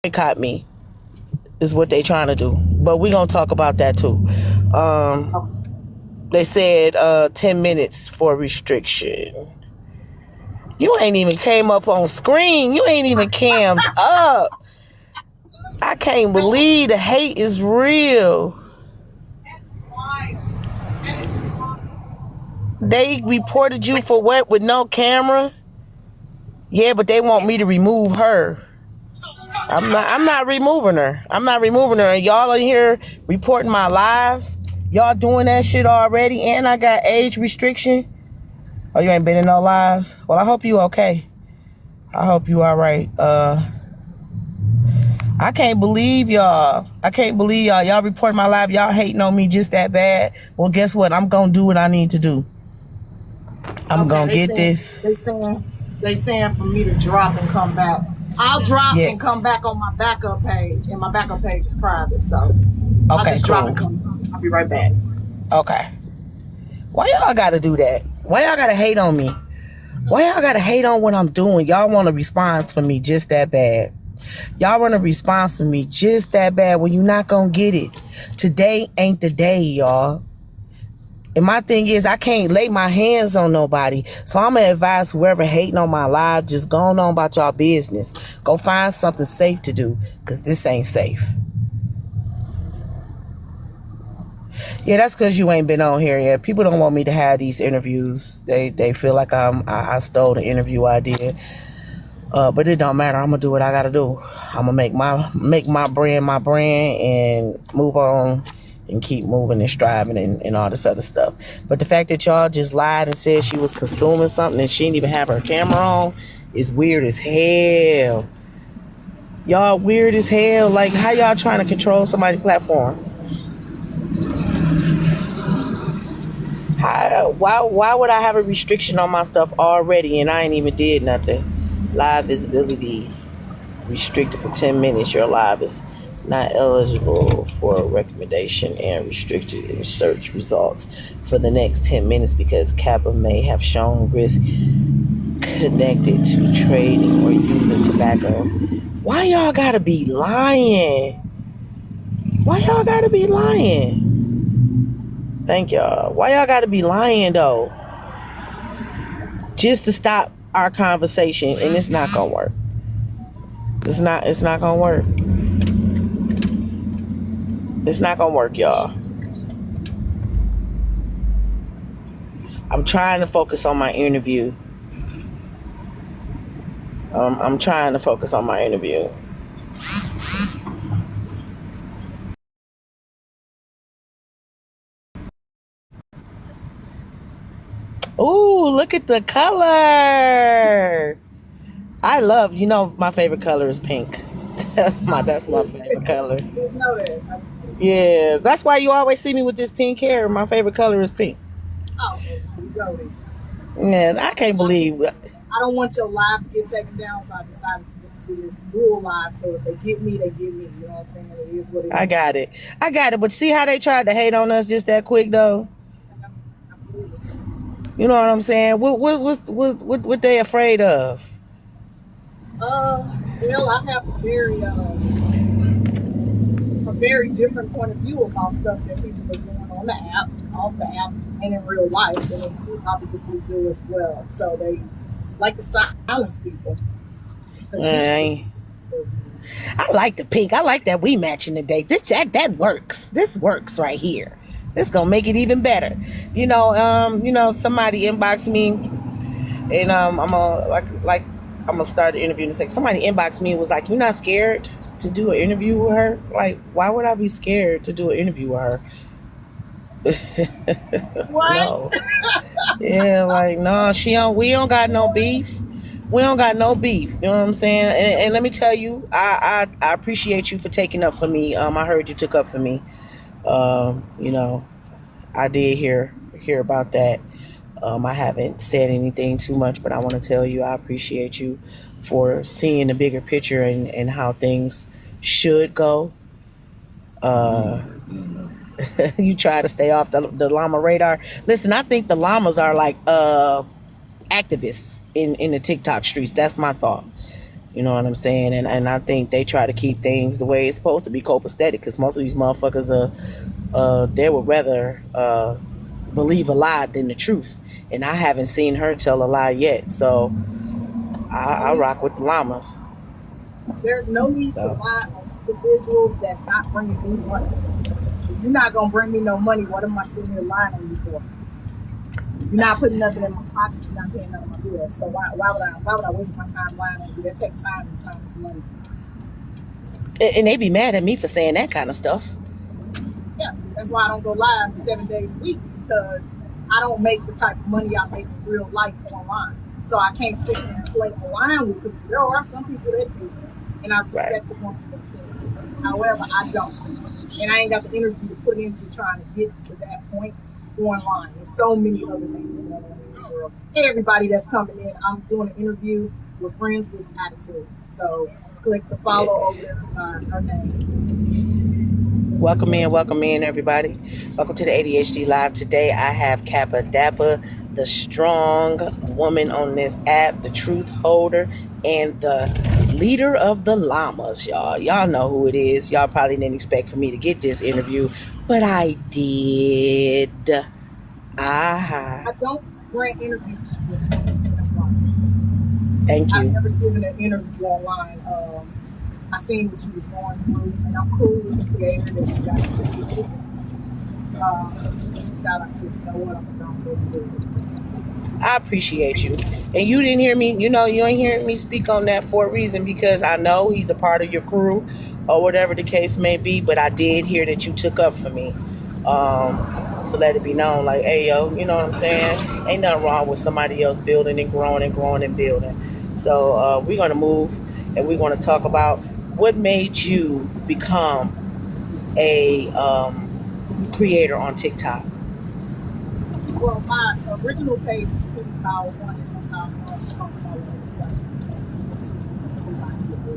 boycott me is what they trying to do. But we gonna talk about that too. They said 10 minutes for restriction. You ain't even came up on screen. You ain't even cammed up. I can't believe the hate is real. They reported you for what with no camera? Yeah, but they want me to remove her. I'm not removing her. I'm not removing her. Y'all are here reporting my live. Y'all doing that shit already, and I got age restriction. Oh, you ain't been in no lives? Well, I hope you okay. I hope you all right. I can't believe y'all. I can't believe y'all. Y'all reporting my live. Y'all hating on me just that bad. Well, guess what? I'm gonna do what I need to do. I'm gonna get this. They saying for me to drop and come back. I'll drop and come back on my backup page, and my backup page is private, so I'll just drop and come back. I'll be right back. Okay. Why y'all gotta do that? Why y'all gotta hate on me? Why y'all gotta hate on what I'm doing? Y'all want a response from me just that bad. Y'all want a response from me just that bad when you're not gonna get it. Today ain't the day, y'all. And my thing is, I can't lay my hands on nobody. So I'm going to advise whoever hating on my live, just go on about y'all business. Go find something safe to do, because this ain't safe. Yeah, that's because you ain't been on here yet. People don't want me to have these interviews. They feel like I stole the interview idea. But it don't matter. I'm going to do what I got to do. I'm going to make my brand and move on. And keep moving and striving and all this other stuff. But the fact that y'all just lied and said she was consuming something and she didn't even have her camera on is weird as hell. Y'all weird as hell. Like, how y'all trying to control somebody's platform? Why would I have a restriction on my stuff already and I ain't even did nothing? Live visibility restricted for 10 minutes. Your live is not eligible for a recommendation and restricted in search results for the next 10 minutes because Kappa may have shown risk connected to trading or using tobacco. Why y'all gotta be lying? Why y'all gotta be lying? Thank y'all. Why y'all gotta be lying though? Just to stop our conversation, and it's not gonna work. It's not gonna work. It's not gonna work, y'all. I'm trying to focus on my interview. I'm trying to focus on my interview. Ooh, look at the color. I love, my favorite color is pink. That's my favorite color. Yeah, that's why you always see me with this pink hair. My favorite color is pink. Oh, you go then. Man, I can't believe. I don't want your live to get taken down, so I decided to just do this dual live. So if they get me, they get me. You know what I'm saying? It is what it is. I got it. But see how they tried to hate on us just that quick though. You know what I'm saying? What they afraid of? Well, I have a very different point of view about stuff that people are doing on the app, off the app, and in real life, and they obviously do as well. So they like to silence people. I like the pink. I like that we matching today. That works. This works right here. This gonna make it even better. Somebody inboxed me, and I'm gonna start the interview in a second. Somebody inboxed me and was like, "You're not scared to do an interview with her?" Like, why would I be scared to do an interview with her? What? No. Yeah, like, no, we don't got no beef. We don't got no beef. You know what I'm saying? And let me tell you, I appreciate you for taking up for me. I heard you took up for me. I did hear about that. I haven't said anything too much, but I want to tell you I appreciate you for seeing the bigger picture and how things should go. You try to stay off the llama radar. Listen, I think the llamas are like activists in the TikTok streets. That's my thought. You know what I'm saying? And I think they try to keep things the way it's supposed to be copacetic, because most of these motherfuckers they would rather believe a lie than the truth. And I haven't seen her tell a lie yet. So No I need rock to. with the llamas. There's no need to So lie on individuals that's not bringing me money. If you're not gonna bring me no money, what am I sitting here lying on you for? You're not putting nothing in my pocket. You're not paying none of my bills. So why would I waste my time lying on you? That take time, and time is money. and they be mad at me for saying that kind of stuff. Yeah, that's why I don't go live 7 days a week, because I don't make the type of money I make in real life online. So I can't sit here and play online with people. There are some people that do, and I Right. respect the ones that can. However, I don't. And I ain't got the energy to put into trying to get to that point online. There's so many other things going on in this world. Hey, everybody that's coming in, I'm doing an interview with Friends with Attitudes. So click the follow Yeah. over there to find her name. Welcome in, everybody. Welcome to the ADHD Live. Today I have Cappadappa, the strong woman on this app, the truth holder, and the leader of the llamas, y'all. Y'all know who it is. Y'all probably didn't expect for me to get this interview, but I did. I Ah, don't grant interviews traditionally. That's why thank I've you. never given an interview online. I seen what you was going through, and I'm cool with the creator that you got into it with. When you reached out, I said, you know what, I'm gonna go ahead and do it. I appreciate you. And you didn't hear me, you ain't hearing me speak on that for a reason, because I know he's a part of your crew or whatever the case may be, but I did hear that you took up for me. To let it be known, like, hey, yo, you know what I'm saying? Ain't nothing wrong with somebody else building and growing and growing and building. So we're going to move, and we're going to talk about what made you become a creator on TikTok. Well, my original page is Cutie Power One, and that's how I'm known across all the other platforms YouTube, everybody get the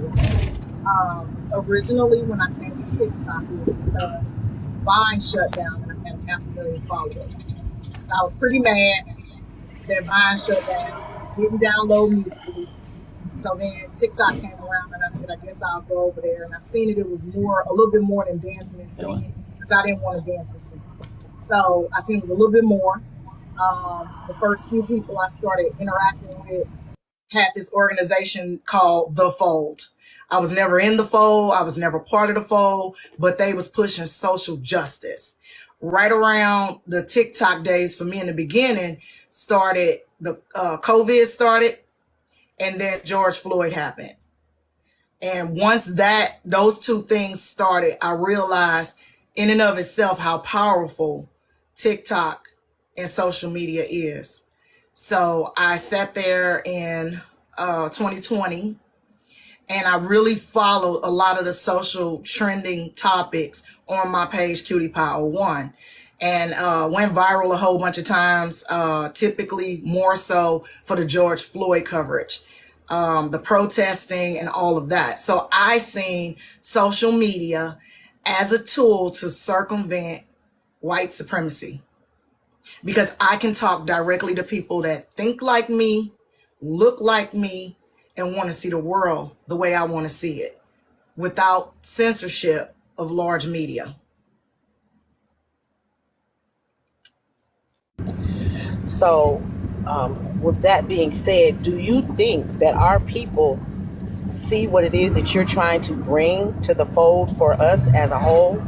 one. Originally, when I came to TikTok, it was because Vine shut down and I had 500,000 followers. So I was pretty mad that Vine shut down, didn't download Musical.ly. So then TikTok came around and I said, I guess I'll go over there. And I seen it was more, a little bit more than dancing and singing, because I didn't want to dance and sing. So I seen it was a little bit more. The first few people I started interacting with had this organization called The Fold. I was never in the fold. I was never part of the fold, but they was pushing social justice. Right around the TikTok days for me in the beginning, started the COVID started, and then George Floyd happened. And once those two things started, I realized in and of itself how powerful TikTok and social media is. So I sat there in 2020, and I really followed a lot of the social trending topics on my page, Cutie Power One, and went viral a whole bunch of times, typically more so for the George Floyd coverage, the protesting and all of that. So I seen social media as a tool to circumvent white supremacy, because I can talk directly to people that think like me, look like me, and want to see the world the way I want to see it without censorship of large media. So, with that being said, do you think that our people see what it is that you're trying to bring to the fold for us as a whole?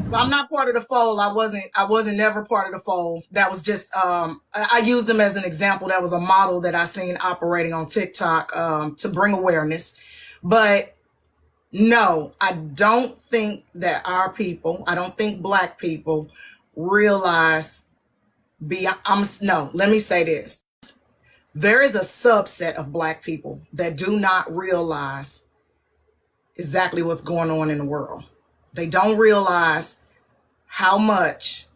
But I'm not part of the fold. I wasn't never part of the fold. That was just I used them as an example. That was a model that I seen operating on TikTok to bring awareness. But no, I don't think that our people, I don't think black people realize no, let me say this. There is a subset of black people that do not realize exactly what's going on in the world. They don't realize how much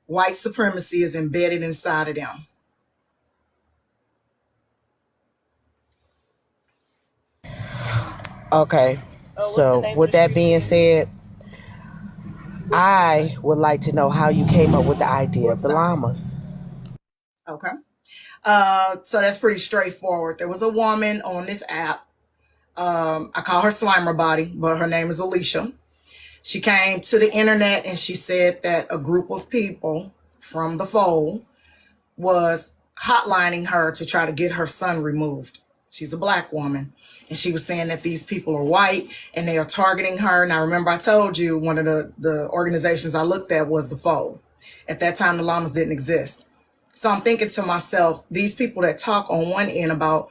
white supremacy is embedded inside of them. Okay. So, with that being said, I would like to know how you came up with the idea of the llamas. Okay. So that's pretty straightforward. There was a woman on this app. I call her Slimer Body, but her name is Alicia. She came to the internet and she said that a group of people from the fold was hotlining her to try to get her son removed. She's a black woman. And she was saying that these people are white and they are targeting her. Now, remember, I told you one of the organizations I looked at was the Fold. At that time, the Llamas didn't exist. So I'm thinking to myself, these people that talk on one end about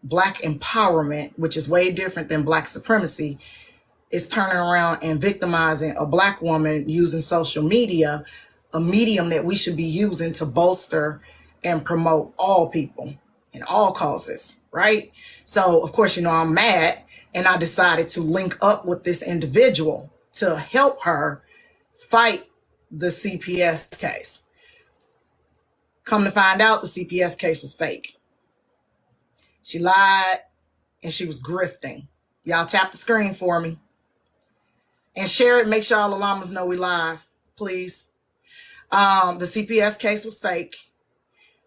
black empowerment, which is way different than black supremacy, is turning around and victimizing a black woman using social media, a medium that we should be using to bolster and promote all people and all causes, right? So, of course, I'm mad, and I decided to link up with this individual to help her fight the CPS case. Come to find out, the CPS case was fake. She lied and she was grifting. Y'all tap the screen for me and share it. Make sure all the llamas know we live, please. The CPS case was fake.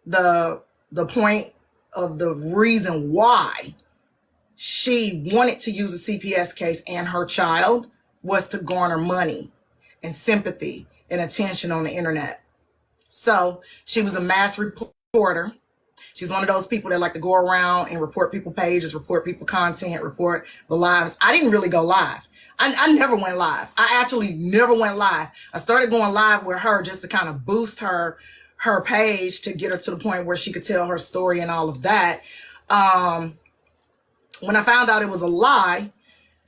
The point of the reason why she wanted to use a CPS case and her child was to garner money and sympathy and attention on the internet. So she was a mass reporter. She's one of those people that like to go around and report people pages, report people content, report the lives. I didn't really go live. I never went live. I actually never went live. I started going live with her just to kind of boost her page to get her to the point where she could tell her story and all of that. When I found out it was a lie,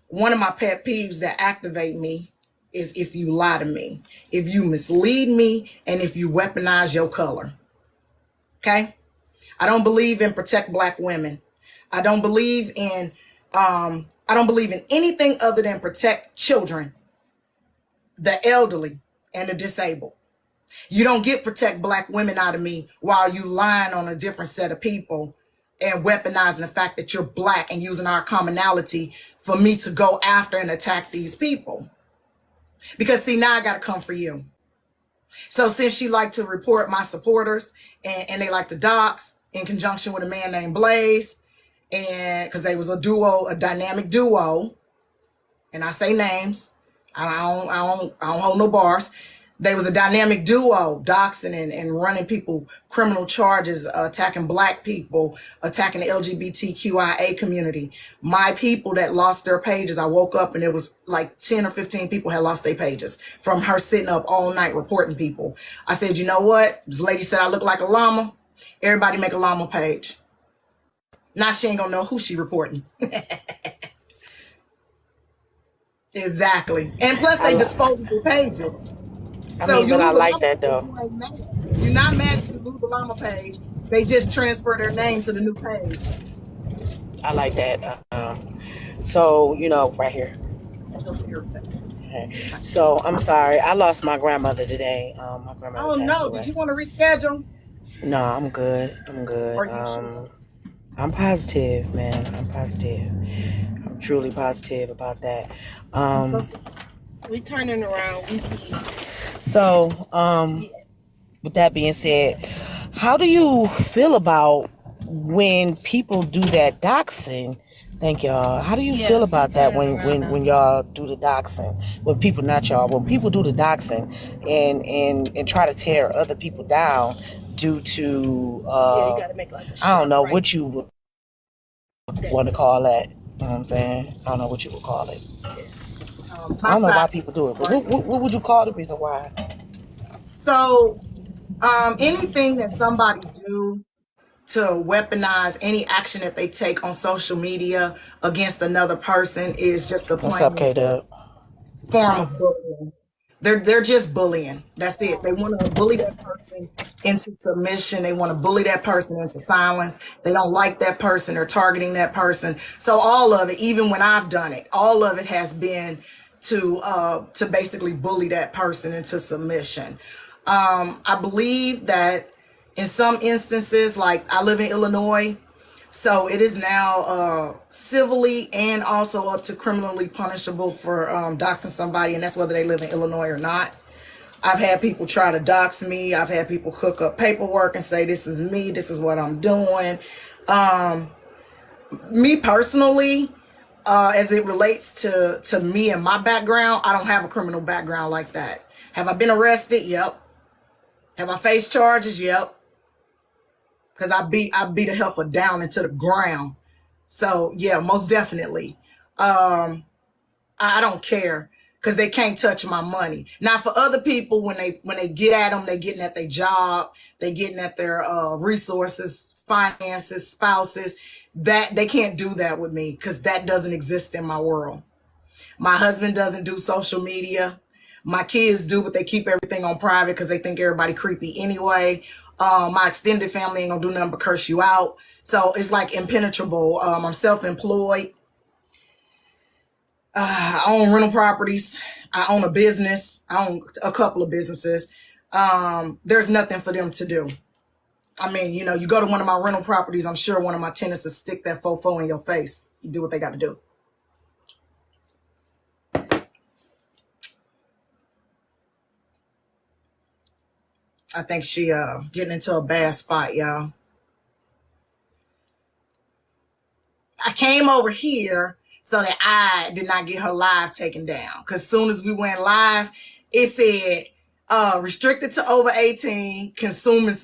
one of my pet peeves that activate me is if you lie to me, if you mislead me, and if you weaponize your color. Okay? I don't believe in protect black women. I don't believe in anything other than protect children, the elderly, and the disabled. You don't get protect black women out of me while you lying on a different set of people and weaponizing the fact that you're black and using our commonality for me to go after and attack these people. Because see, now I got to come for you. So since she liked to report my supporters and they like to dox in conjunction with a man named Blaze, and because they was a duo, a dynamic duo, and I say names, I don't hold no bars. They was a dynamic duo, doxing and running people criminal charges, attacking black people, attacking the LGBTQIA community. My people that lost their pages, I woke up and it was like 10 or 15 people had lost their pages from her sitting up all night reporting people. I said, you know what? This lady said I look like a llama. Everybody make a llama page. Now she ain't gonna know who she reporting. Exactly. And plus they disposable pages. But I like that though. You're not mad if you lose the llama page. They just transfer their name to the new page. I like that. So, right here. Okay. So, I'm sorry. I lost my grandmother today. My grandmother Oh, no. away. Did you want to reschedule? No, I'm good. I'm good. Are you sure? I'm positive, man. I'm positive. I'm truly positive about that. We turning around. We see. So, with that being said, how do you feel about when people do that doxing? Thank y'all. How do you feel about that when y'all do the doxing? When people, not y'all, when people do the doxing and try to tear other people down due to you gotta make like I don't know what you would want to call that. You know what I'm saying? I don't know what you would call it. I don't know why people do it, but what would you call the reason why? So, anything that somebody do to weaponize any action that they take on social media against another person is just a What's up, K-Dub? Form of bullying. They're just bullying. That's it. They want to bully that person into submission. They want to bully that person into silence. They don't like that person. They're targeting that person. So all of it, even when I've done it, all of it has been to basically bully that person into submission. I believe that in some instances, like I live in Illinois, so it is now civilly and also up to criminally punishable for doxing somebody, and that's whether they live in Illinois or not. I've had people try to dox me. I've had people cook up paperwork and say, this is me, this is what I'm doing. Me personally, as it relates to me and my background, I don't have a criminal background like that. Have I been arrested? Yep. Have I faced charges? Yep. Because I beat a heifer down into the ground. So yeah, most definitely. I don't care because they can't touch my money. Now, for other people, when they get at them, they getting at their job, they getting at their resources, finances, spouses. That they can't do that with me because that doesn't exist in my world. My husband doesn't do social media. My kids do, but they keep everything on private because they think everybody creepy anyway. My extended family ain't gonna do nothing but curse you out. So it's like impenetrable. I'm self-employed. I own rental properties. I own a business. I own a couple of businesses. There's nothing for them to do. I mean, you know, you go to one of my rental properties, I'm sure one of my tenants will stick that fofo in your face. You do what they got to do. I think she getting into a bad spot, y'all. I came over here so that I did not get her live taken down. Because soon as we went live, it said restricted to over 18, consuming.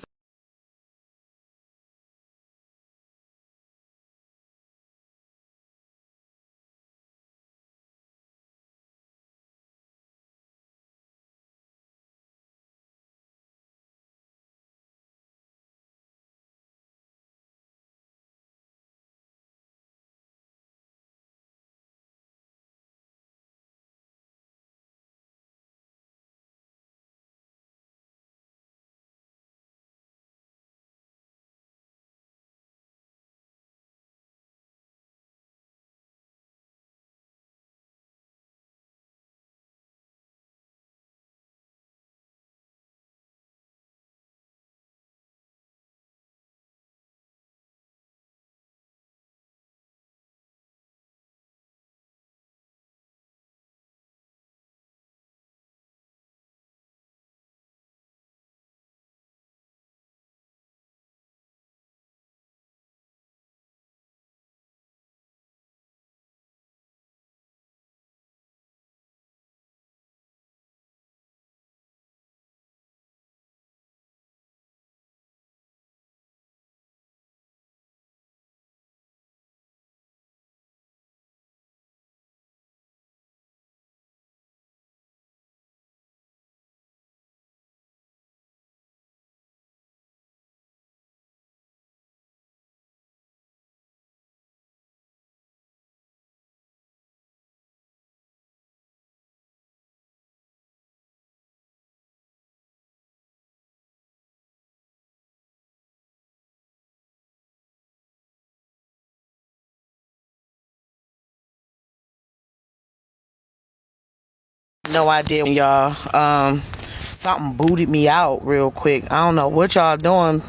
No idea, y'all. Something booted me out real quick. I don't know what y'all doing.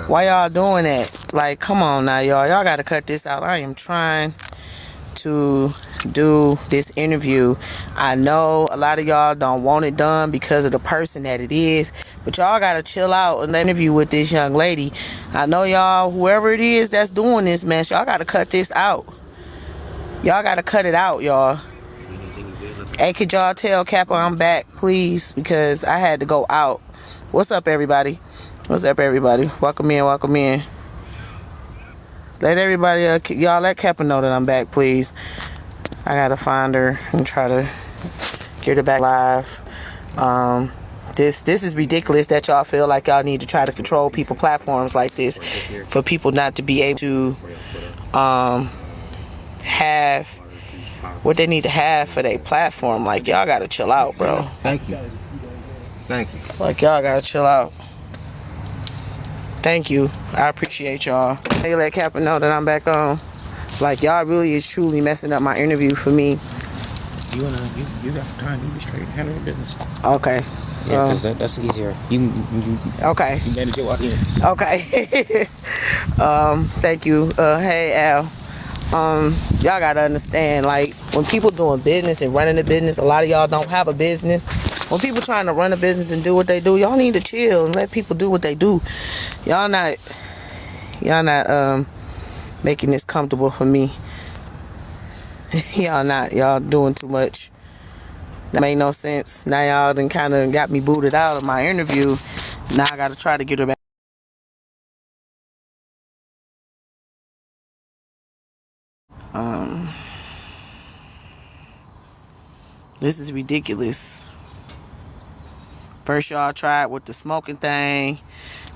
Why y'all doing that? Like, come on now, y'all. Y'all gotta cut this out. I am trying to do this interview. I know a lot of y'all don't want it done because of the person that it is, but y'all gotta chill out and interview with this young lady. I know y'all, whoever it is that's doing this, man, y'all gotta cut this out. Y'all gotta cut it out, y'all. Hey, could y'all tell Kappa I'm back, please? Because I had to go out. What's up, everybody? What's up, everybody? Welcome in, welcome in. Let everybody, y'all let Kappa know that I'm back, please. I gotta find her and try to get her back live. This is ridiculous that y'all feel like y'all need to try to control people platforms like this for people not to be able to have what they need to have for their platform. Like, y'all gotta chill out, bro. Thank you. Like, y'all gotta chill out. Thank you. I appreciate y'all. Hey, let Kappa know that I'm back on. Like, y'all really is truly messing up my interview for me. You got some time. You be straight. Handle your business. Okay. Yeah, because that's easier. You okay. You manage your audience. Okay. Thank you. Hey, Al. Y'all gotta understand, like, when people doing business and running a business, a lot of y'all don't have a business. When people trying to run a business and do what they do, y'all need to chill and let people do what they do. Y'all not making this comfortable for me. Y'all doing too much. That made no sense. Now y'all done kind of got me booted out of my interview. Now I gotta try to get her back. This is ridiculous. First y'all tried with the smoking thing.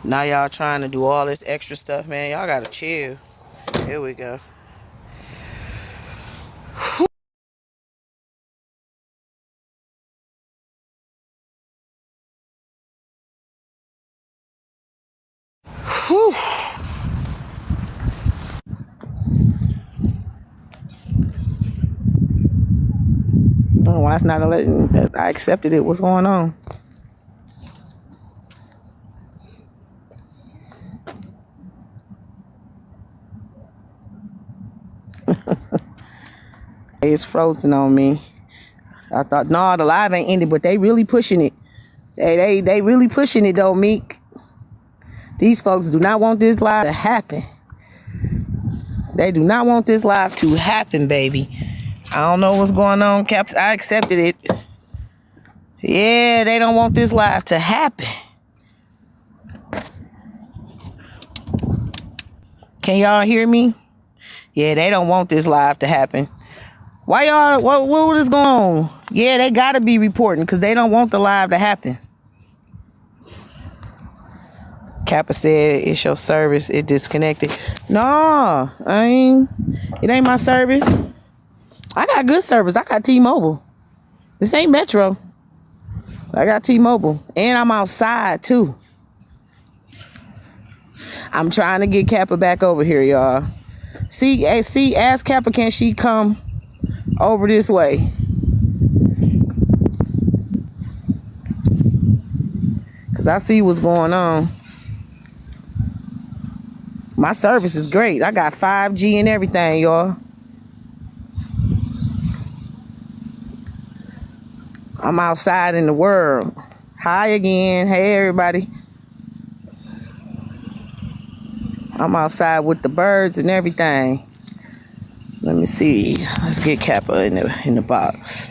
Now y'all trying to do all this extra stuff, man. Y'all gotta chill. Here we go. Whew. Oh, why it's not letting? I accepted it. What's going on? It's frozen on me. I thought, no, the live ain't ended, but they really pushing it. They really pushing it though, Meek. These folks do not want this live to happen. They do not want this live to happen, baby. I don't know what's going on, Caps. I accepted it. Yeah, they don't want this live to happen. Can y'all hear me? Yeah, they don't want this live to happen. Why y'all, what is going on? Yeah, they gotta be reporting because they don't want the live to happen. Kappa said it's your service, it disconnected. No, it ain't my service. I got good service. I got T-Mobile. This ain't Metro. I got T-Mobile. And I'm outside too. I'm trying to get Kappa back over here, y'all. See, ask Kappa, can she come over this way? Cause I see what's going on. My service is great. I got 5G and everything, y'all. I'm outside in the world. Hi again. Hey, everybody. I'm outside with the birds and everything. Let me see. Let's get Kappa in the box.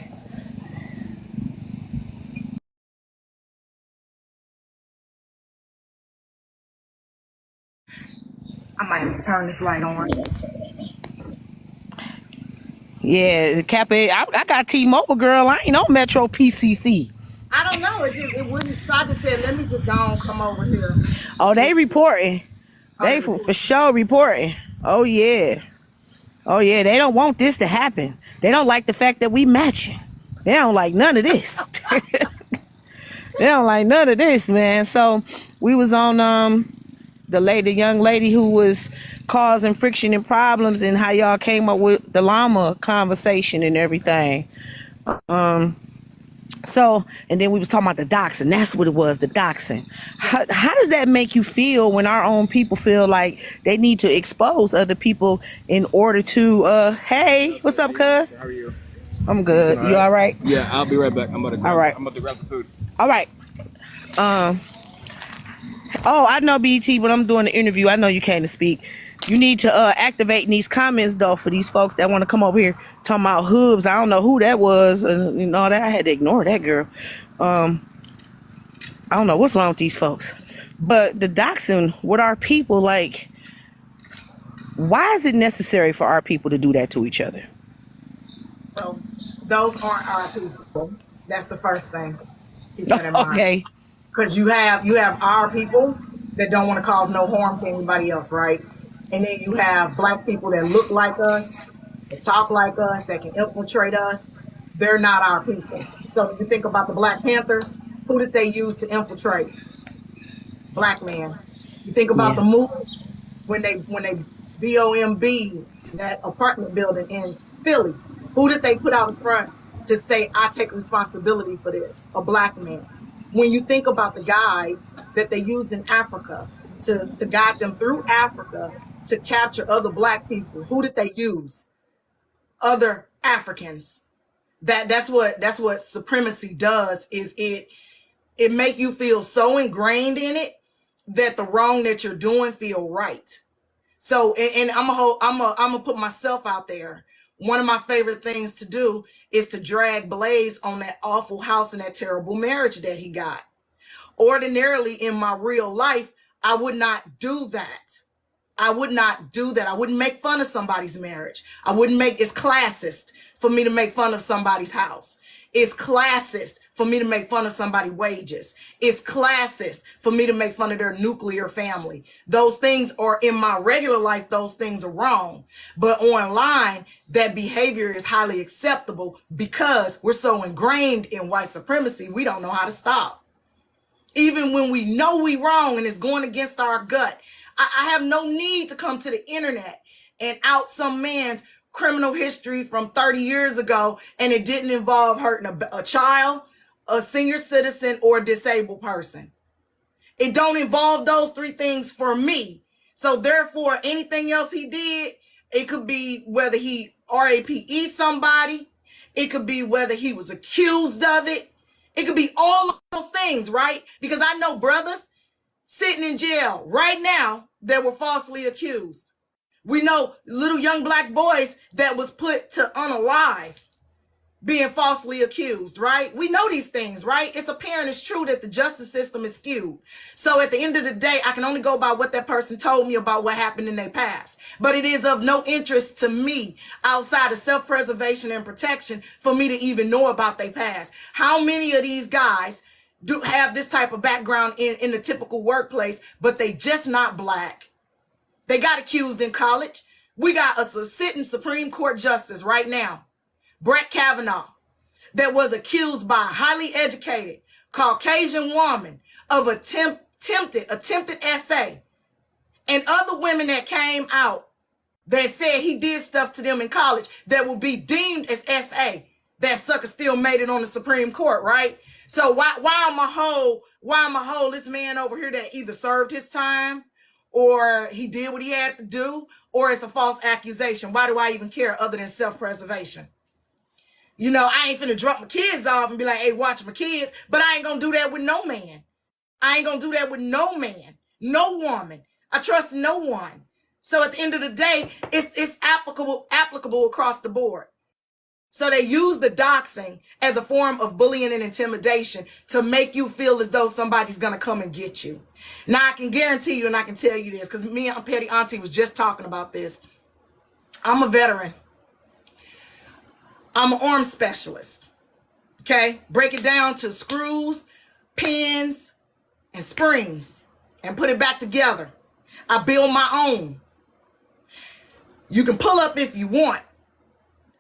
I might have to turn this light on. Yeah, Kappa, I got T-Mobile, girl. I ain't on Metro PCC. I don't know. It wouldn't. So I just said, let me just go on, come over here. Oh, they reporting. They for sure reporting. Oh, yeah. Oh, yeah. They don't want this to happen. They don't like the fact that we matching. They don't like none of this. They don't like none of this, man. So we was on the young lady who was causing friction and problems, and how y'all came up with the llama conversation and everything. So, and then we was talking about the doxing. That's what it was, the doxing. How does that make you feel when our own people feel like they need to expose other people in order to, hey, what's up, cuz? How are you? I'm good. You all right? Yeah, I'll be right back. I'm about to grab the food. All right. Oh, I know BT, but I'm doing the interview. I know you came to speak. You need to activate these comments though for these folks that want to come over here talking about hooves. I don't know who that was, and you know that I had to ignore that girl. I don't know what's wrong with these folks, but the doxing with our people, like, why is it necessary for our people to do that to each other? So those aren't our people. That's the first thing. Keep that in mind. Okay. Because you have our people that don't want to cause no harm to anybody else, right? And then you have black people that look like us, that talk like us, that can infiltrate us. They're not our people. So if you think about the Black Panthers, who did they use to infiltrate? Black man. You think about the movie when they BOMB that apartment building in Philly. Who did they put out in front to say, I take responsibility for this? A black man. When you think about the guides that they used in Africa to guide them through Africa, to capture other black people. Who did they use? Other Africans. That's what supremacy does, is it make you feel so ingrained in it that the wrong that you're doing feel right. So, and I'm gonna put myself out there. One of my favorite things to do is to drag Blaze on that awful house and that terrible marriage that he got. Ordinarily in my real life, I would not do that. I would not do that. I wouldn't make fun of somebody's marriage. It's classist for me to make fun of somebody's house. It's classist for me to make fun of somebody's wages. It's classist for me to make fun of their nuclear family. Those things are in my regular life, those things are wrong. But online, that behavior is highly acceptable because we're so ingrained in white supremacy, we don't know how to stop. Even when we know we wrong and it's going against our gut, I have no need to come to the internet and out some man's criminal history from 30 years ago, and it didn't involve hurting a child, a senior citizen, or a disabled person. It don't involve those three things for me. So therefore, anything else he did, it could be whether he RAPE somebody, it could be whether he was accused of it, it could be all of those things, right? Because I know brothers sitting in jail right now that were falsely accused. We know little young black boys that was put to unalive being falsely accused, right? We know these things, right? It's apparent, it's true that the justice system is skewed. So at the end of the day, I can only go by what that person told me about what happened in their past. But it is of no interest to me outside of self-preservation and protection for me to even know about their past. How many of these guys do have this type of background in the typical workplace, but they just not black? They got accused in college. We got a sitting Supreme Court justice right now, Brett Kavanaugh, that was accused by a highly educated Caucasian woman of attempted essay, and other women that came out that said he did stuff to them in college that will be deemed as essay. That sucker still made it on the Supreme Court, right? So why am I whole this man over here that either served his time, or he did what he had to do, or it's a false accusation? Why do I even care other than self-preservation? You know, I ain't finna drop my kids off and be like, hey, watch my kids, but I ain't gonna do that with no man. I ain't gonna do that with no man, no woman. I trust no one. So at the end of the day, it's applicable across the board. So they use the doxing as a form of bullying and intimidation to make you feel as though somebody's going to come and get you. Now, I can guarantee you, and I can tell you this, because me and Petty Auntie was just talking about this. I'm a veteran. I'm an arms specialist. Okay? Break it down to screws, pins, and springs, and put it back together. I build my own. You can pull up if you want.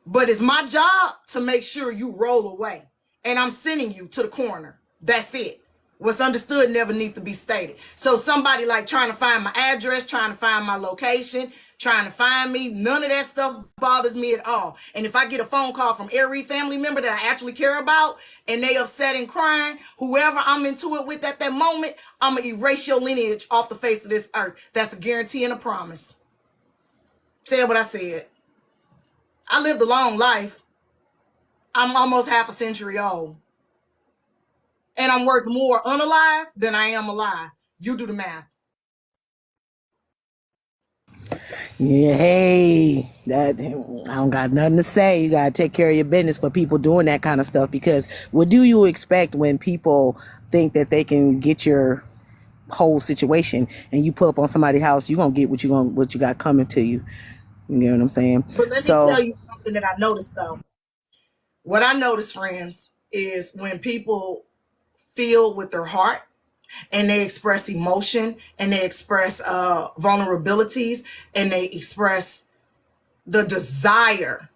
But it's my job to make sure you roll away. And I'm sending you to the corner. That's it. What's understood never needs to be stated. So somebody like trying to find my address, trying to find my location, trying to find me, none of that stuff bothers me at all. And if I get a phone call from every family member that I actually care about and they upset and crying, whoever I'm into it with at that moment, I'm going to erase your lineage off the face of this earth. That's a guarantee and a promise. Say what I said. I lived a long life. I'm almost half a century old. And I'm worth more unalive than I am alive. You do the math. Yeah, hey, that I don't got nothing to say. You gotta take care of your business for people doing that kind of stuff, because what do you expect when people think that they can get your whole situation and you pull up on somebody's house? You're gonna get what you got coming to you. You know what I'm saying? But let me tell you something that I noticed, though. What I noticed, friends, is when people feel with their heart and they express emotion and they express vulnerabilities and they express the desire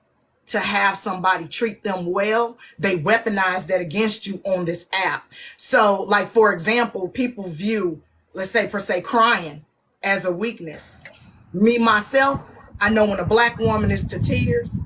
to have somebody treat them well, they weaponize that against you on this app. So, like, for example, people view, let's say, per se, crying as a weakness. Me, myself, I know when a black woman is to tears,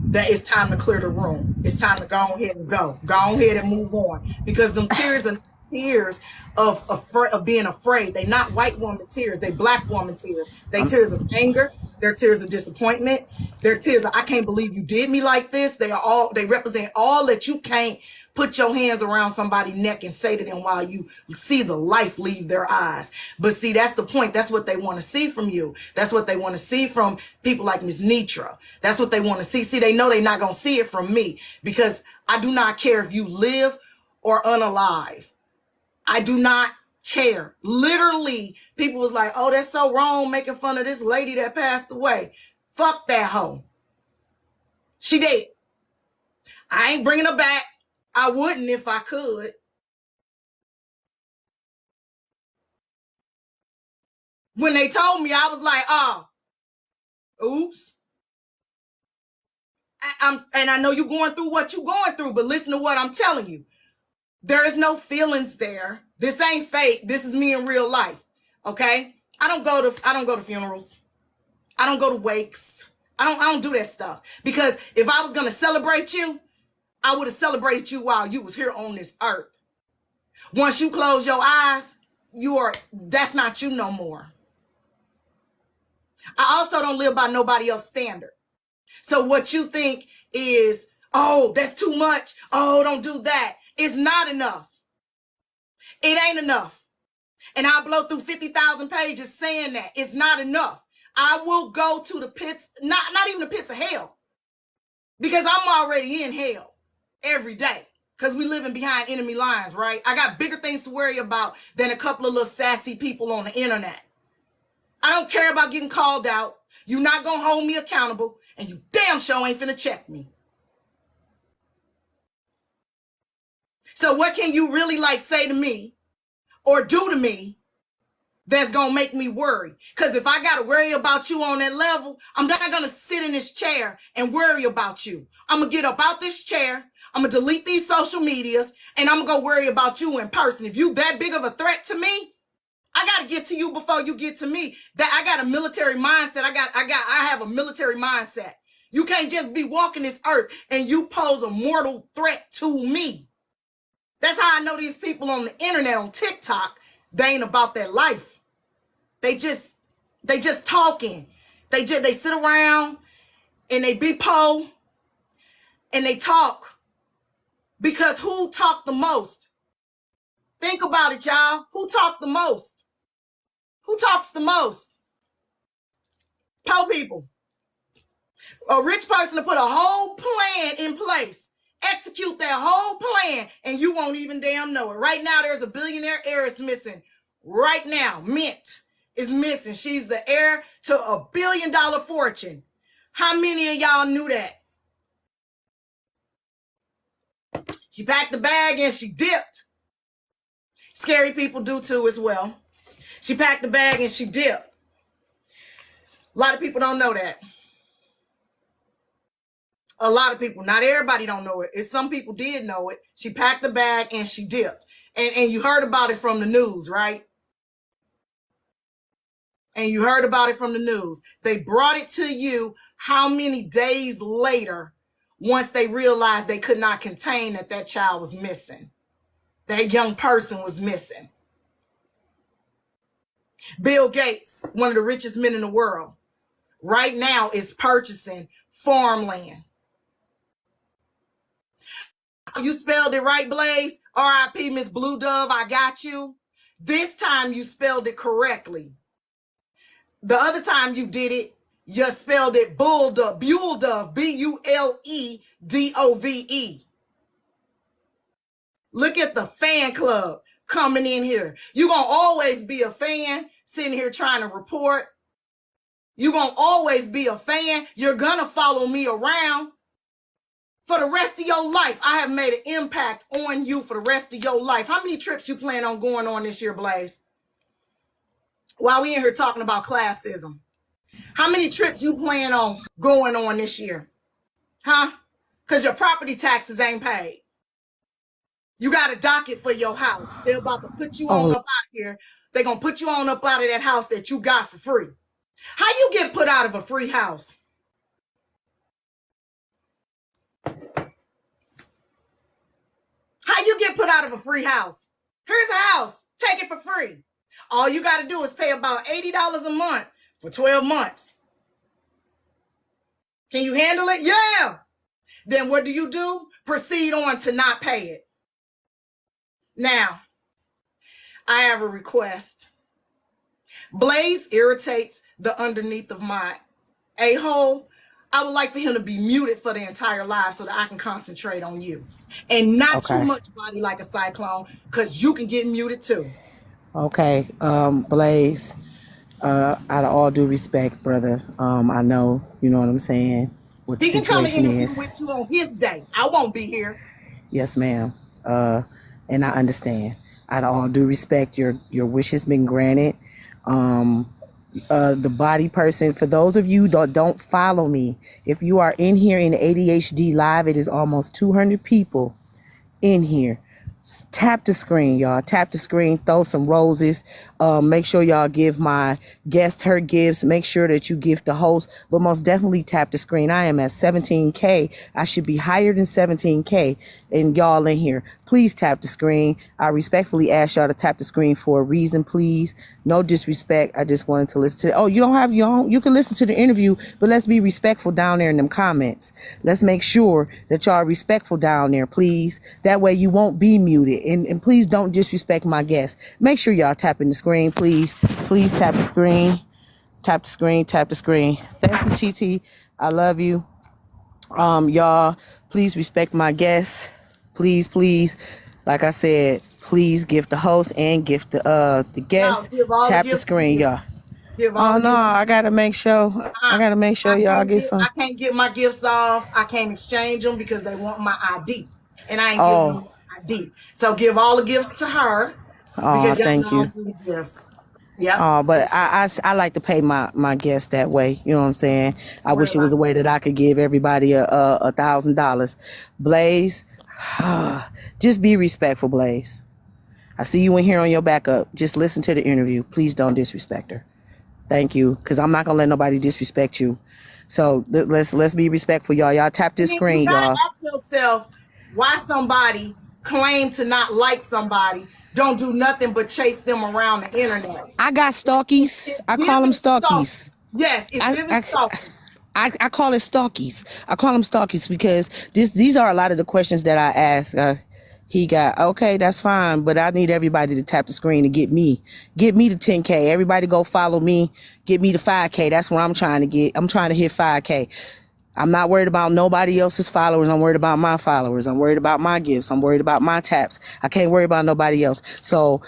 that it's time to clear the room. It's time to go ahead and go. Go ahead and move on. Because them tears are tears of being afraid. They not white woman tears. They black woman tears. They I'm, tears of anger. They're tears of disappointment. They're tears of I can't believe you did me like this. They represent all that you can't put your hands around somebody's neck and say to them while you see the life leave their eyes. But see, that's the point. That's what they want to see from you. That's what they want to see from people like Miss Nitra. That's what they want to see. See, they know they're not going to see it from me because I do not care if you live or unalive. I do not care. Literally, people was like, oh, that's so wrong making fun of this lady that passed away. Fuck that hoe. She dead. I ain't bringing her back. I wouldn't if I could. When they told me, I was like, oh, oops. And I know you're going through what you're going through, but listen to what I'm telling you. There is no feelings there. This ain't fake. This is me in real life. Okay? I don't go to funerals. I don't go to wakes. I don't do that stuff. Because if I was gonna celebrate you, I would have celebrated you while you was here on this earth. Once you close your eyes, that's not you no more. I also don't live by nobody else's standard. So what you think is, oh, that's too much. Oh, don't do that. It's not enough. It ain't enough. And I'll blow through 50,000 pages saying that. It's not enough. I will go to the pits, not even the pits of hell. Because I'm already in hell every day. Because we living behind enemy lines, right? I got bigger things to worry about than a couple of little sassy people on the internet. I don't care about getting called out. You're not going to hold me accountable. And you damn sure ain't finna check me. So what can you really say to me or do to me that's going to make me worry? Because if I got to worry about you on that level, I'm not going to sit in this chair and worry about you. I'm going to get up out this chair. I'm going to delete these social medias and I'm going to go worry about you in person. If you that big of a threat to me, I got to get to you before you get to me. That I got a military mindset. I have a military mindset. You can't just be walking this earth and you pose a mortal threat to me. That's how I know these people on the internet, on TikTok, they ain't about that life. They just talking. They sit around and they be po and they talk. Because who talked the most? Think about it, y'all. Who talked the most? Who talks the most? Po people. A rich person to put a whole plan in place. Execute that whole plan and you won't even damn know it. Right now, there's a billionaire heiress missing. Right now, Mint is missing. She's the heir to $1 billion fortune. How many of y'all knew that? She packed the bag and she dipped. Scary people do too as well. She packed the bag and she dipped. A lot of people don't know that. A lot of people, not everybody don't know it. Some people did know it. She packed the bag and she dipped. And you heard about it from the news, right? And you heard about it from the news. They brought it to you how many days later once they realized they could not contain that child was missing. That young person was missing. Bill Gates, one of the richest men in the world, right now is purchasing farmland. You spelled it right, Blaze. R.I.P. Miss Blue Dove, I got you. This time you spelled it correctly. The other time you did it, you spelled it Bulldove, Buledove, Buledove. Look at the fan club coming in here. You're going to always be a fan sitting here trying to report. You're going to always be a fan. You're going to follow me around. For the rest of your life, I have made an impact on you for the rest of your life. How many trips you plan on going on this year, Blaze? While we in here talking about classism. How many trips you plan on going on this year? Huh? Because your property taxes ain't paid. You got a docket for your house. They're about to put you on up out of here. They're going to put you on up out of that house that you got for free. How you get put out of a free house? How you get put out of a free house? Here's a house. Take it for free. All you got to do is pay about $80 a month for 12 months. Can you handle it? Yeah. Then what do? Proceed on to not pay it. Now, I have a request. Blaze irritates the underneath of my a-hole. I would like for him to be muted for the entire live so that I can concentrate on you. And not too much body like a cyclone, because you can get muted too. Okay, Blaze, out of all due respect, brother, I know, you know what I'm saying, what the He can come and situation interview is. with you on his day. I won't be here. Yes, ma'am. And I understand. Out of all due respect, your wish has been granted. The body person, for those of you that don't follow me, if you are in here in ADHD live, it is almost 200 people in here. Tap the screen, y'all. Tap the screen. Throw some roses. Make sure y'all give my guest her gifts. Make sure that you give the host, but most definitely tap the screen. I am at 17K. I should be higher than 17K. And y'all in here, please tap the screen. I respectfully ask y'all to tap the screen for a reason, please. No disrespect. I just wanted to listen to. Oh, you don't have your own. You can listen to the interview, but let's be respectful down there in them comments. Let's make sure that y'all are respectful down there, please. That way you won't be muted. And please don't disrespect my guests. Make sure y'all tapping the screen, please. Please tap the screen. Tap the screen. Tap the screen. Thank you, TT. I love you. Y'all, please respect my guests. Please, please. Like I said, please give the host and give the guest. Tap the screen, y'all. Oh no, I gotta make sure. I gotta make sure y'all get some. I can't get my gifts off. I can't exchange them because they want my ID, and I ain't giving them my ID. So give all the gifts to her. Oh, thank you. Gifts. Yeah. Oh, but I like to pay my guests that way. You know what I'm saying? I wish it was a way that I could give everybody a $1,000. Blaze, just be respectful, Blaze. I see you in here on your backup. Just listen to the interview. Please don't disrespect her. Thank you, because I'm not gonna let nobody disrespect you. So let's be respectful, y'all. Y'all tap this screen, y'all. Ask yourself why somebody claim to not like somebody, don't do nothing but chase them around the internet. I got stalkies. I call them stalkies. Yes, it's giving stalking. I call it stalkies. I call them stalkies because these are a lot of the questions that I ask. He got, okay, that's fine, but I need everybody to tap the screen to get me to 10K. Everybody go follow me, get me to 5K. That's what I'm trying to get. I'm trying to hit 5K. I'm not worried about nobody else's followers. I'm worried about my followers. I'm worried about my gifts. I'm worried about my taps. I can't worry about nobody else. So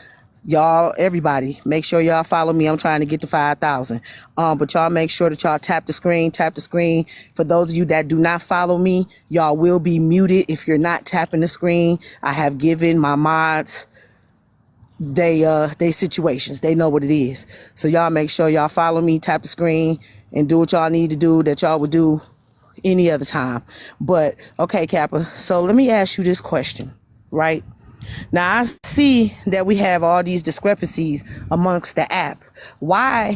y'all, everybody, make sure y'all follow me. I'm trying to get to 5,000. But y'all make sure that y'all tap the screen. For those of you that do not follow me, y'all will be muted if you're not tapping the screen. I have given my mods they situations. They know what it is. So y'all make sure y'all follow me, tap the screen, and do what y'all need to do that y'all would do any other time. But okay, Kappa, so let me ask you this question, right? Now, I see that we have all these discrepancies amongst the app. Why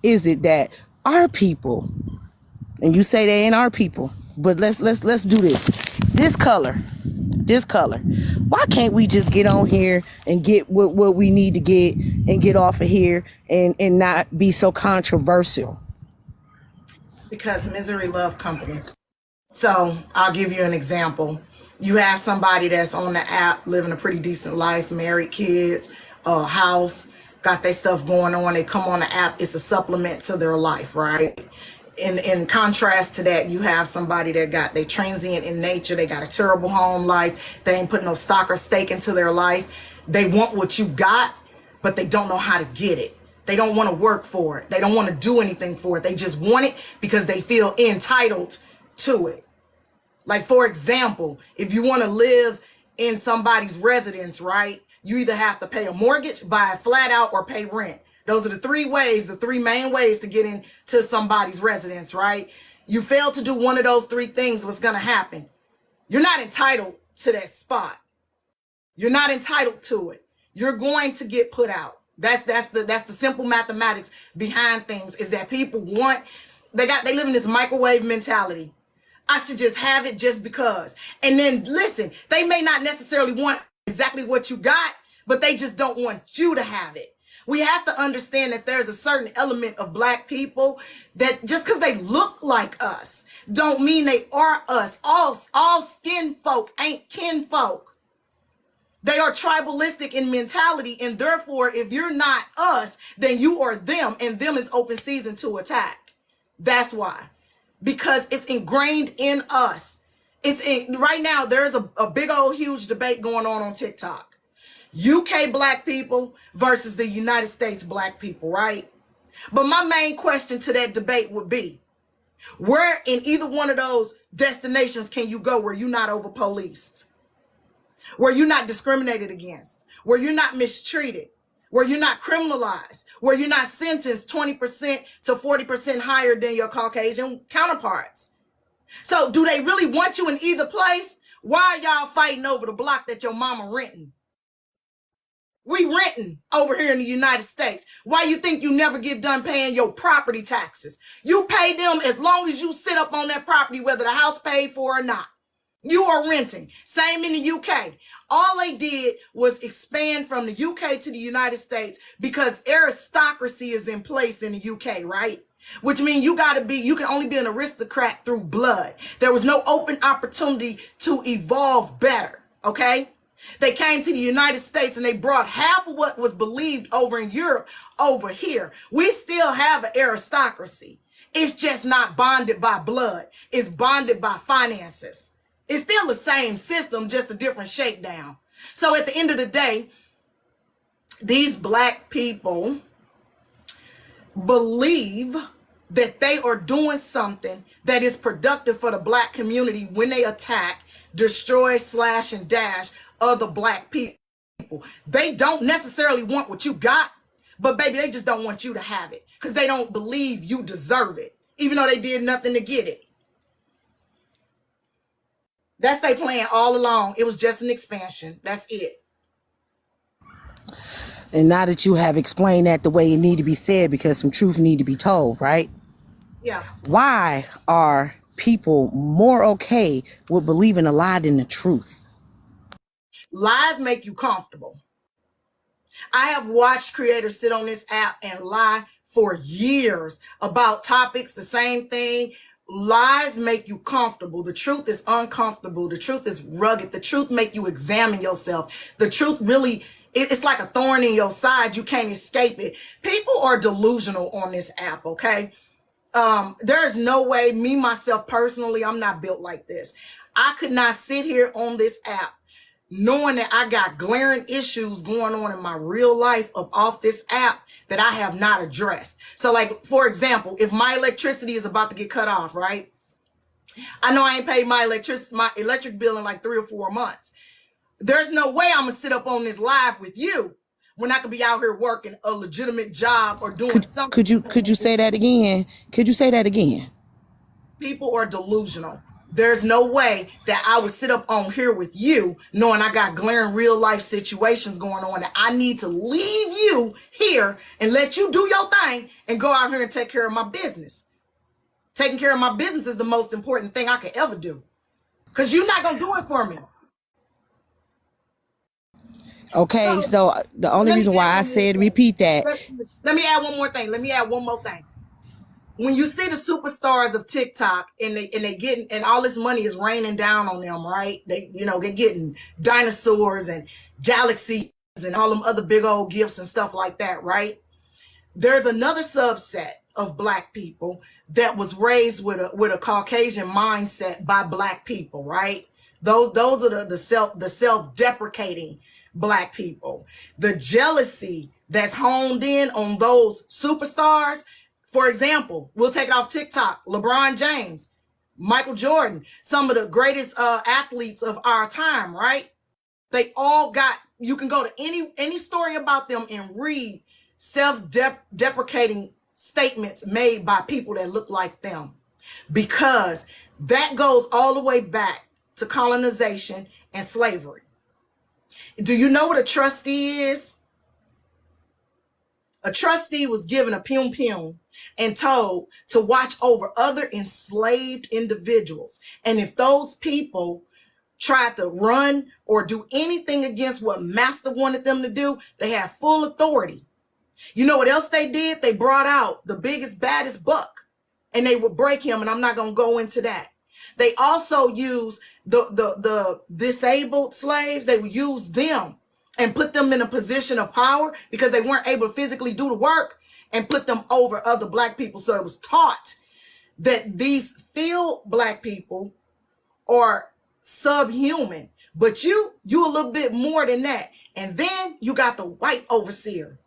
is it that our people, and you say they ain't our people, but let's do this. This color. Why can't we just get on here and get what we need to get and get off of here and not be so controversial? Because misery love company. So I'll give you an example. You have somebody that's on the app living a pretty decent life, married, kids, house, got their stuff going on. They come on the app. It's a supplement to their life, right? In contrast to that, you have somebody that they transient in nature. They got a terrible home life. They ain't put no stock or stake into their life. They want what you got, but they don't know how to get it. They don't want to work for it. They don't want to do anything for it. They just want it because they feel entitled to it. Like, for example, if you want to live in somebody's residence, right, you either have to pay a mortgage, buy a flat out, or pay rent. Those are the three main ways to get into somebody's residence, right? You fail to do one of those three things, what's going to happen? You're not entitled to that spot. You're not entitled to it. You're going to get put out. That's the simple mathematics behind things, is that people they live in this microwave mentality. I should just have it just because. And then listen, they may not necessarily want exactly what you got, but they just don't want you to have it. We have to understand that there's a certain element of Black people that just because they look like us don't mean they are us. All skin folk ain't kin folk. They are tribalistic in mentality, and therefore, if you're not us, then you are them, and them is open season to attack. That's why. Because it's ingrained in us. Right now, there's a big old huge debate going on TikTok. UK Black people versus the United States Black people, right? But my main question to that debate would be, where in either one of those destinations can you go where you're not over policed? Where you're not discriminated against? Where you're not mistreated? Where you're not criminalized? Where you're not sentenced 20% to 40% higher than your Caucasian counterparts? So do they really want you in either place? Why are y'all fighting over the block that your mama renting? We renting over here in the United States. Why you think you never get done paying your property taxes? You pay them as long as you sit up on that property, whether the house paid for or not. You are renting. Same in the UK. All they did was expand from the UK to the United States because aristocracy is in place in the UK, right? Which means you can only be an aristocrat through blood. There was no open opportunity to evolve better, okay? They came to the United States and they brought half of what was believed over in Europe over here. We still have an aristocracy. It's just not bonded by blood. It's bonded by finances. It's still the same system, just a different shakedown. So at the end of the day, these Black people believe that they are doing something that is productive for the Black community when they attack, destroy, slash, and dash other Black people. They don't necessarily want what you got, but baby, they just don't want you to have it because they don't believe you deserve it, even though they did nothing to get it. That's their plan all along. It was just an expansion. That's it. And now that you have explained that the way it need to be said, because some truth need to be told, right? Yeah. Why are people more okay with believing a lie than the truth? Lies make you comfortable. I have watched creators sit on this app and lie for years about topics, the same thing. Lies make you comfortable. The truth is uncomfortable. The truth is rugged. The truth make you examine yourself. The truth really, it's like a thorn in your side. You can't escape it. People are delusional on this app, okay? There is no way, me, myself, personally, I'm not built like this. I could not sit here on this app knowing that I got glaring issues going on in my real life off this app that I have not addressed. So like, for example, if my electricity is about to get cut off, right? I know I ain't paid my electric bill in like 3 or 4 months. There's no way I'm gonna sit up on this live with you when I could be out here working a legitimate job or doing something. Could you say that again? Could you say that again? People are delusional. There's no way that I would sit up on here with you knowing I got glaring real life situations going on that I need to leave you here and let you do your thing and go out here and take care of my business. Taking care of my business is the most important thing I could ever do because you're not going to do it for me. Okay, so the only reason why I said repeat that. Let me add one more thing. Let me add one more thing. When you see the superstars of TikTok and they getting, and all this money is raining down on them, right? They're getting dinosaurs and galaxies and all them other big old gifts and stuff like that, right? There's another subset of Black people that was raised with a Caucasian mindset by Black people, right? Those are the self-deprecating Black people. The jealousy that's honed in on those superstars. For example, we'll take it off TikTok. LeBron James, Michael Jordan, some of the greatest athletes of our time, right? They all got, you can go to any story about them and read self-deprecating statements made by people that look like them. Because that goes all the way back to colonization and slavery. Do you know what a trustee is? A trustee was given a pium and told to watch over other enslaved individuals. And if those people tried to run or do anything against what master wanted them to do, they had full authority. You know what else they did? They brought out the biggest, baddest buck, and they would break him, and I'm not going to go into that. They also used the disabled slaves. They would use them and put them in a position of power because they weren't able to physically do the work, and put them over other black people. So it was taught that these field black people are subhuman, but you a little bit more than that. And then you got the white overseer.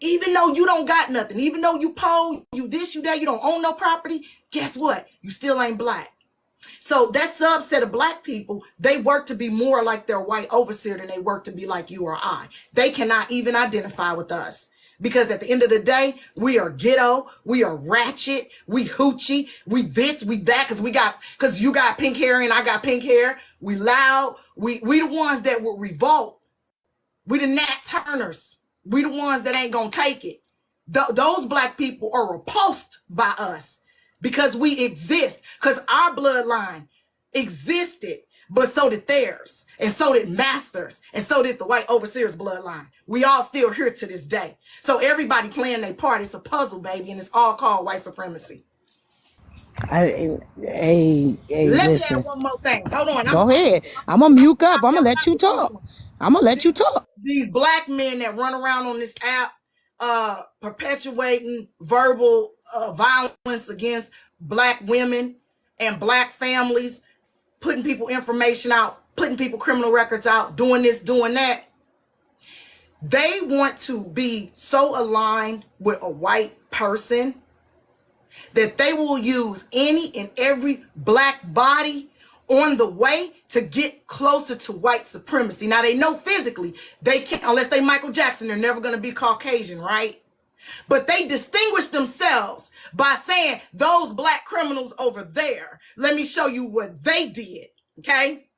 Even though you don't got nothing, even though you poor, you this, you that, you don't own no property, guess what? You still ain't black. So that subset of black people, they work to be more like their white overseer than they work to be like you or I. They cannot even identify with us. Because at the end of the day, we are ghetto, we are ratchet, we hoochie, we this, we that, because you got pink hair and I got pink hair. We loud, we the ones that will revolt. We the Nat Turners. We the ones that ain't gonna take it. Those black people are repulsed by us because we exist, because our bloodline existed, but so did theirs, and so did Masters, and so did the white overseer's bloodline. We all still here to this day. So everybody playing their part. It's a puzzle, baby, and it's all called white supremacy. Hey, Let me listen. add one more thing. Hold on. Go ahead. I'm gonna mute up. I'm gonna let you talk. I'm gonna let you talk. These black men that run around on this app, perpetuating verbal violence against black women and black families, putting people information out, putting people criminal records out, doing this, doing that. They want to be so aligned with a white person that they will use any and every black body on the way to get closer to white supremacy. Now, they know physically they can't, unless they Michael Jackson, they're never going to be Caucasian, right? But they distinguish themselves by saying, those black criminals over there, let me show you what they did, okay?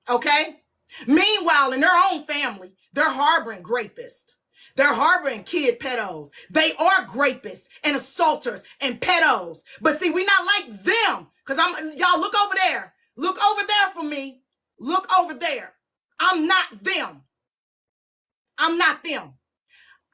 Okay? Meanwhile, in their own family, they're harboring rapists. They're harboring kid pedos. They are rapists and assaulters and pedos. But see, we're not like them. Because y'all look over there. Look over there for me. Look over there. I'm not them. I'm not them.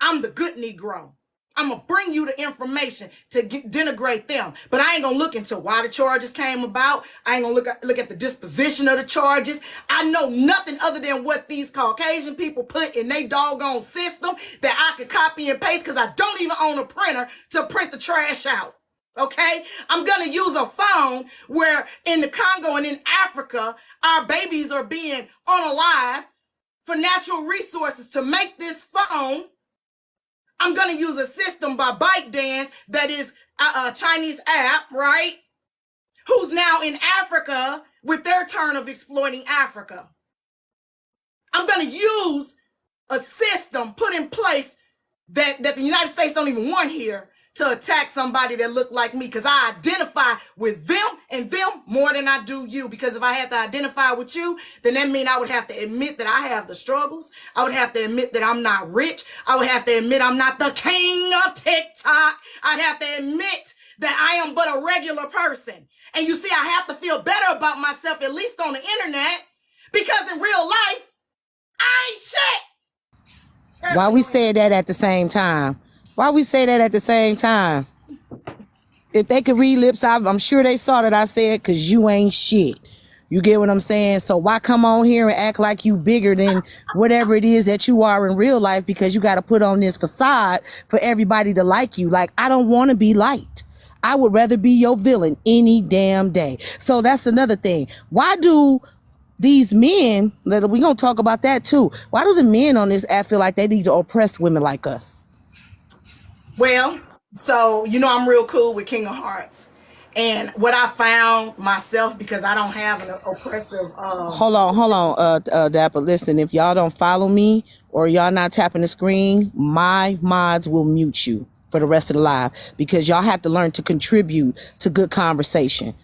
I'm the good Negro. I'm going to bring you the information to denigrate them. But I ain't going to look into why the charges came about. I ain't going to look at the disposition of the charges. I know nothing other than what these Caucasian people put in their doggone system that I could copy and paste because I don't even own a printer to print the trash out. Okay? I'm going to use a phone where in the Congo and in Africa, our babies are being unalive for natural resources to make this phone. I'm going to use a system by ByteDance that is a Chinese app, right? Who's now in Africa with their turn of exploiting Africa. I'm going to use a system put in place that the United States don't even want here to attack somebody that look like me, because I identify with them and them more than I do you. Because if I had to identify with you, then that means I would have to admit that I have the struggles. I would have to admit that I'm not rich. I would have to admit I'm not the king of TikTok. I'd have to admit that I am but a regular person. And you see, I have to feel better about myself, at least on the internet, because in real life, I ain't shit. Why we say that at the same time? Why we say that at the same time? If they could read lips, I'm sure they saw that I said, because you ain't shit. You get what I'm saying? So why come on here and act like you bigger than whatever it is that you are in real life, because you got to put on this facade for everybody to like you? Like, I don't want to be liked. I would rather be your villain any damn day. So that's another thing. Why do these men, we're going to talk about that too. Why do the men on this app feel like they need to oppress women like us? Well, so, you know, I'm real cool with King of Hearts. And what I found myself, because I don't have an oppressive... Hold on, Dapper. Listen, if y'all don't follow me or y'all not tapping the screen, my mods will mute you for the rest of the live, because y'all have to learn to contribute to good conversation.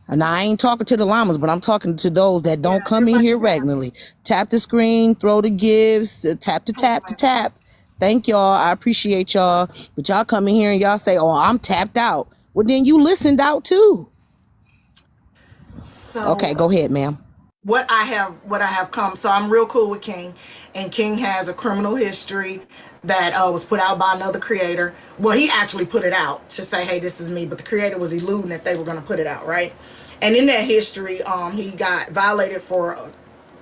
And I ain't talking to the llamas, but I'm talking to those that don't come in here regularly. Tap the screen, throw the gifts, tap to tap to tap. Thank y'all. I appreciate y'all. But y'all come in here and y'all say, oh, I'm tapped out. Well, then you listened out too. So, okay, go ahead, ma'am. what I have come. So I'm real cool with King, and King has a criminal history that was put out by another creator. Well, he actually put it out to say, hey, this is me, but the creator was eluding that they were going to put it out, right? And in that history, he got violated for a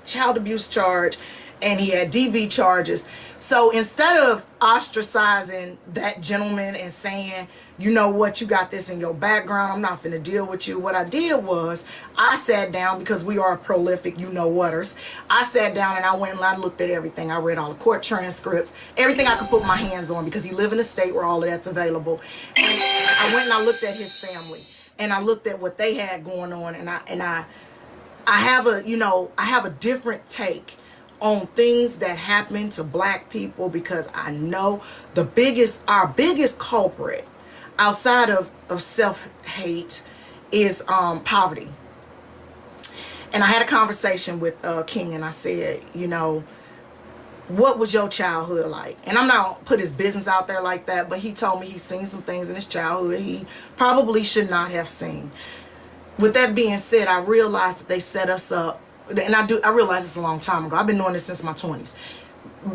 child abuse charge, and he had DV charges. So instead of ostracizing that gentleman and saying, you know what, you got this in your background, I'm not finna deal with you, what I did was I sat down, because we are prolific, you know whaters. I sat down and I went and I looked at everything. I read all the court transcripts, everything I could put my hands on, because he live in a state where all of that's available. And I went and I looked at his family, and I looked at what they had going on, and I have a different take on things that happen to black people, because I know our biggest culprit outside of self-hate is poverty. And I had a conversation with King, and I said, what was your childhood like? And I'm not gonna put his business out there like that, but he told me he's seen some things in his childhood he probably should not have seen. With that being said, I realized that they set us up, and I realized this a long time ago. I've been doing this since my 20s.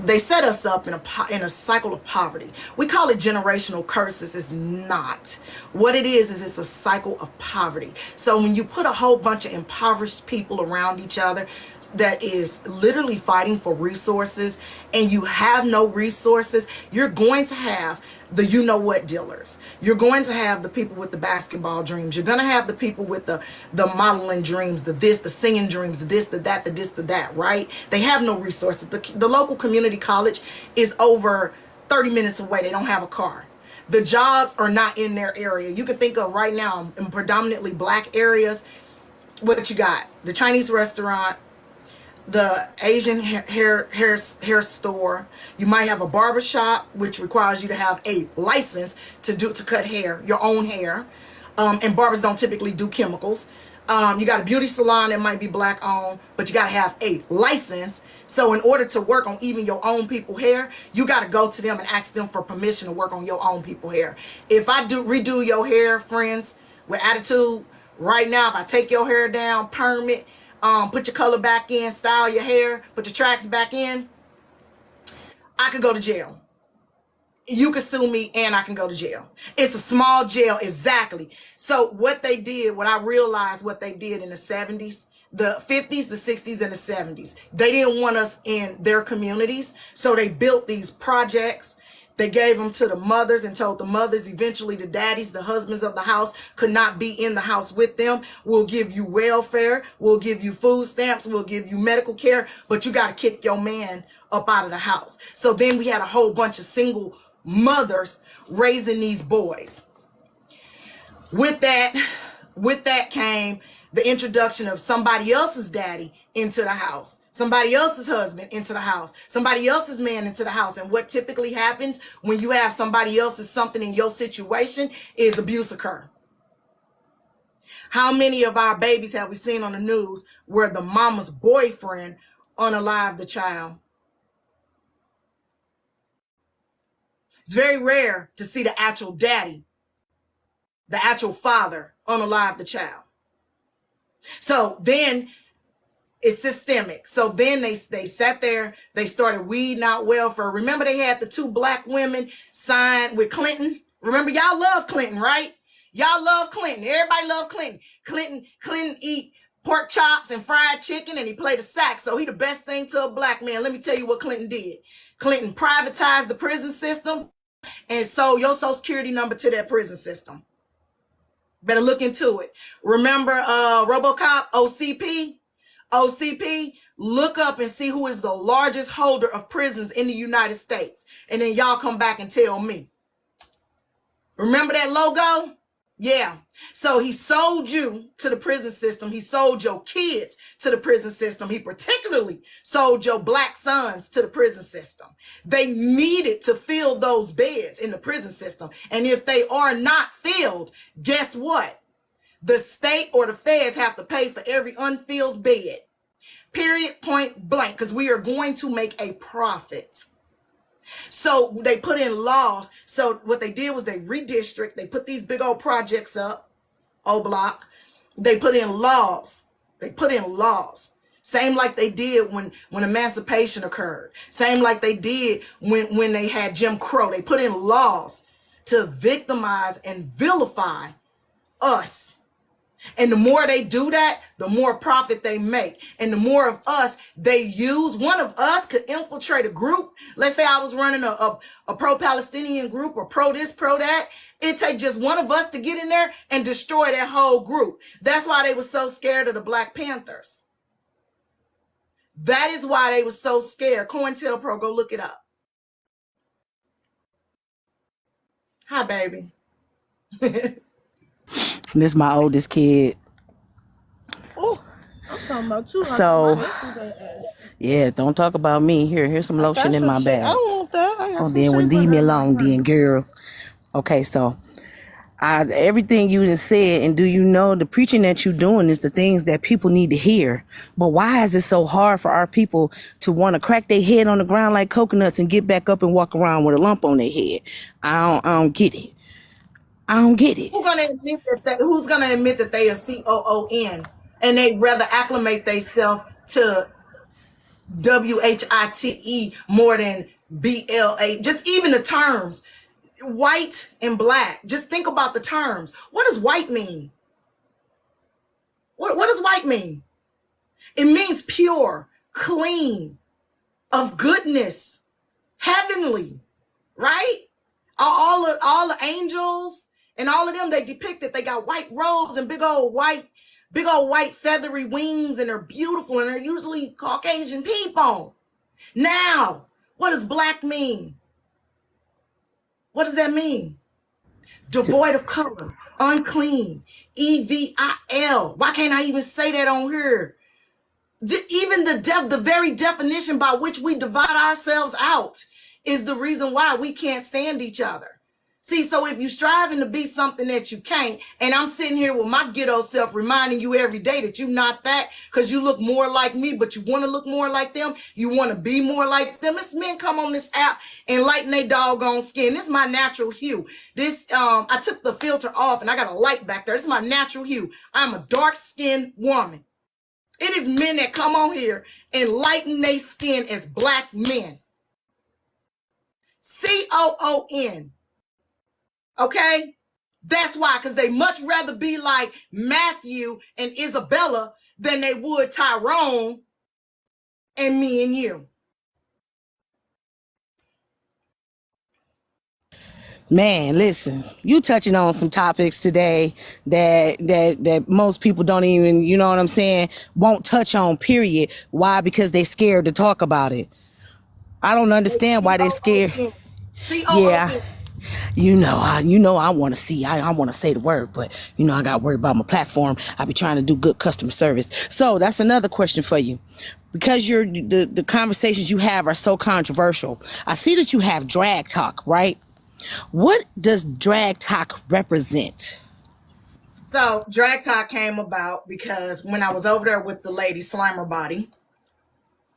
They set us up in a cycle of poverty. We call it generational curses. It's not. What it is it's a cycle of poverty. So when you put a whole bunch of impoverished people around each other that is literally fighting for resources, and you have no resources, you're going to have the you-know-what dealers. You're going to have the people with the basketball dreams. You're going to have the people with the modeling dreams, the singing dreams, the this, the that, the this, the that, right? They have no resources. The local community college is over 30 minutes away. They don't have a car. The jobs are not in their area. You can think of right now in predominantly black areas, what you got? The Chinese restaurant, the Asian hair store. You might have a barber shop, which requires you to have a license to cut hair, your own hair. And barbers don't typically do chemicals. You got a beauty salon that might be black owned, but you got to have a license. So in order to work on even your own people hair, you got to go to them and ask them for permission to work on your own people hair. If I redo your hair, friends, with attitude, right now, if I take your hair down, perm it, put your color back in, style your hair, put your tracks back in, I could go to jail. You could sue me and I can go to jail. It's a small jail, exactly. So what I realized what they did in the 70s, the 50s, the 60s, and the 70s, they didn't want us in their communities. So they built these projects. They gave them to the mothers and told the mothers, eventually the daddies, the husbands of the house could not be in the house with them. We'll give you welfare. We'll give you food stamps. We'll give you medical care, but you got to kick your man up out of the house. So then we had a whole bunch of single mothers raising these boys. With that came the introduction of somebody else's daddy into the house, somebody else's husband into the house, somebody else's man into the house. And what typically happens when you have somebody else's something in your situation is abuse occur. How many of our babies have we seen on the news where the mama's boyfriend unalived the child? It's very rare to see the actual daddy, the actual father, unalive the child. So then it's systemic. So then they sat there, they started weeding out welfare. Remember they had the two black women signed with Clinton? Remember, y'all love Clinton, right? Y'all love Clinton. Everybody love Clinton. Clinton eat pork chops and fried chicken, and he played the sax. So he the best thing to a black man. Let me tell you what Clinton did. Clinton privatized the prison system and sold your social security number to that prison system. Better look into it. Remember RoboCop, OCP? OCP, look up and see who is the largest holder of prisons in the United States. And then y'all come back and tell me. Remember that logo? Yeah. So he sold you to the prison system. He sold your kids to the prison system. He particularly sold your black sons to the prison system. They needed to fill those beds in the prison system. And if they are not filled, guess what? The state or the feds have to pay for every unfilled bed. Period, point blank, because we are going to make a profit. So they put in laws. So what they did was they redistrict. They put these big old projects up, O block. They put in laws. Same like they did when emancipation occurred. Same like they did when they had Jim Crow. They put in laws to victimize and vilify us. And the more they do that, the more profit they make. And the more of us they use, one of us could infiltrate a group. Let's say I was running a pro-Palestinian group or pro this, pro that. It take just one of us to get in there and destroy that whole group. That's why they were so scared of the Black Panthers. That is why they were so scared. COINTELPRO, go look it up. Hi, baby. This is my oldest kid. Oh, I'm talking about you. So, yeah, don't talk about me. Here's some lotion in my bag. I don't want that. Oh, then leave me alone, then, girl. Okay, so everything you done said, and do you know the preaching that you're doing is the things that people need to hear? But why is it so hard for our people to want to crack their head on the ground like coconuts and get back up and walk around with a lump on their head? I don't get it. I don't get it. Who's gonna admit that they are COON and they rather acclimate themselves to WHITE more than BLA? Just even the terms, white and black. Just think about the terms. What does white mean? What does white mean? It means pure, clean, of goodness, heavenly, right? All the angels and all of them, they depicted, they got white robes and big old white feathery wings, and they're beautiful, and they're usually Caucasian people. Now, what does black mean? What does that mean? Devoid of color, unclean, EVIL. Why can't I even say that on here? Even the very definition by which we divide ourselves out is the reason why we can't stand each other. See, so if you're striving to be something that you can't, and I'm sitting here with my ghetto self reminding you every day that you're not that, because you look more like me, but you want to look more like them, you want to be more like them. It's men come on this app and lighten their doggone skin. This is my natural hue. I took the filter off and I got a light back there. This is my natural hue. I'm a dark-skinned woman. It is men that come on here and lighten their skin as black men. COON. Okay? That's why, because they much rather be like Matthew and Isabella than they would Tyrone and me and you. Man, listen, you touching on some topics today that most people don't even, you know what I'm saying, won't touch on, period. Why? Because they scared to talk about it. I don't understand why they scared. Yeah. You know, I want to see, I want to say the word, but you know, I got worried about my platform. I be trying to do good customer service. So that's another question for you, because the conversations you have are so controversial. I see that you have drag talk, right? What does drag talk represent? So drag talk came about because when I was over there with the lady Slimer Body,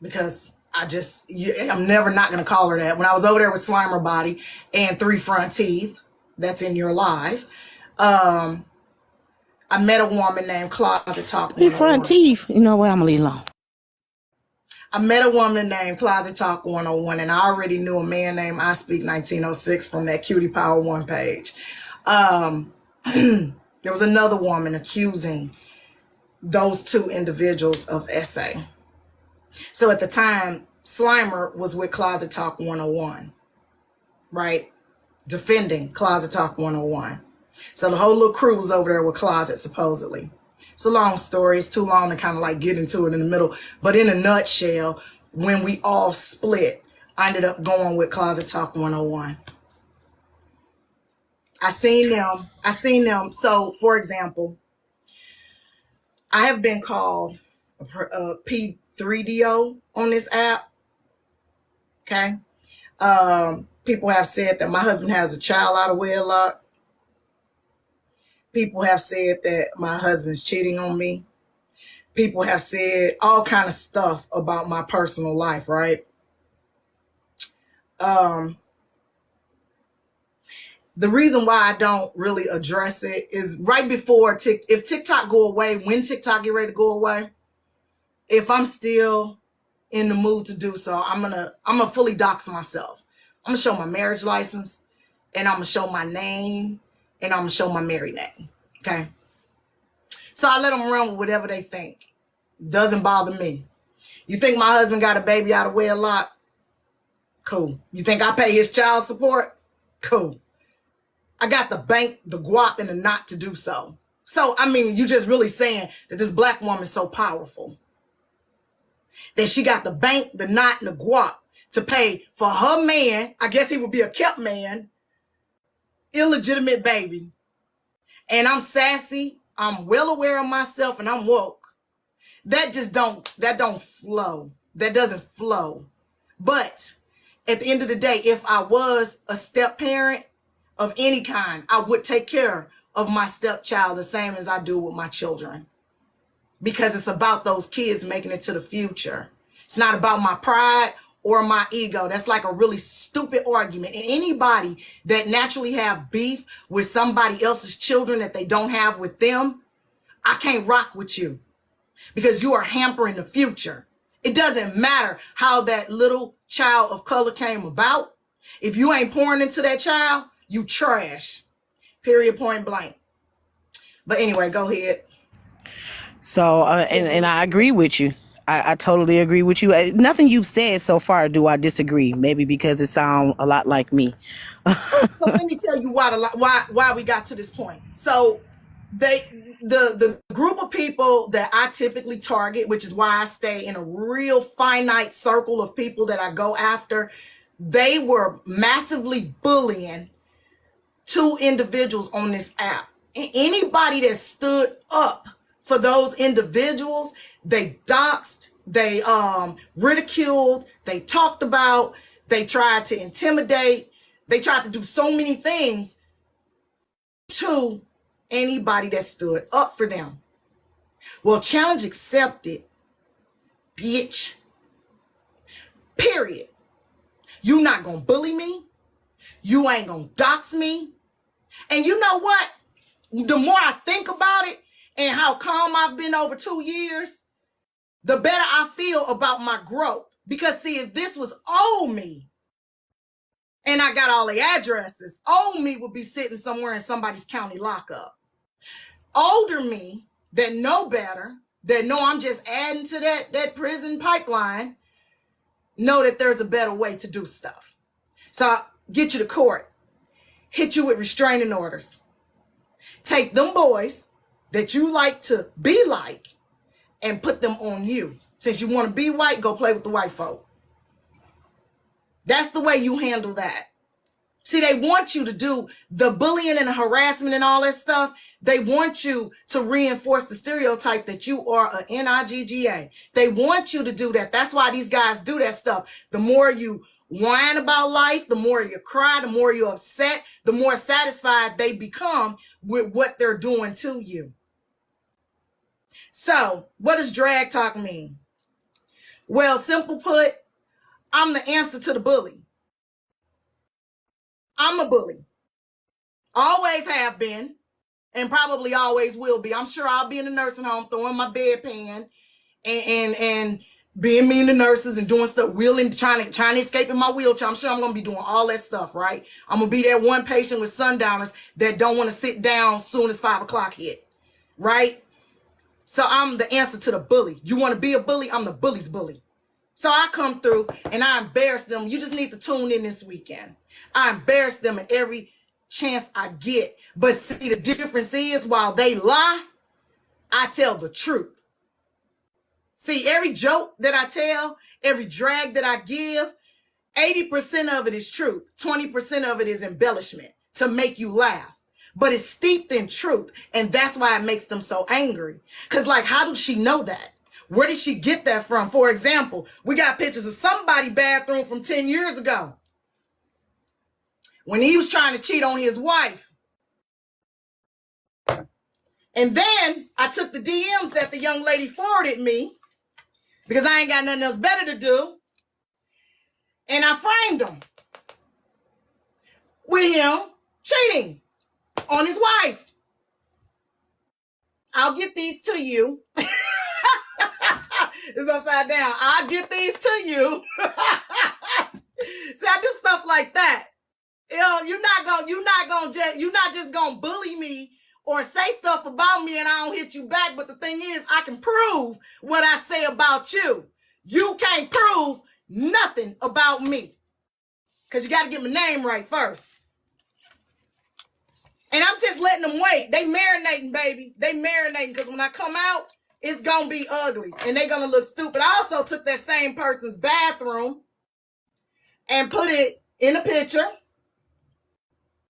because I'm never not going to call her that. When I was over there with Slimer Body and 3 front teeth, that's in your live, I met a woman named Closet Talk 101. 3 front teeth. You know what? I'm going to leave alone. I met a woman named Closet Talk 101, and I already knew a man named I Speak 1906 from that Cutie Power 1 page. There was another woman accusing those 2 individuals of essay. So at the time, Slimer was with Closet Talk 101, right? Defending Closet Talk 101. So the whole little crew was over there with Closet, supposedly. It's a long story. It's too long to kind of like get into it in the middle. But in a nutshell, when we all split, I ended up going with Closet Talk 101. I seen them. So, for example, I have been called a P3DO on this app. Okay. People have said that my husband has a child out of wedlock. People have said that my husband's cheating on me. People have said all kind of stuff about my personal life, right? The reason why I don't really address it is right before if TikTok go away, when TikTok get ready to go away, if I'm still in the mood to do so, I'm gonna fully dox myself. I'm gonna show my marriage license, and I'm gonna show my name, and I'm gonna show my married name. Okay. So I let them run with whatever they think. Doesn't bother me. You think my husband got a baby out of wedlock? Cool. You think I pay his child support? Cool. I got the bank, the guap, and the knot to do so. So, I mean, you just really saying that this black woman's so powerful. That she got the bank, the knot, and the guap to pay for her man, I guess he would be a kept man, illegitimate baby. And I'm sassy, I'm well aware of myself, and I'm woke. That don't flow. That doesn't flow. But at the end of the day, if I was a step parent of any kind, I would take care of my stepchild the same as I do with my children. Because it's about those kids making it to the future. It's not about my pride or my ego. That's like a really stupid argument. And anybody that naturally have beef with somebody else's children that they don't have with them, I can't rock with you because you are hampering the future. It doesn't matter how that little child of color came about. If you ain't pouring into that child, you trash. Period, point blank. But anyway, go ahead. So, and I agree with you. I totally agree with you. Nothing you've said so far do I disagree. Maybe because it sounds a lot like me. So let me tell you why we got to this point. So the group of people that I typically target, which is why I stay in a real finite circle of people that I go after, they were massively bullying two individuals on this app. Anybody that stood up for those individuals, they doxed, they ridiculed, they talked about, they tried to intimidate, they tried to do so many things to anybody that stood up for them. Well, challenge accepted, bitch. Period. You not gonna bully me. You ain't gonna dox me. And you know what? The more I think about it and how calm I've been over 2 years, the better I feel about my growth. Because see, if this was old me, and I got all the addresses, old me would be sitting somewhere in somebody's county lockup. Older me, that know better, that know I'm just adding to that prison pipeline, know that there's a better way to do stuff. So I'll get you to court, hit you with restraining orders. Take them boys that you like to be like and put them on you. Since you want to be white, go play with the white folk. That's the way you handle that. See, they want you to do the bullying and the harassment and all that stuff. They want you to reinforce the stereotype that you are a NIGGA. They want you to do that. That's why these guys do that stuff. The more you whine about life, the more you cry, the more you're upset, the more satisfied they become with what they're doing to you. So, what does drag talk mean? Well, simple put, I'm the answer to the bully. I'm a bully. Always have been, and probably always will be. I'm sure I'll be in the nursing home throwing my bedpan and being mean to nurses and doing stuff, wheeling, trying to escape in my wheelchair. I'm sure I'm gonna be doing all that stuff, right? I'm gonna be that one patient with sundowners that don't want to sit down soon as 5 o'clock hit, right? So I'm the answer to the bully. You want to be a bully? I'm the bully's bully. So I come through and I embarrass them. You just need to tune in this weekend. I embarrass them at every chance I get. But see, the difference is while they lie, I tell the truth. See, every joke that I tell, every drag that I give, 80% of it is truth. 20% of it is embellishment to make you laugh. But it's steeped in truth. And that's why it makes them so angry. Because, like, how does she know that? Where did she get that from? For example, we got pictures of somebody's bathroom from 10 years ago when he was trying to cheat on his wife. And then I took the DMs that the young lady forwarded me because I ain't got nothing else better to do. And I framed him with him cheating on his wife. I'll get these to you. It's upside down. I'll get these to you. See, I do stuff like that. You know, you're not just gonna bully me or say stuff about me and I don't hit you back. But the thing is, I can prove what I say about you. You can't prove nothing about me. Because you got to get my name right first. And I'm just letting them wait. They marinating, baby. They marinating because when I come out, it's going to be ugly. And they're going to look stupid. I also took that same person's bathroom and put it in a picture.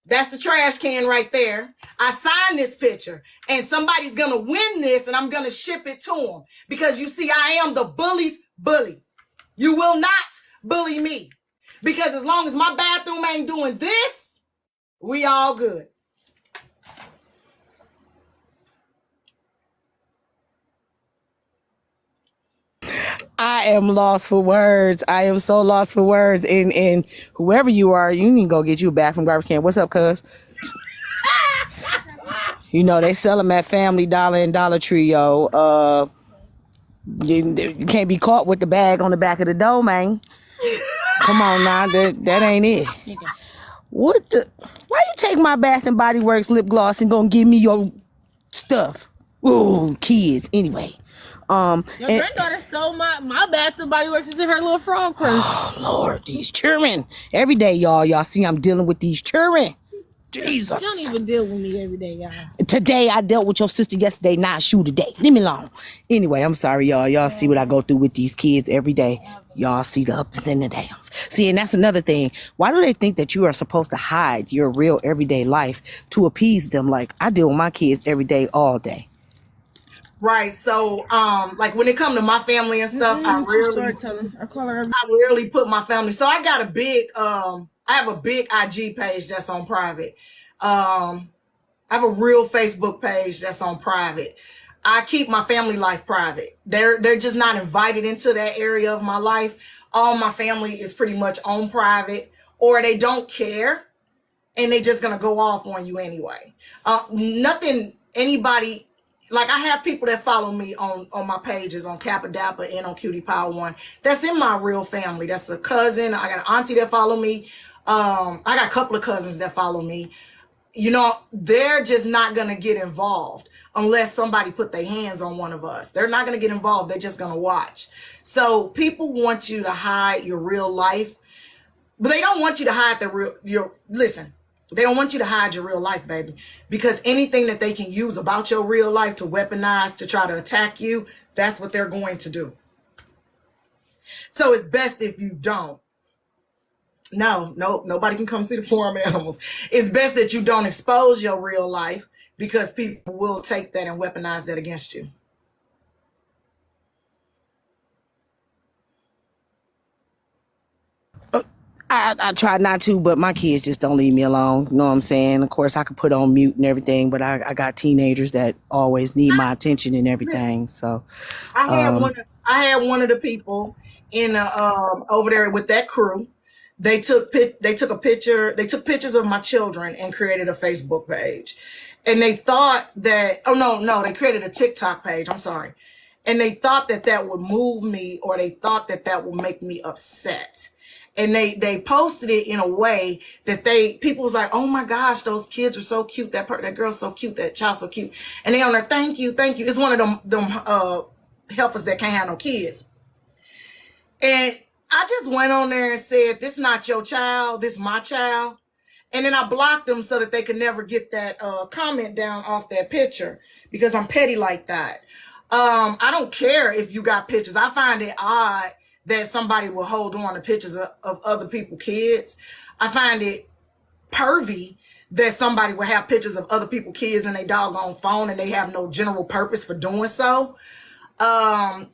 That's the trash can right there. I signed this picture. And somebody's going to win this and I'm going to ship it to them. Because you see, I am the bully's bully. You will not bully me. Because as long as my bathroom ain't doing this, we all good. I am lost for words. I am so lost for words. And whoever you are, you need to go get you a bathroom garbage can. What's up, cuz? You know, they sell them at Family Dollar and Dollar Tree, yo. You can't be caught with the bag on the back of the door, man. Come on now, that ain't it. What the? Why you take my Bath and Body Works lip gloss and gonna give me your stuff? Ooh, kids. Anyway, Your granddaughter stole my Bath and Body Works is in her little frog purse. Oh Lord, these children. Every day, y'all see I'm dealing with these children. Jesus. She don't even deal with me every day, y'all. Today I dealt with your sister yesterday, not shoe today. Leave me alone. Anyway, I'm sorry, y'all. Y'all see what I go through with these kids every day. Y'all see the ups and the downs. See, and that's another thing. Why do they think that you are supposed to hide your real everyday life to appease them? Like, I deal with my kids every day, all day. Right. So, like when it comes to my family and stuff, I rarely put my family. So I got a big, I have a big IG page that's on private. I have a real Facebook page that's on private. I keep my family life private. They're just not invited into that area of my life. All my family is pretty much on private, or they don't care, and they just gonna go off on you anyway. Anybody, like I have people that follow me on my pages on Cappadappa and on Cutie Power One. That's in my real family. That's a cousin. I got an auntie that follow me. I got a couple of cousins that follow me. You know, they're just not going to get involved unless somebody put their hands on one of us. They're not going to get involved. They're just going to watch. So people want you to hide your real life, but they don't want you to hide listen, they don't want you to hide your real life, baby, because anything that they can use about your real life to weaponize, to try to attack you, that's what they're going to do. So it's best if you don't. No, nobody can come see the farm animals. It's best that you don't expose your real life because people will take that and weaponize that against you. I try not to, but my kids just don't leave me alone. You know what I'm saying? Of course, I could put on mute and everything, but I got teenagers that always need my attention and everything. So I had one of the people in over there with that crew. They took pictures of my children and created a Facebook page. And they thought that, they created a TikTok page. I'm sorry. And they thought that would move me, or they thought that would make me upset. And they posted it in a way that people was like, oh my gosh, those kids are so cute. That girl's so cute. That child's so cute. And they on there, thank you. It's one of them heifers that can't have no kids. And I just went on there and said, this not your child, this my child. And then I blocked them so that they could never get that comment down off that picture, because I'm petty like that. I don't care if you got pictures. I find it odd that somebody will hold on to pictures of other people's kids. I find it pervy that somebody will have pictures of other people's kids in their doggone phone and they have no general purpose for doing so. I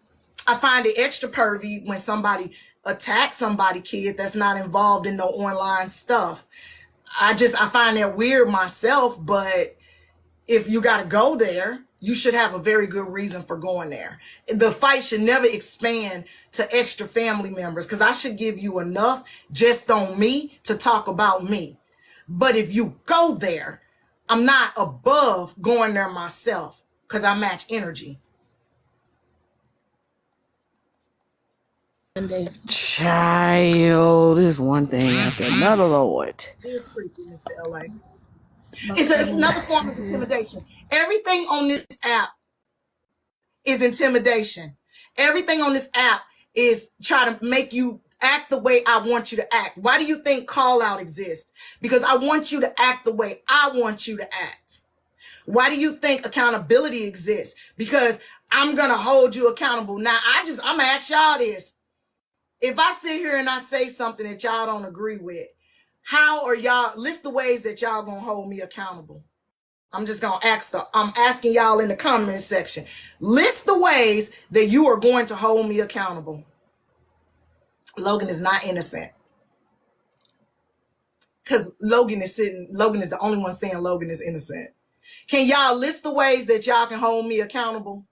find it extra pervy when somebody attacks somebody's kid that's not involved in no online stuff. I find that weird myself, but if you got to go there, you should have a very good reason for going there. The fight should never expand to extra family members, because I should give you enough just on me to talk about me. But if you go there, I'm not above going there myself, because I match energy. Sunday. Child, this one thing after another, Lord. It is creepy, Mr. LA. It's another form of intimidation. Everything on this app is intimidation. Everything on this app is trying to make you act the way I want you to act. Why do you think call out exists? Because I want you to act the way I want you to act. Why do you think accountability exists? Because I'm going to hold you accountable. Now, I'm going to ask y'all this. If I sit here and I say something that y'all don't agree with, how are y'all, list the ways that y'all going to hold me accountable? I'm just going to I'm asking y'all in the comment section. List the ways that you are going to hold me accountable. Logan is not innocent. Because Logan is the only one saying Logan is innocent. Can y'all list the ways that y'all can hold me accountable?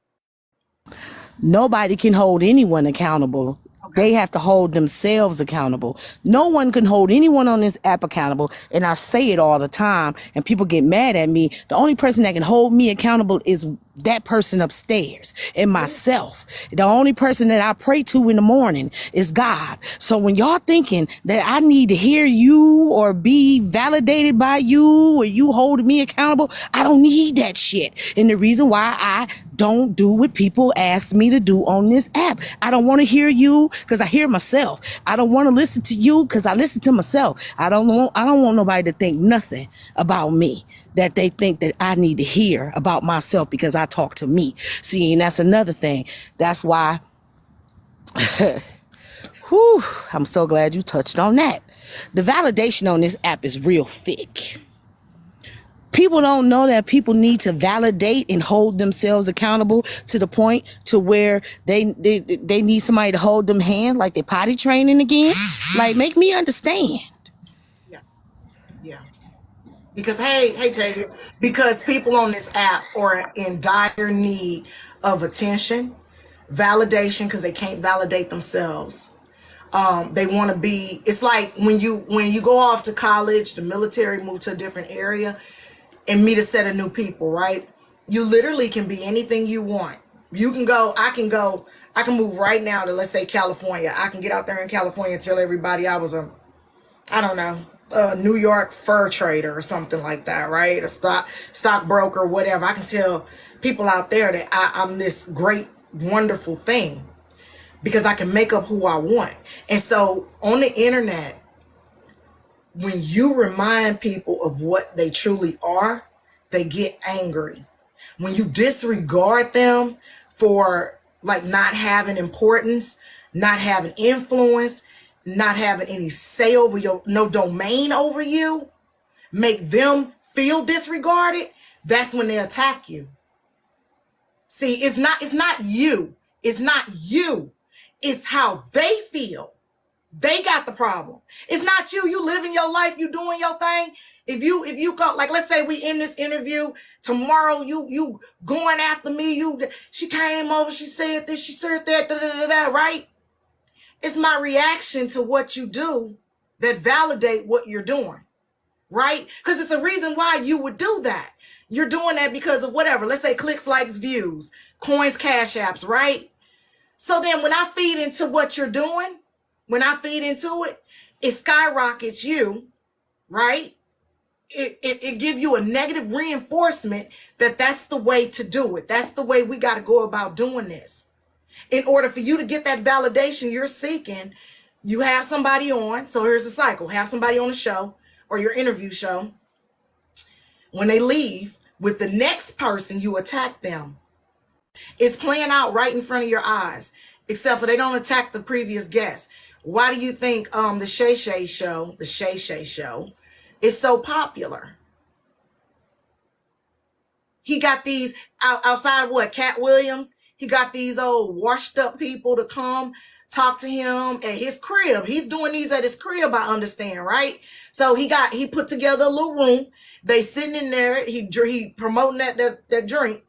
Nobody can hold anyone accountable. Okay. They have to hold themselves accountable. No one can hold anyone on this app accountable. And I say it all the time, and people get mad at me. The only person that can hold me accountable is that person upstairs and myself. The only person that I pray to in the morning is God. So when y'all thinking that I need to hear you or be validated by you or you holding me accountable, I don't need that shit. And the reason why I don't do what people ask me to do on this app, I don't want to hear you because I hear myself. I don't want to listen to you because I listen to myself. I don't want nobody to think nothing about me that they think that I need to hear about myself because I talk to me. See, and that's another thing. That's why, whew, I'm so glad you touched on that. The validation on this app is real thick. People don't know that people need to validate and hold themselves accountable to the point to where they need somebody to hold them hand like they potty training again. Like, make me understand. Yeah. Because hey Taylor, because people on this app are in dire need of attention, validation, because they can't validate themselves. They want to be, it's like when you go off to college, the military, move to a different area and meet a set of new people, right? You literally can be anything you want. You can go, I can move right now to, let's say, California. I can get out there in California and tell everybody I was a New York fur trader or something like that, right? A stockbroker, whatever. I can tell people out there that I'm this great, wonderful thing because I can make up who I want. And so on the internet, when you remind people of what they truly are, they get angry. When you disregard them for like not having importance, not having influence, not having any say over no domain over you, make them feel disregarded, that's when they attack you. See, it's not you. It's not you. It's how they feel. They got the problem. It's not you. You living your life. You doing your thing. If you go, like, let's say we end this interview tomorrow, you going after me. She came over. She said this. She said that. Right? It's my reaction to what you do that validate what you're doing, right? Because it's a reason why you would do that. You're doing that because of whatever. Let's say clicks, likes, views, coins, cash apps, right? So then when I feed into what you're doing, when I feed into it, it skyrockets you, right? It gives you a negative reinforcement that that's the way to do it. That's the way we got to go about doing this. In order for you to get that validation you're seeking, you have somebody on. So here's the cycle. Have somebody on the show or your interview show. When they leave, with the next person, you attack them. It's playing out right in front of your eyes, except for they don't attack the previous guest. Why do you think the Shay Shay show is so popular? He got these outside of what, Cat Williams? He got these old washed up people to come talk to him at his crib. He's doing these at his crib, I understand, right? So he put together a little room. They sitting in there. He promoting that drink,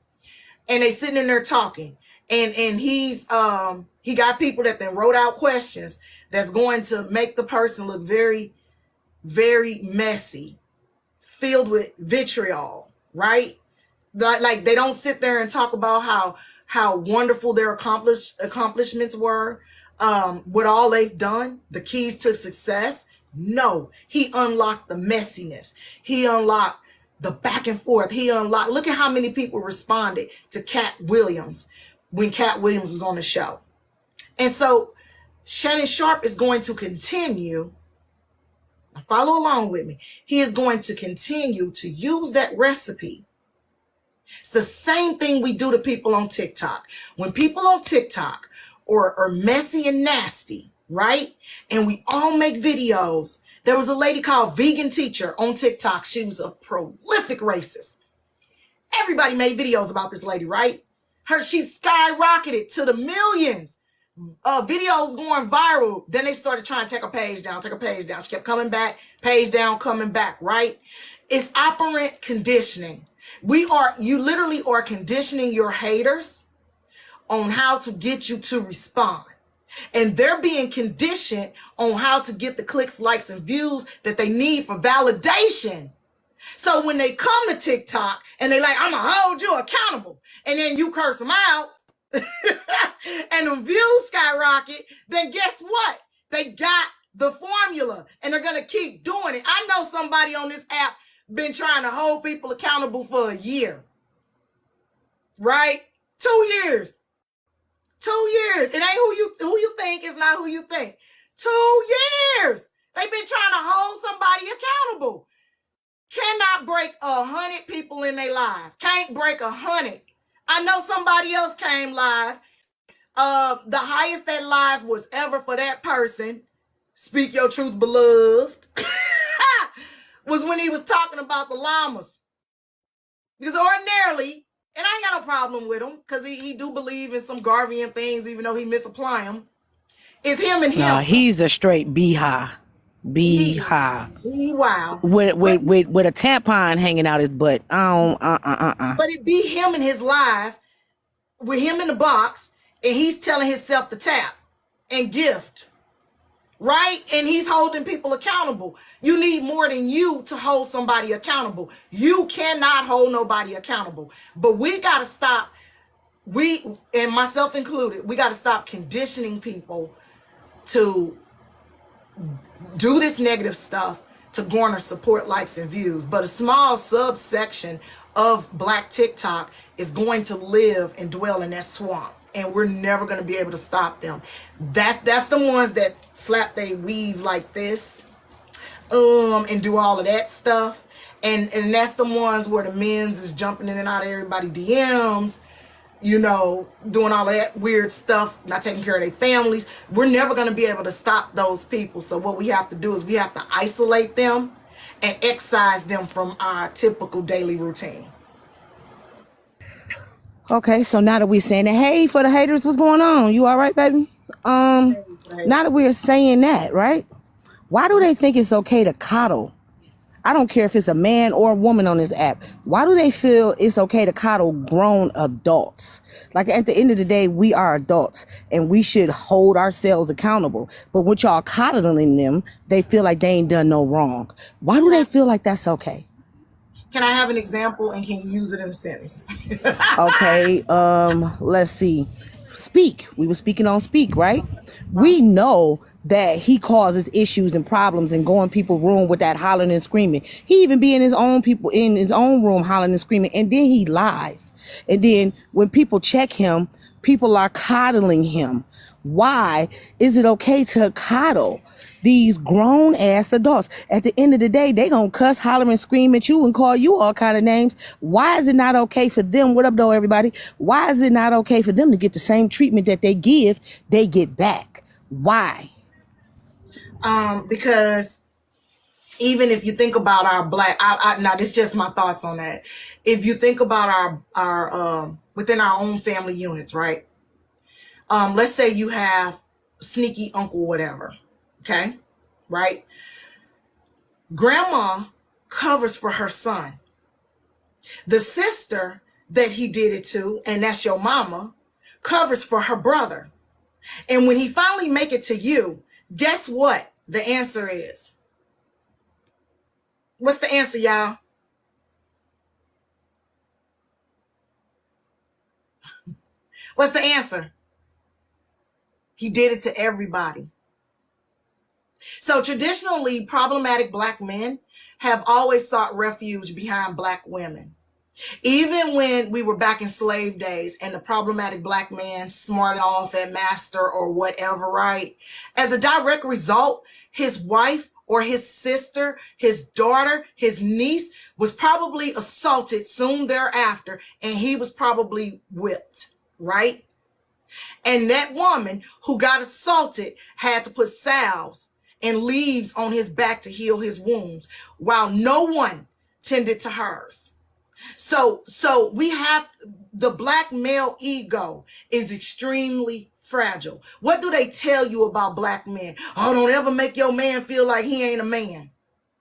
and they sitting in there talking. And he got people that then wrote out questions that's going to make the person look very, very messy, filled with vitriol, right? Like they don't sit there and talk about how wonderful their accomplishments were, what all they've done, the keys to success. No, he unlocked the messiness. He unlocked the back and forth. Look at how many people responded to Cat Williams when Cat Williams was on the show. And so Shannon Sharpe is going to continue, follow along with me. He is going to continue to use that recipe. It's the same thing we do to people on TikTok. When people on TikTok are messy and nasty, right? And we all make videos. There was a lady called Vegan Teacher on TikTok. She was a prolific racist. Everybody made videos about this lady, right? She skyrocketed to the millions. Videos going viral. Then they started trying to take her page down. She kept coming back, page down, coming back, right? It's operant conditioning. You literally are conditioning your haters on how to get you to respond. And they're being conditioned on how to get the clicks, likes, and views that they need for validation. So when they come to TikTok and they like, I'm going to hold you accountable, and then you curse them out, and the views skyrocket, then guess what? They got the formula, and they're going to keep doing it. I know somebody on this app been trying to hold people accountable for a year, right? 2 years. 2 years. It ain't who you think is not who you think. 2 years. They've been trying to hold somebody accountable. Cannot break 100 people in their life. Can't break 100. I know somebody else came live. The highest that live was ever for that person, speak your truth, beloved, was when he was talking about the llamas. Because ordinarily, and I ain't got no problem with him, because he do believe in some Garvian things, even though he misapply them. It's him and him. No, he's a straight beehive. Beehive. Wow. With a tampon hanging out his butt. But it be him in his live, with him in the box, and he's telling himself to tap and gift. Right? And he's holding people accountable. You need more than you to hold somebody accountable. You cannot hold nobody accountable. But we got to stop, and myself included, we got to stop conditioning people to do this negative stuff to garner support, likes, and views. But a small subsection of Black TikTok is going to live and dwell in that swamp. And we're never going to be able to stop them. That's the ones that slap they weave like this, and do all of that stuff. And that's the ones where the men's is jumping in and out of everybody's DMs, doing all of that weird stuff, not taking care of their families. We're never going to be able to stop those people. So what we have to do is we have to isolate them and excise them from our typical daily routine. Okay, so now that we're saying that, hey, for the haters, what's going on? You all right, baby? Now that we're saying that, right? Why do they think it's okay to coddle? I don't care if it's a man or a woman on this app. Why do they feel it's okay to coddle grown adults? Like, at the end of the day, we are adults and we should hold ourselves accountable. But with y'all coddling them, they feel like they ain't done no wrong. Why do they feel like that's okay? Can I have an example, and can you use it in a sentence? Okay, let's see. Speak. We were speaking on Speak, right? We know that he causes issues and problems and go in people's room with that hollering and screaming. He even be in his own room hollering and screaming, and then he lies. And then when people check him, people are coddling him. Why is it okay to coddle these grown ass adults? At the end of the day, they gonna cuss, holler, and scream at you and call you all kind of names. Why is it not okay for them? What up, though, everybody? Why is it not okay for them to get the same treatment that they get back? Why? Because even if you think about our Black, now this is just my thoughts on that. If you think about our within our own family units, right? Let's say you have sneaky uncle, whatever. Okay, right? Grandma covers for her son. The sister that he did it to, and that's your mama, covers for her brother. And when he finally make it to you, guess what the answer is? What's the answer, y'all? What's the answer? He did it to everybody. So traditionally, problematic Black men have always sought refuge behind Black women. Even when we were back in slave days and the problematic Black man smarted off at master or whatever, right? As a direct result, his wife or his sister, his daughter, his niece was probably assaulted soon thereafter, and he was probably whipped, right? And that woman who got assaulted had to put salves and leaves on his back to heal his wounds, while no one tended to hers. So we have, the Black male ego is extremely fragile. What do they tell you about Black men? Oh, don't ever make your man feel like he ain't a man,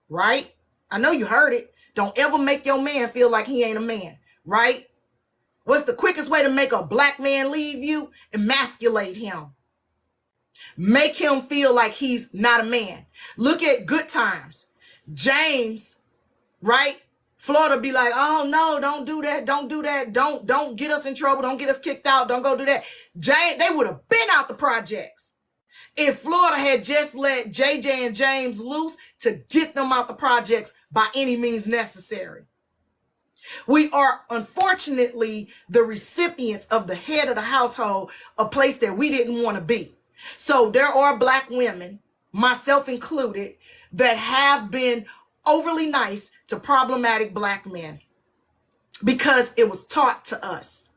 right? I know you heard it. Don't ever make your man feel like he ain't a man, right? What's the quickest way to make a Black man leave you? Emasculate him. Make him feel like he's not a man. Look at Good Times. James, right? Florida be like, oh no, don't do that. Don't do that. Don't get us in trouble. Don't get us kicked out. Don't go do that. James, they would have been out the projects if Florida had just let JJ and James loose to get them out the projects by any means necessary. We are unfortunately the recipients of the head of the household, a place that we didn't want to be. So there are Black women, myself included, that have been overly nice to problematic Black men because it was taught to us.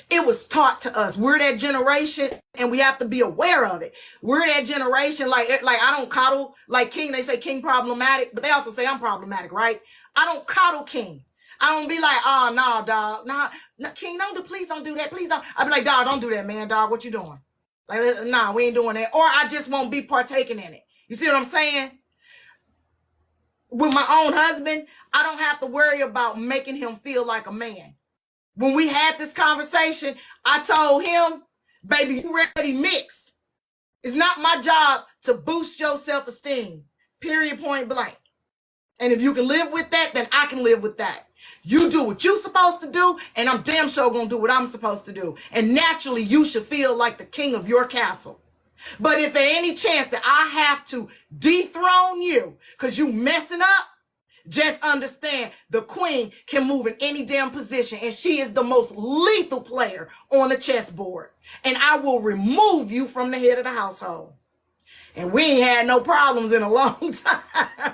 It was taught to us. We're that generation, and we have to be aware of it. We're that generation, like I don't coddle like King. They say King problematic, but they also say I'm problematic, right? I don't coddle King. I don't be like, oh no, dog, no, King, please don't do that, please don't. I be like, dog, don't do that, man, dog. What you doing? Like, nah, we ain't doing that. Or I just won't be partaking in it. You see what I'm saying? With my own husband, I don't have to worry about making him feel like a man. When we had this conversation, I told him, baby, you ready mix. It's not my job to boost your self-esteem, period, point blank. And if you can live with that, then I can live with that. You do what you're supposed to do, and I'm damn sure gonna do what I'm supposed to do. And naturally, you should feel like the king of your castle. But if at any chance that I have to dethrone you because you messing up, just understand the queen can move in any damn position, and she is the most lethal player on the chessboard. And I will remove you from the head of the household. And we ain't had no problems in a long time.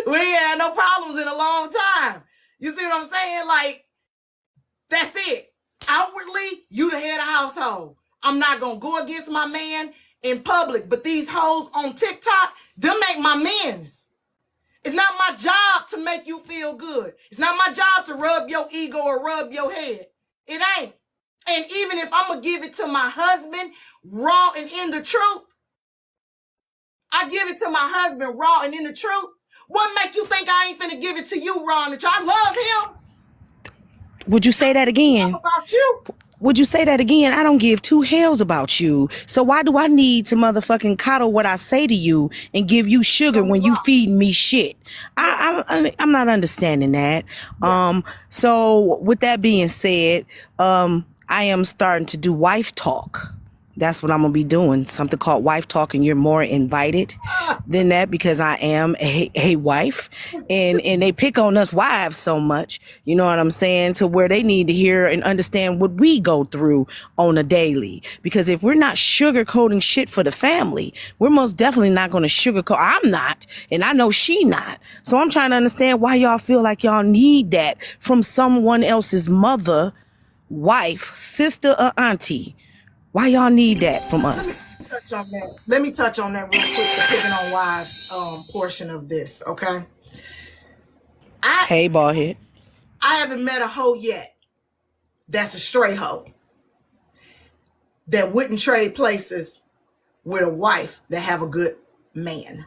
We ain't had no problems in a long time. You see what I'm saying? Like, that's it. Outwardly, you the head of household. I'm not going to go against my man in public, but these hoes on TikTok, them make my men's. It's not my job to make you feel good. It's not my job to rub your ego or rub your head. It ain't. And even if I'm going to give it to my husband raw and in the truth, I give it to my husband raw and in the truth. What make you think I ain't finna give it to you raw and the truth? I love him. Would you say that again? About you. Would you say that again? I don't give two hells about you. So why do I need to motherfucking coddle what I say to you and give you sugar when you feeding me shit? I'm not understanding that. So with that being said, I am starting to do wife talk. That's what I'm going to be doing. Something called wife talk, and you're more invited than that because I am a wife. And they pick on us wives so much, you know what I'm saying, to where they need to hear and understand what we go through on a daily. Because if we're not sugarcoating shit for the family, we're most definitely not going to sugarcoat. I'm not, and I know she not. So I'm trying to understand why y'all feel like y'all need that from someone else's mother, wife, sister, or auntie. Why y'all need that from us? Let me touch on that real quick, the picking on wives portion of this, okay? Hey, bald head. I haven't met a hoe yet that's a straight hoe that wouldn't trade places with a wife that have a good man.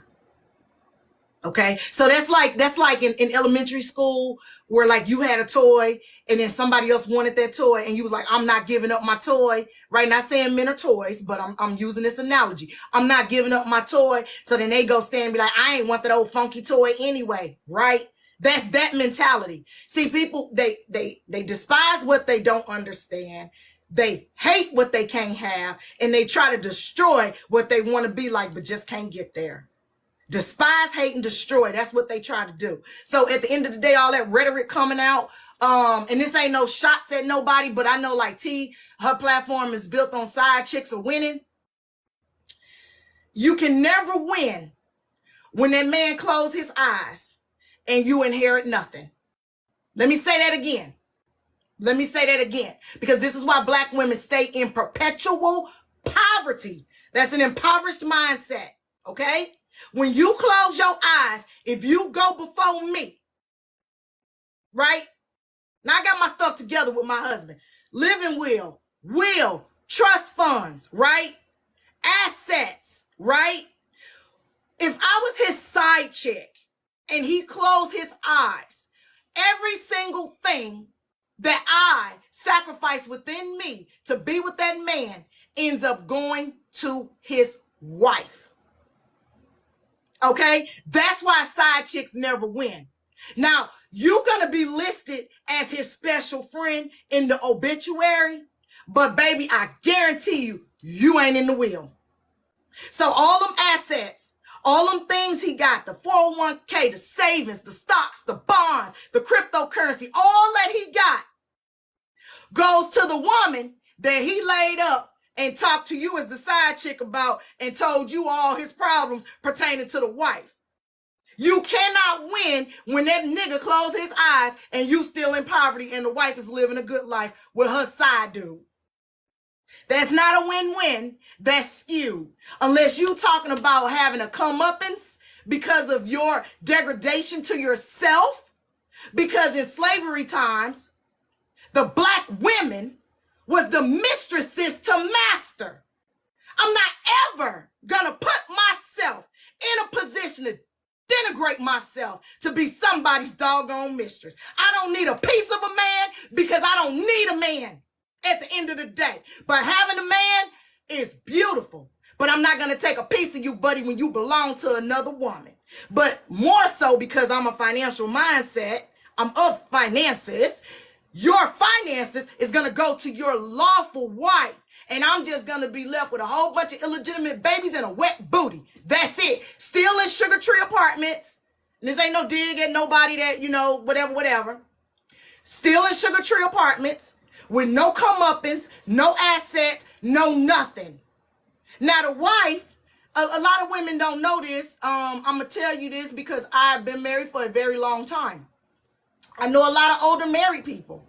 Okay, so that's like in elementary school where like you had a toy and then somebody else wanted that toy and you was like, I'm not giving up my toy, right? Not saying men are toys, but I'm using this analogy. I'm not giving up my toy. So then they go stand and be like, I ain't want that old funky toy anyway, right? That's that mentality. See, people, they despise what they don't understand. They hate what they can't have, and they try to destroy what they want to be like, but just can't get there. Despise, hate, and destroy. That's what they try to do. So at the end of the day, all that rhetoric coming out, and this ain't no shots at nobody, but I know like T, her platform is built on side chicks are winning. You can never win when that man closes his eyes and you inherit nothing. Let me say that again. Let me say that again, because this is why black women stay in perpetual poverty. That's an impoverished mindset, okay? When you close your eyes, if you go before me, right? Now I got my stuff together with my husband. Living will, trust funds, right? Assets, right? If I was his side chick and he closed his eyes, every single thing that I sacrifice within me to be with that man ends up going to his wife. Okay? That's why side chicks never win. Now, you're going to be listed as his special friend in the obituary, but baby, I guarantee you, you ain't in the will. So all them assets, all them things he got, the 401k, the savings, the stocks, the bonds, the cryptocurrency, all that he got goes to the woman that he laid up and talked to you as the side chick about and told you all his problems pertaining to the wife. You cannot win when that nigga closes his eyes and you still in poverty and the wife is living a good life with her side dude. That's not a win-win. That's skewed. Unless you talking about having a comeuppance because of your degradation to yourself. Because in slavery times, the black women was the mistresses to master. I'm not ever gonna put myself in a position to denigrate myself to be somebody's doggone mistress. I don't need a piece of a man because I don't need a man at the end of the day. But having a man is beautiful. But I'm not gonna take a piece of you, buddy, when you belong to another woman. But more so because I'm a financial mindset, I'm of finances. Your finances is going to go to your lawful wife. And I'm just going to be left with a whole bunch of illegitimate babies and a wet booty. That's it. Still in Sugar Tree Apartments. And this ain't no dig at nobody that, you know, whatever. Still in Sugar Tree Apartments with no comeuppance, no assets, no nothing. Now the wife, a lot of women don't know this. I'm going to tell you this because I've been married for a very long time. I know a lot of older married people.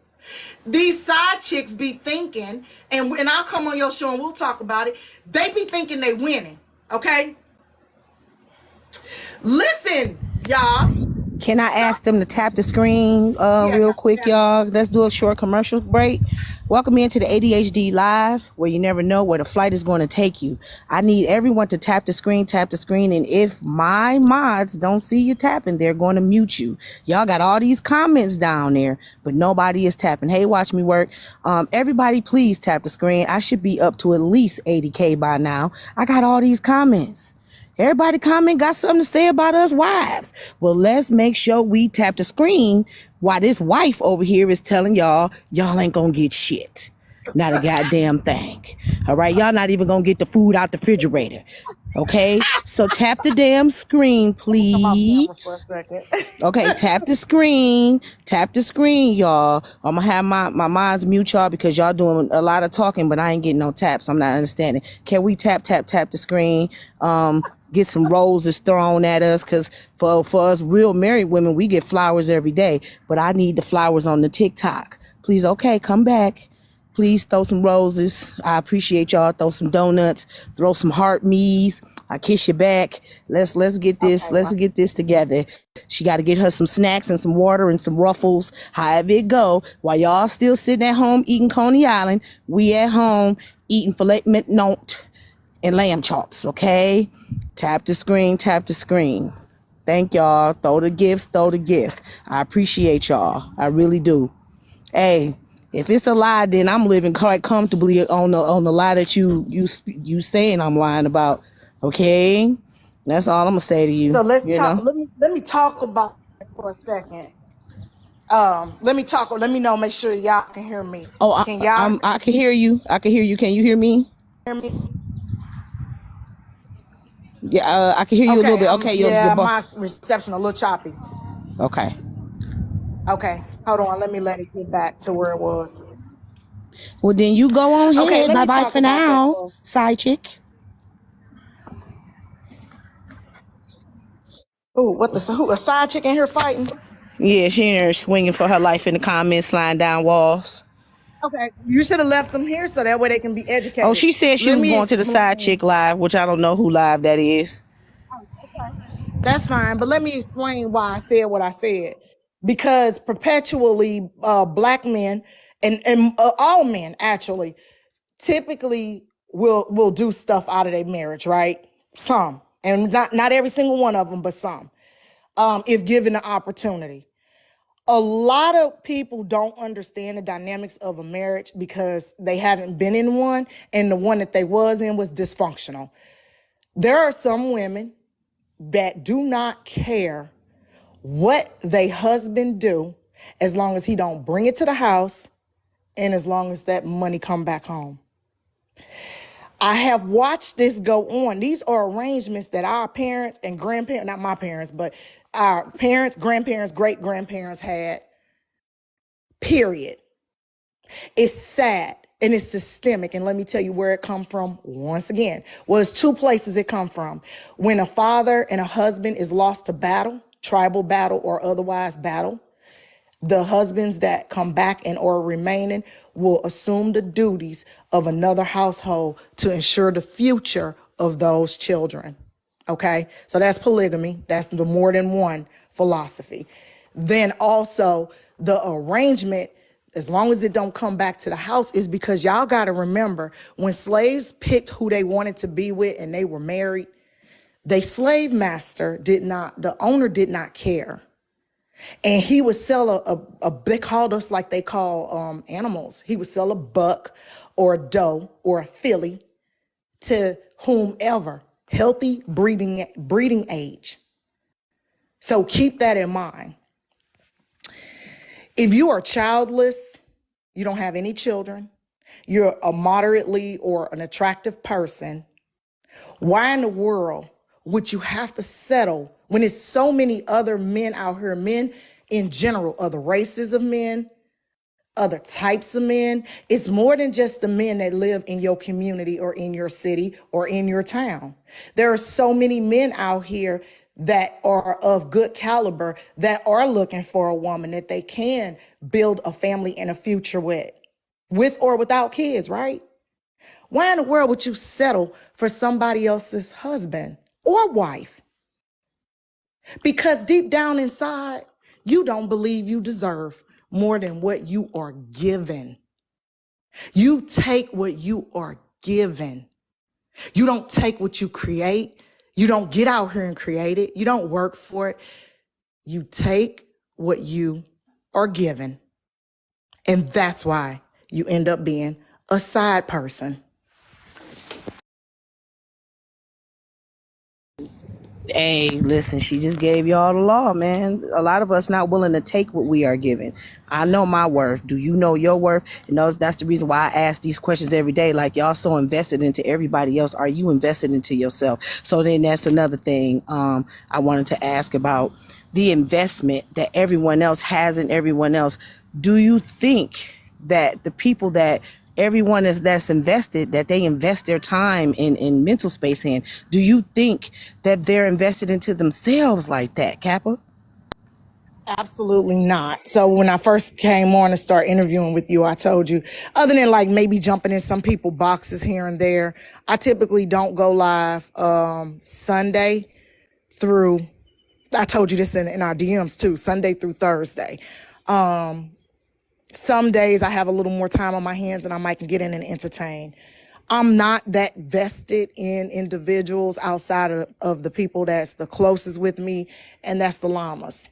These side chicks be thinking, and I'll come on your show and we'll talk about it. They be thinking they winning, okay? Listen, y'all. Can I ask them to tap the screen real quick, y'all? Let's do a short commercial break. Welcome into the ADHD Live, where you never know where the flight is going to take you. I need everyone to tap the screen, and if my mods don't see you tapping, they're going to mute you. Y'all got all these comments down there, but nobody is tapping. Hey, watch me work. Everybody, please tap the screen. I should be up to at least 80K by now. I got all these comments. Everybody comment, got something to say about us wives. Well, let's make sure we tap the screen while this wife over here is telling y'all ain't gonna get shit. Not a goddamn thing. All right, y'all not even gonna get the food out the refrigerator. Okay, so tap the damn screen, please. Okay, tap the screen, y'all. I'm gonna have my mods mute y'all because y'all doing a lot of talking, but I ain't getting no taps. I'm not understanding. Can we tap the screen? Get some roses thrown at us, because for us real married women, we get flowers every day, but I need the flowers on the TikTok. Please, okay, come back. Please throw some roses. I appreciate y'all. Throw some donuts. Throw some heart me's. I kiss you back. Let's get this. Let's get this together. She got to get her some snacks and some water and some ruffles. However it go. While y'all still sitting at home eating Coney Island, we at home eating filet mignon and lamb chops. Okay. Tap the screen. Thank y'all. Throw the gifts. I appreciate y'all. I really do. Hey, if it's a lie, then I'm living quite comfortably on the lie that you saying I'm lying about. Okay, that's all I'm gonna say to you. So let's you talk. know? Let me talk about that for a second. Let me talk. Let me know. Make sure y'all can hear me. Oh, Can y'all I can hear you. I can hear you. Can you hear me? hear me? Yeah, I can hear you a little Okay. bit. Okay, Yeah, my reception a little choppy. okay. Okay. Hold on. Let it get back to where it was. Well, then you go on Okay. ahead. Let Bye me bye talk for about that now, first. side chick. Ooh, what the who? A side chick in here fighting? Yeah, she in there swinging for her life in the comments, sliding down walls. Okay. You should have left them here so that way they can be Oh, educated. she said she Let was me going to the side explain. chick live, which I don't know who live that is. Oh, okay. That's fine, but let me explain why I said what I said. Because perpetually, black men and all men actually typically will do stuff out of their marriage, right? Some, and not every single one of them, but some, if given the opportunity. A lot of people don't understand the dynamics of a marriage because they haven't been in one, and the one that they was in was dysfunctional. There are some women that do not care what they husband do as long as he don't bring it to the house and as long as that money come back home. I have watched this go on. These are arrangements that our parents and grandparents, not my parents, but our parents, grandparents, great grandparents had, period. It's sad and it's systemic. And let me tell you where it come from once again. Well, it's two places it come from. When a father and a husband is lost to battle, tribal battle or otherwise battle, the husbands that come back and or remaining will assume the duties of another household to ensure the future of those children. Okay, so that's polygamy. That's the more than one philosophy. Then also the arrangement, as long as it don't come back to the house, is because y'all got to remember when slaves picked who they wanted to be with and they were married, they slave master did not, the owner did not care. And he would sell they called us like they call animals. He would sell a buck or a doe or a filly to whomever, healthy breeding age. So keep that in mind. If you are childless, you don't have any children, you're a moderately or an attractive person, why in the world would you have to settle when there's so many other men out here, men in general, other races of men, other types of men? It's more than just the men that live in your community or in your city or in your town. There are so many men out here that are of good caliber that are looking for a woman that they can build a family and a future with or without kids, right? Why in the world would you settle for somebody else's husband or wife? Because deep down inside, you don't believe you deserve more than what you are given. You take what you are given. You don't take what you create. You don't get out here and create it. You don't work for it. You take what you are given. And that's why you end up being a side person. Hey, listen, she just gave y'all the law, man. A lot of us not willing to take what we are given. I know my worth. Do you know your worth? And that's the reason why I ask these questions every day. Like, y'all so invested into everybody else. Are you invested into yourself? So then that's another thing I wanted to ask about the investment that everyone else has in everyone else. Do you think that the people that everyone is that's invested, that they invest their time in mental space in, do you think that they're invested into themselves like that, Kappa? Absolutely not. So when I first came on to start interviewing with you, I told you, other than like maybe jumping in some people boxes here and there, I typically don't go live Sunday through, I told you this in our DMs too, Sunday through Thursday. Some days I have a little more time on my hands and I might can get in and entertain. I'm not that vested in individuals outside of the people that's the closest with me, and that's the llamas.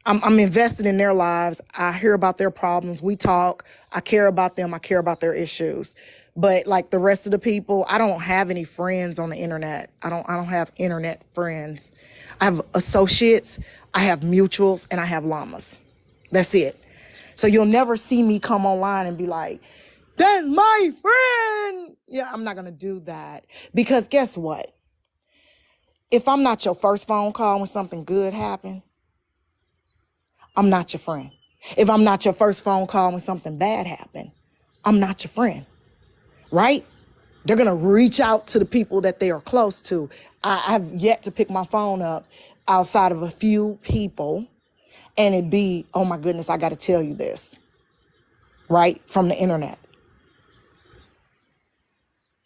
I'm invested in their lives. I hear about their problems. We talk. I care about them. I care about their issues. But like the rest of the people, I don't have any friends on the internet. I don't have internet friends. I have associates, I have mutuals, and I have llamas. That's it. So you'll never see me come online and be like, that's my friend. Yeah, I'm not going to do that. Because guess what? If I'm not your first phone call when something good happened, I'm not your friend. If I'm not your first phone call when something bad happened, I'm not your friend, right? They're going to reach out to the people that they are close to. I've yet to pick my phone up outside of a few people and it be, oh my goodness, I got to tell you this, right? From the internet.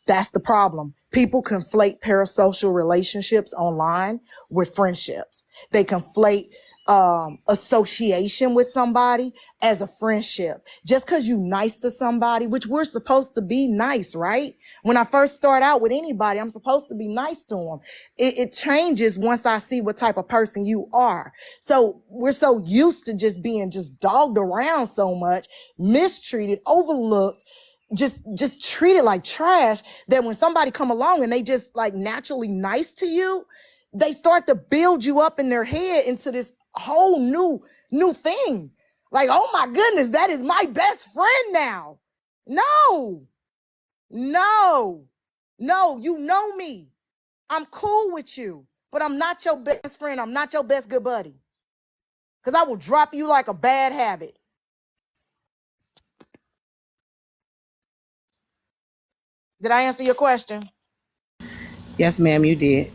That's the problem. People conflate parasocial relationships online with friendships. They conflate association with somebody as a friendship. Just because you're nice to somebody, which we're supposed to be nice, right? When I first start out with anybody, I'm supposed to be nice to them. It changes once I see what type of person you are. So we're so used to just being just dogged around so much, mistreated, overlooked, just treated like trash, that when somebody come along and they just like naturally nice to you, they start to build you up in their head into this whole new thing. Like, oh my goodness, that is my best friend now. No, you know me. I'm cool with you, but I'm not your best friend. I'm not your best good buddy. Because I will drop you like a bad habit. Did I answer your question? Yes, ma'am, you did.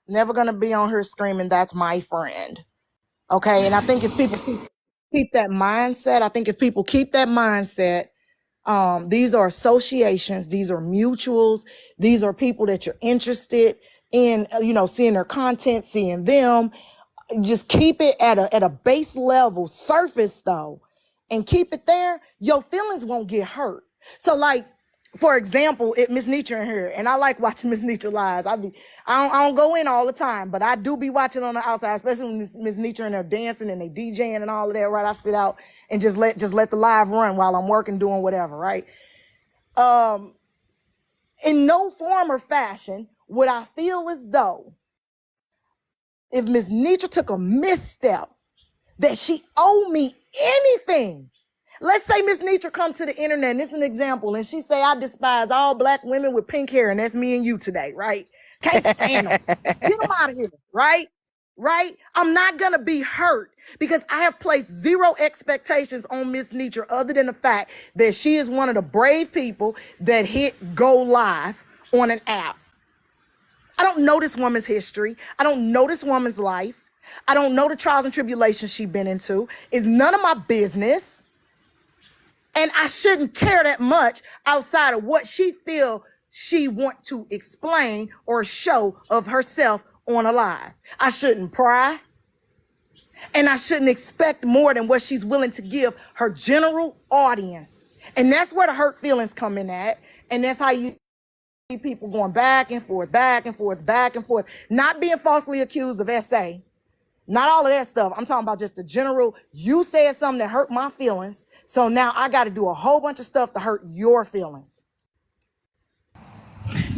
Never gonna be on here screaming, that's my friend. Okay. And I think if people keep that mindset, these are associations, these are mutuals, these are people that you're interested in, seeing their content, seeing them. Just keep it at a base level, surface though, and keep it there. Your feelings won't get hurt. So like, for example, Miss Nietzsche in here, and I like watching Miss Nietzsche lives. I don't go in all the time, but I do be watching on the outside, especially when Miss Nietzsche and they're dancing and they DJing and all of that. Right, I sit out and just let the live run while I'm working, doing whatever. Right. In no form or fashion would I feel as though if Miss Nietzsche took a misstep that she owe me anything. Let's say Miss Nietzsche come to the internet, and it's an example, and she say, I despise all black women with pink hair, and that's me and you today, right? Can't stand them. Get them out of here, right? Right? I'm not going to be hurt because I have placed zero expectations on Miss Nietzsche other than the fact that she is one of the brave people that hit go live on an app. I don't know this woman's history. I don't know this woman's life. I don't know the trials and tribulations she's been into. It's none of my business. And I shouldn't care that much outside of what she feel she want to explain or show of herself on a live. I shouldn't pry. And I shouldn't expect more than what she's willing to give her general audience. And that's where the hurt feelings come in at. And that's how you see people going back and forth, not being falsely accused of SA. Not all of that stuff. I'm talking about just the general, you said something that hurt my feelings. So now I got to do a whole bunch of stuff to hurt your feelings.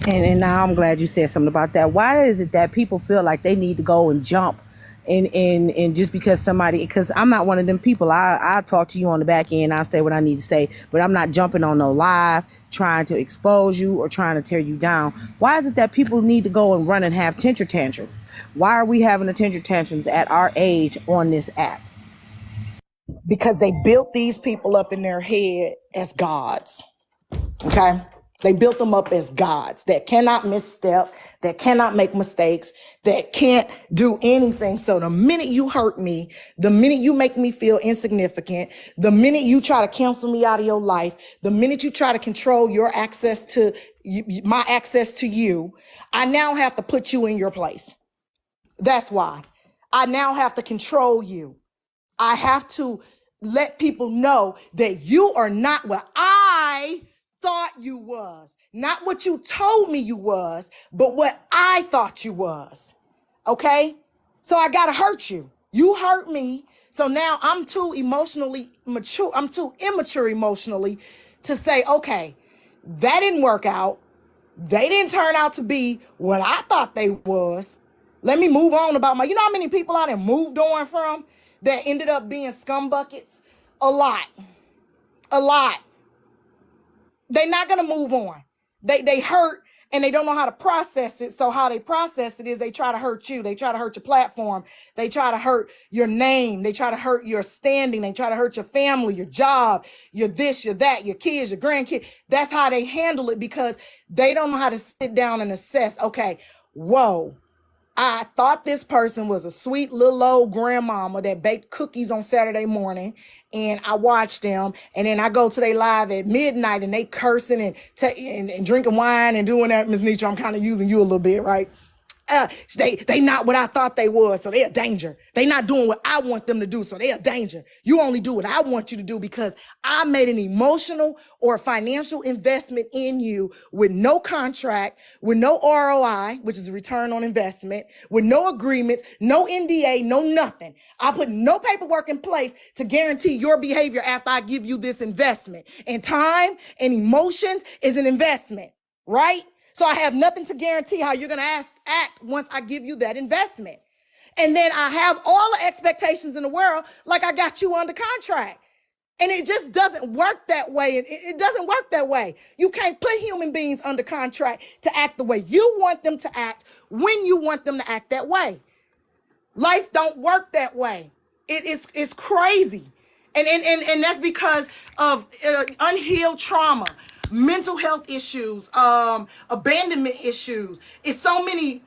And now I'm glad you said something about that. Why is it that people feel like they need to go and jump and just because because I'm not one of them people. I talk to you on the back end. I say what I need to say, but I'm not jumping on no live trying to expose you or trying to tear you down. Why is it that people need to go and run and have temper tantrums? Why are we having the temper tantrums at our age on this app? Because they built these people up in their head as gods. Okay? They built them up as gods that cannot misstep, that cannot make mistakes, that can't do anything. So the minute you hurt me, the minute you make me feel insignificant, the minute you try to cancel me out of your life, the minute you try to control your access to my access to you, I now have to put you in your place. That's why. I now have to control you. I have to let people know that you are not what I thought you was. Not what you told me you was, but what I thought you was. Okay? So I gotta hurt you. You hurt me. So now I'm too emotionally mature. I'm too immature emotionally to say, okay, that didn't work out. They didn't turn out to be what I thought they was. Let me move on about my, you know how many people I done moved on from that ended up being scum buckets? A lot. A lot. They're not gonna move on. They hurt and they don't know how to process it. So how they process it is they try to hurt you. They try to hurt your platform. They try to hurt your name. They try to hurt your standing. They try to hurt your family, your job, your this, your that, your kids, your grandkids. That's how they handle it because they don't know how to sit down and assess, okay, whoa, I thought this person was a sweet little old grandmama that baked cookies on Saturday morning, and I watched them, and then I go to their live at midnight, and they cursing and drinking wine and doing that. Ms. Nietzsche, I'm kind of using you a little bit, right? They not what I thought they was, so they're a danger. They not doing what I want them to do, so they're a danger. You only do what I want you to do because I made an emotional or financial investment in you with no contract, with no ROI, which is a return on investment, with no agreements, no NDA, no nothing. I put no paperwork in place to guarantee your behavior after I give you this investment. And time and emotions is an investment, right? So I have nothing to guarantee how you're going to act once I give you that investment. And then I have all the expectations in the world, like I got you under contract. And it just doesn't work that way. It doesn't work that way. You can't put human beings under contract to act the way you want them to act when you want them to act that way. Life don't work that way. It's crazy. And that's because of unhealed trauma, mental health issues, abandonment issues. It's so many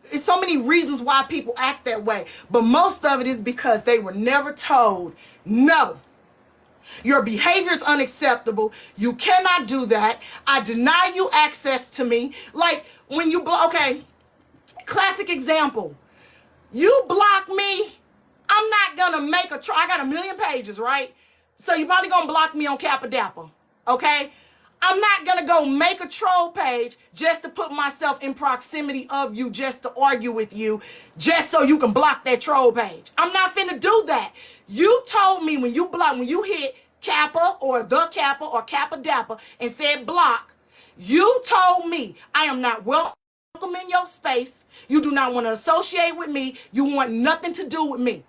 reasons why people act that way. But most of it is because they were never told, no, your behavior is unacceptable. You cannot do that. I deny you access to me. Like when you okay, classic example. You block me, I'm not gonna make a I got 1 million pages, right? So you're probably gonna block me on Cappadappa, okay? I'm not gonna go make a troll page just to put myself in proximity of you, just to argue with you, just so you can block that troll page. I'm not finna do that. You told me when you hit Kappa or the Kappa or Cappadappa and said block, you told me I am not welcome in your space. You do not want to associate with me. You want nothing to do with me.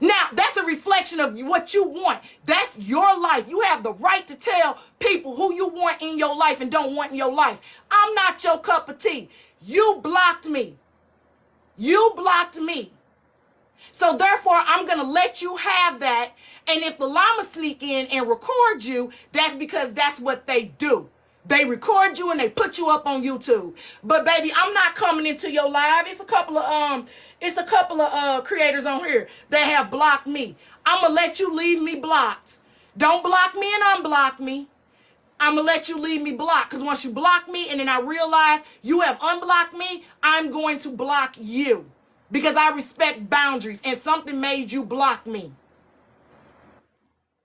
Now, that's a reflection of what you want. That's your life. You have the right to tell people who you want in your life and don't want in your life. I'm not your cup of tea. You blocked me. You blocked me. So therefore, I'm going to let you have that. And if the llama sneak in and record you, that's because that's what they do. They record you and they put you up on YouTube. But baby, I'm not coming into your live. It's a couple of creators on here that have blocked me. I'm gonna let you leave me blocked. Don't block me and unblock me. I'm gonna let you leave me blocked, because once you block me and then I realize you have unblocked me, I'm going to block you because I respect boundaries and something made you block me.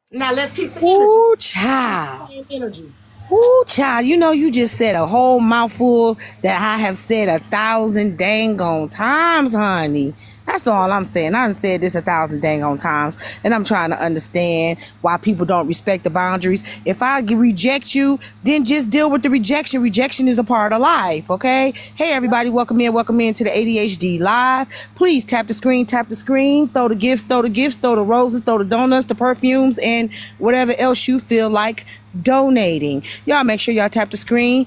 Now let's keep the Ooh, energy. child. Same energy. Ooh, child, you know you just said a whole mouthful that I have said 1,000 dang on times, honey. That's all I'm saying. I done said this 1,000 dang on times, and I'm trying to understand why people don't respect the boundaries. If I reject you, then just deal with the rejection. Rejection is a part of life, okay? Hey, everybody, welcome in to the ADHD Live. Please tap the screen, throw the gifts, throw the roses, throw the donuts, the perfumes, and whatever else you feel like donating. Y'all make sure y'all tap the screen.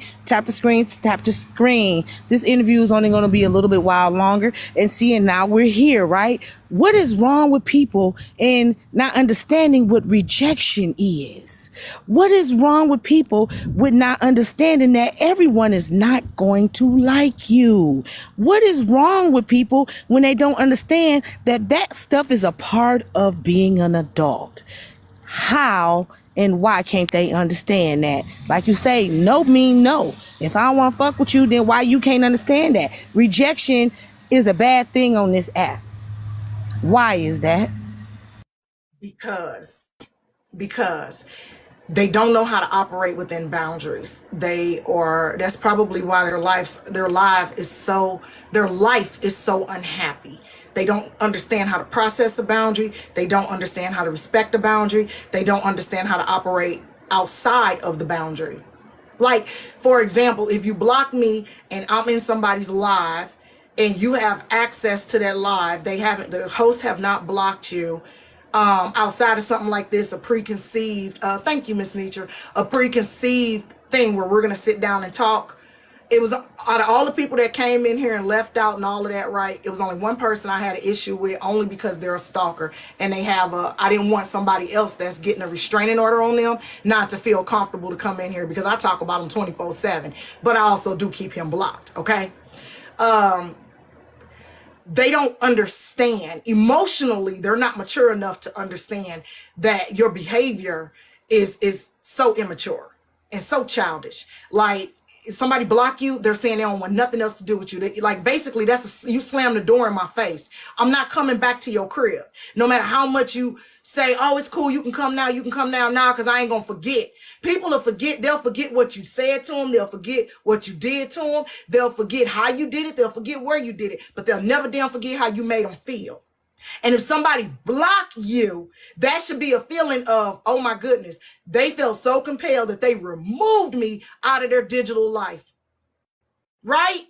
This interview is only going to be a little bit while longer, and now we're here, right? What is wrong with people in not understanding what rejection is? What is wrong with people with not understanding that everyone is not going to like you? What is wrong with people when they don't understand that stuff is a part of being an adult? How and why can't they understand that? Like you say, no mean no. If I don't want to fuck with you, then why you can't understand that? Rejection is a bad thing on this app. Why is that? Because they don't know how to operate within boundaries. That's probably why their life is so unhappy. They don't understand how to process a boundary. They don't understand how to respect a boundary. They don't understand how to operate outside of the boundary. Like, for example, if you block me and I'm in somebody's live and you have access to that live, the hosts have not blocked you, outside of something like this, a preconceived, thank you, Miss Nietzsche, a preconceived thing where we're going to sit down and talk. It was, out of all the people that came in here and left out and all of that, right, it was only one person I had an issue with, only because they're a stalker and they have I didn't want somebody else that's getting a restraining order on them not to feel comfortable to come in here, because I talk about them 24/7, but I also do keep him blocked, okay? They don't understand emotionally. They're not mature enough to understand that your behavior is so immature and so childish. Like, if somebody block you, they're saying they don't want nothing else to do with you. Like, basically, you slam the door in my face. I'm not coming back to your crib. No matter how much you say, oh, it's cool, you can come now, because I ain't gonna forget. People will forget. They'll forget what you said to them. They'll forget what you did to them. They'll forget how you did it. They'll forget where you did it, but they'll never damn forget how you made them feel. And if somebody block you, that should be a feeling of, oh my goodness, they felt so compelled that they removed me out of their digital life, right?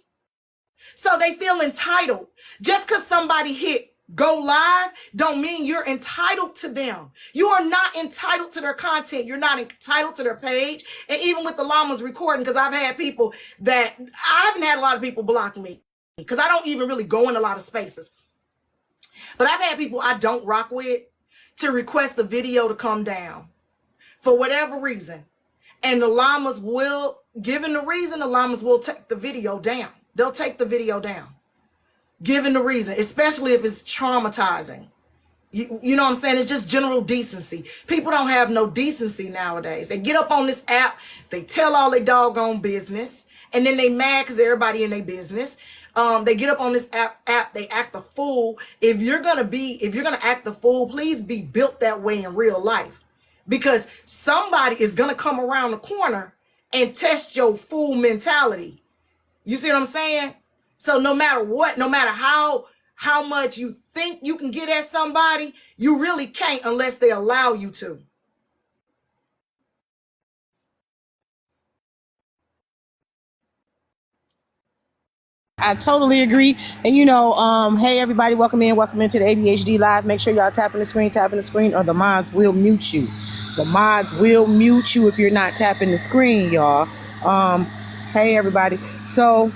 So they feel entitled. Just because somebody hit go live don't mean you're entitled to them. You are not entitled to their content. You're not entitled to their page. And even with the llamas recording, because I've had people that, I haven't had a lot of people block me because I don't even really go in a lot of spaces. But I've had people I don't rock with to request a video to come down for whatever reason. And the llamas will, given the reason, the llamas will take the video down. They'll take the video down, given the reason, especially if it's traumatizing. You know what I'm saying? It's just general decency. People don't have no decency nowadays. They get up on this app, they tell all their doggone business, and then they mad because everybody in their business. They get up on this app, they act the fool. If you're gonna act the fool, please be built that way in real life, because somebody is gonna come around the corner and test your fool mentality. You see what I'm saying? So no matter what, no matter how much you think you can get at somebody, you really can't unless they allow you to. I totally agree. And hey everybody, welcome into the ADHD Live. Make sure y'all tapping the screen, or the mods will mute you. The mods will mute you if you're not tapping the screen, y'all. Hey everybody. So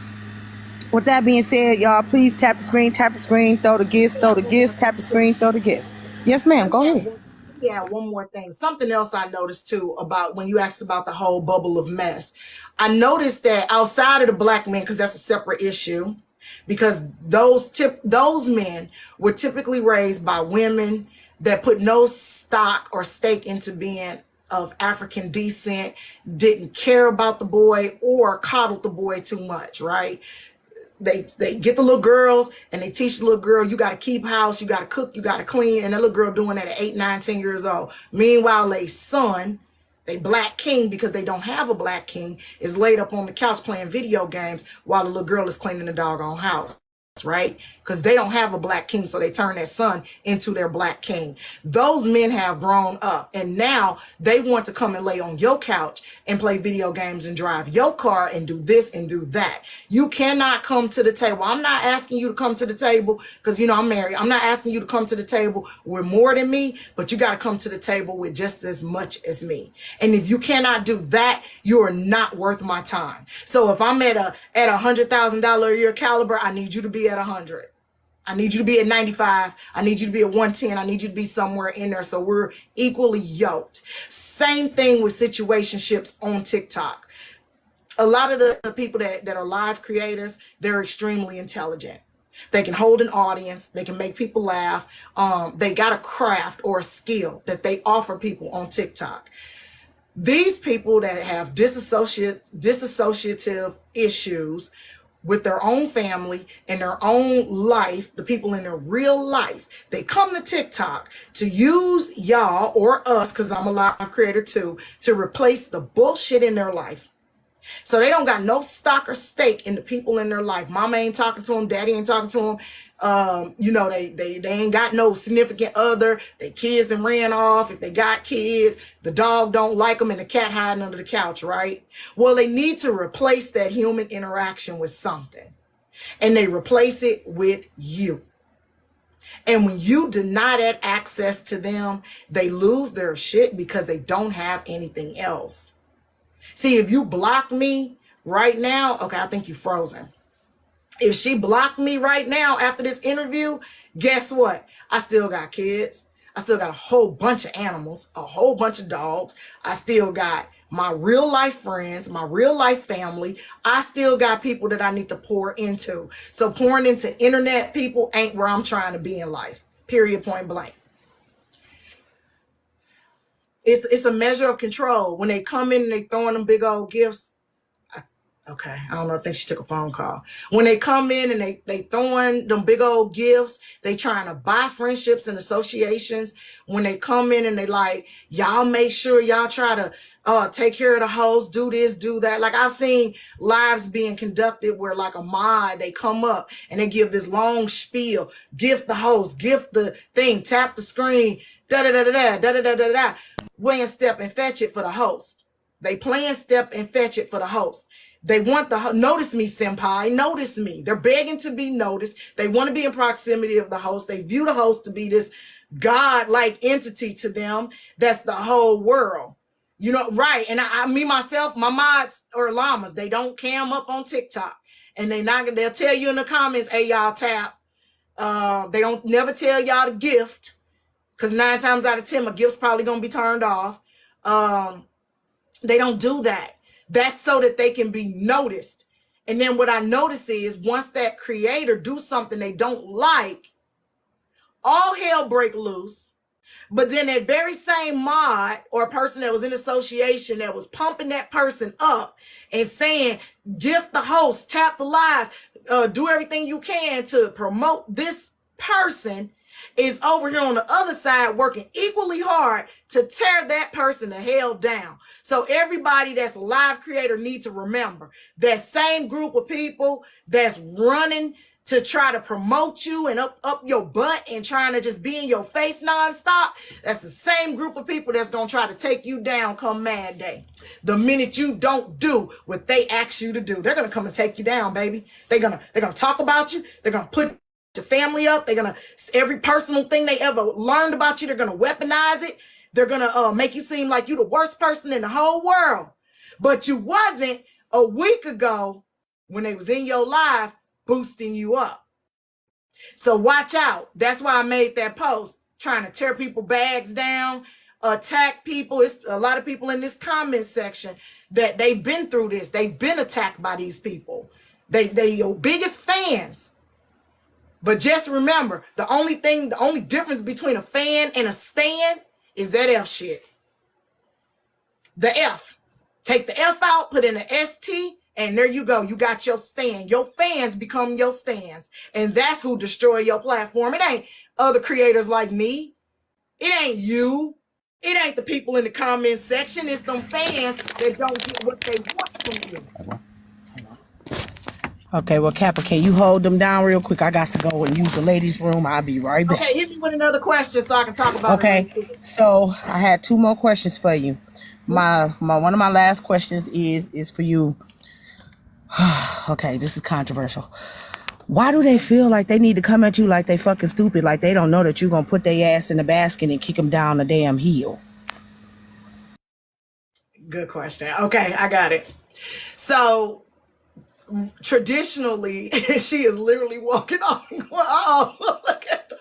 with that being said, y'all, please tap the screen, throw the gifts, tap the screen, throw the gifts. Yes, ma'am. Go ahead. Yeah, one more thing. Something else I noticed too, about when you asked about the whole bubble of mess. I noticed that outside of the black men, because that's a separate issue, because those men were typically raised by women that put no stock or stake into being of African descent, didn't care about the boy or coddled the boy too much, right? They get the little girls and they teach the little girl, you got to keep house, you got to cook, you got to clean. And that little girl doing that at 8, 9, 10 years old. Meanwhile, they son, they black king, because they don't have a black king, is laid up on the couch playing video games while the little girl is cleaning the doggone house. Right? Because they don't have a black king, so they turn their son into their black king. Those men have grown up, and now they want to come and lay on your couch and play video games and drive your car and do this and do that. You cannot come to the table. I'm not asking you to come to the table because, I'm married. I'm not asking you to come to the table with more than me, but you got to come to the table with just as much as me. And if you cannot do that, you are not worth my time. So if I'm at $100,000 a year caliber, I need you to be at 100. I need you to be at 95. I need you to be at 110. I need you to be somewhere in there so we're equally yoked. Same thing with situationships on TikTok. A lot of the people that are live creators, they're extremely intelligent. They can hold an audience. They can make people laugh. They got a craft or a skill that they offer people on TikTok. These people that have dissociative issues with their own family and their own life, the people in their real life, they come to TikTok to use y'all or us, because I'm a live creator too, to replace the bullshit in their life. So they don't got no stock or stake in the people in their life. Mama ain't talking to them. Daddy ain't talking to them. They ain't got no significant other. They kids and ran off. If they got kids, the dog don't like them and the cat hiding under the couch, right? Well, they need to replace that human interaction with something. And they replace it with you. And when you deny that access to them, they lose their shit because they don't have anything else. See, if you block me right now, okay, I think you're frozen. If she blocked me right now after this interview, guess what? I still got kids. I still got a whole bunch of animals, a whole bunch of dogs. I still got my real life friends, my real life family. I still got people that I need to pour into. So pouring into internet people ain't where I'm trying to be in life. Period, point blank. It's a measure of control. When they come in and they throwing them big old gifts. Okay, I don't know. I think she took a phone call. When they come in and they throwing them big old gifts, they trying to buy friendships and associations. When they come in and they like, y'all make sure y'all try to take care of the host, do this, do that. Like I've seen lives being conducted where like a mod, they come up and they give this long spiel, gift the host, gift the thing, tap the screen, da-da-da-da-da, da-da-da-da-da. Playing step and fetch it for the host. They playing step and fetch it for the host. They want the notice me, senpai, notice me. They're begging to be noticed. They want to be in proximity of the host. They view the host to be this God-like entity to them. That's the whole world. You know, right. And me, myself, my mods or llamas, they don't cam up on TikTok. And they'll tell you in the comments, hey, y'all tap. They don't never tell y'all to gift. Because 9 times out of 10, my gift's probably going to be turned off. They don't do that. That's so that they can be noticed. And then what I notice is once that creator do something they don't like, all hell break loose. But then that very same mod or person that was in association that was pumping that person up and saying, gift the host, tap the live, do everything you can to promote this person, is over here on the other side working equally hard to tear that person the hell down. So everybody that's a live creator needs to remember that same group of people that's running to try to promote you and up your butt and trying to just be in your face nonstop. That's the same group of people that's going to try to take you down come Mad Day. The minute you don't do what they ask you to do, they're going to come and take you down, baby. They're going to talk about you. They're going to put your family up. They're going to, every personal thing they ever learned about you, they're going to weaponize it. They're going to make you seem like you're the worst person in the whole world. But you wasn't a week ago when they was in your life boosting you up. So watch out. That's why I made that post, trying to tear people bags down, attack people. It's a lot of people in this comment section that they've been through this. They've been attacked by these people. They your biggest fans. But just remember, the only difference between a fan and a stan is that F shit. The F. Take the F out, put in an ST, and there you go. You got your stan. Your fans become your stans. And that's who destroy your platform. It ain't other creators like me. It ain't you. It ain't the people in the comment section. It's them fans that don't get what they want from you. Okay, well, Kappa, can you hold them down real quick? I got to go and use the ladies' room. I'll be right back. Okay, hit me with another question so I can talk about it. Okay, so I had 2 more questions for you. My one of my last questions is for you. Okay, this is controversial. Why do they feel like they need to come at you like they fucking stupid, like they don't know that you're going to put their ass in the basket and kick them down the damn hill? Good question. Okay, I got it. So traditionally, she is literally walking off. Oh, look at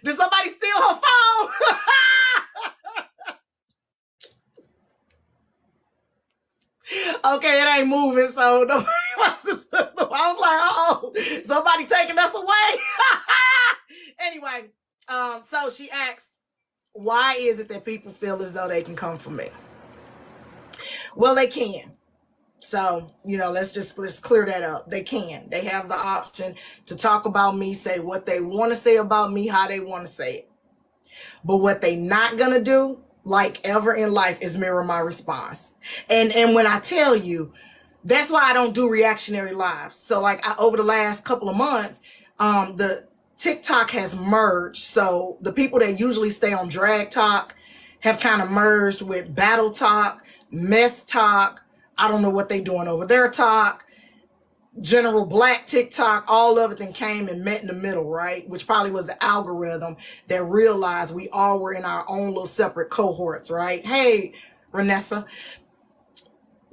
did somebody steal her phone? Okay, it ain't moving, so nobody wants to. I was like, oh, somebody taking us away. Anyway, so she asked, why is it that people feel as though they can come for me? Well, they can. So, let's clear that up. They can. They have the option to talk about me, say what they want to say about me, how they want to say it. But what they not going to do like ever in life is mirror my response. And when I tell you, that's why I don't do reactionary lives. So like over the last couple of months, the TikTok has merged. So the people that usually stay on drag talk have kind of merged with battle talk, mess talk. I don't know what they doing over there talk, general black TikTok, all of it then came and met in the middle, right? Which probably was the algorithm that realized we all were in our own little separate cohorts, right? Hey, Renessa.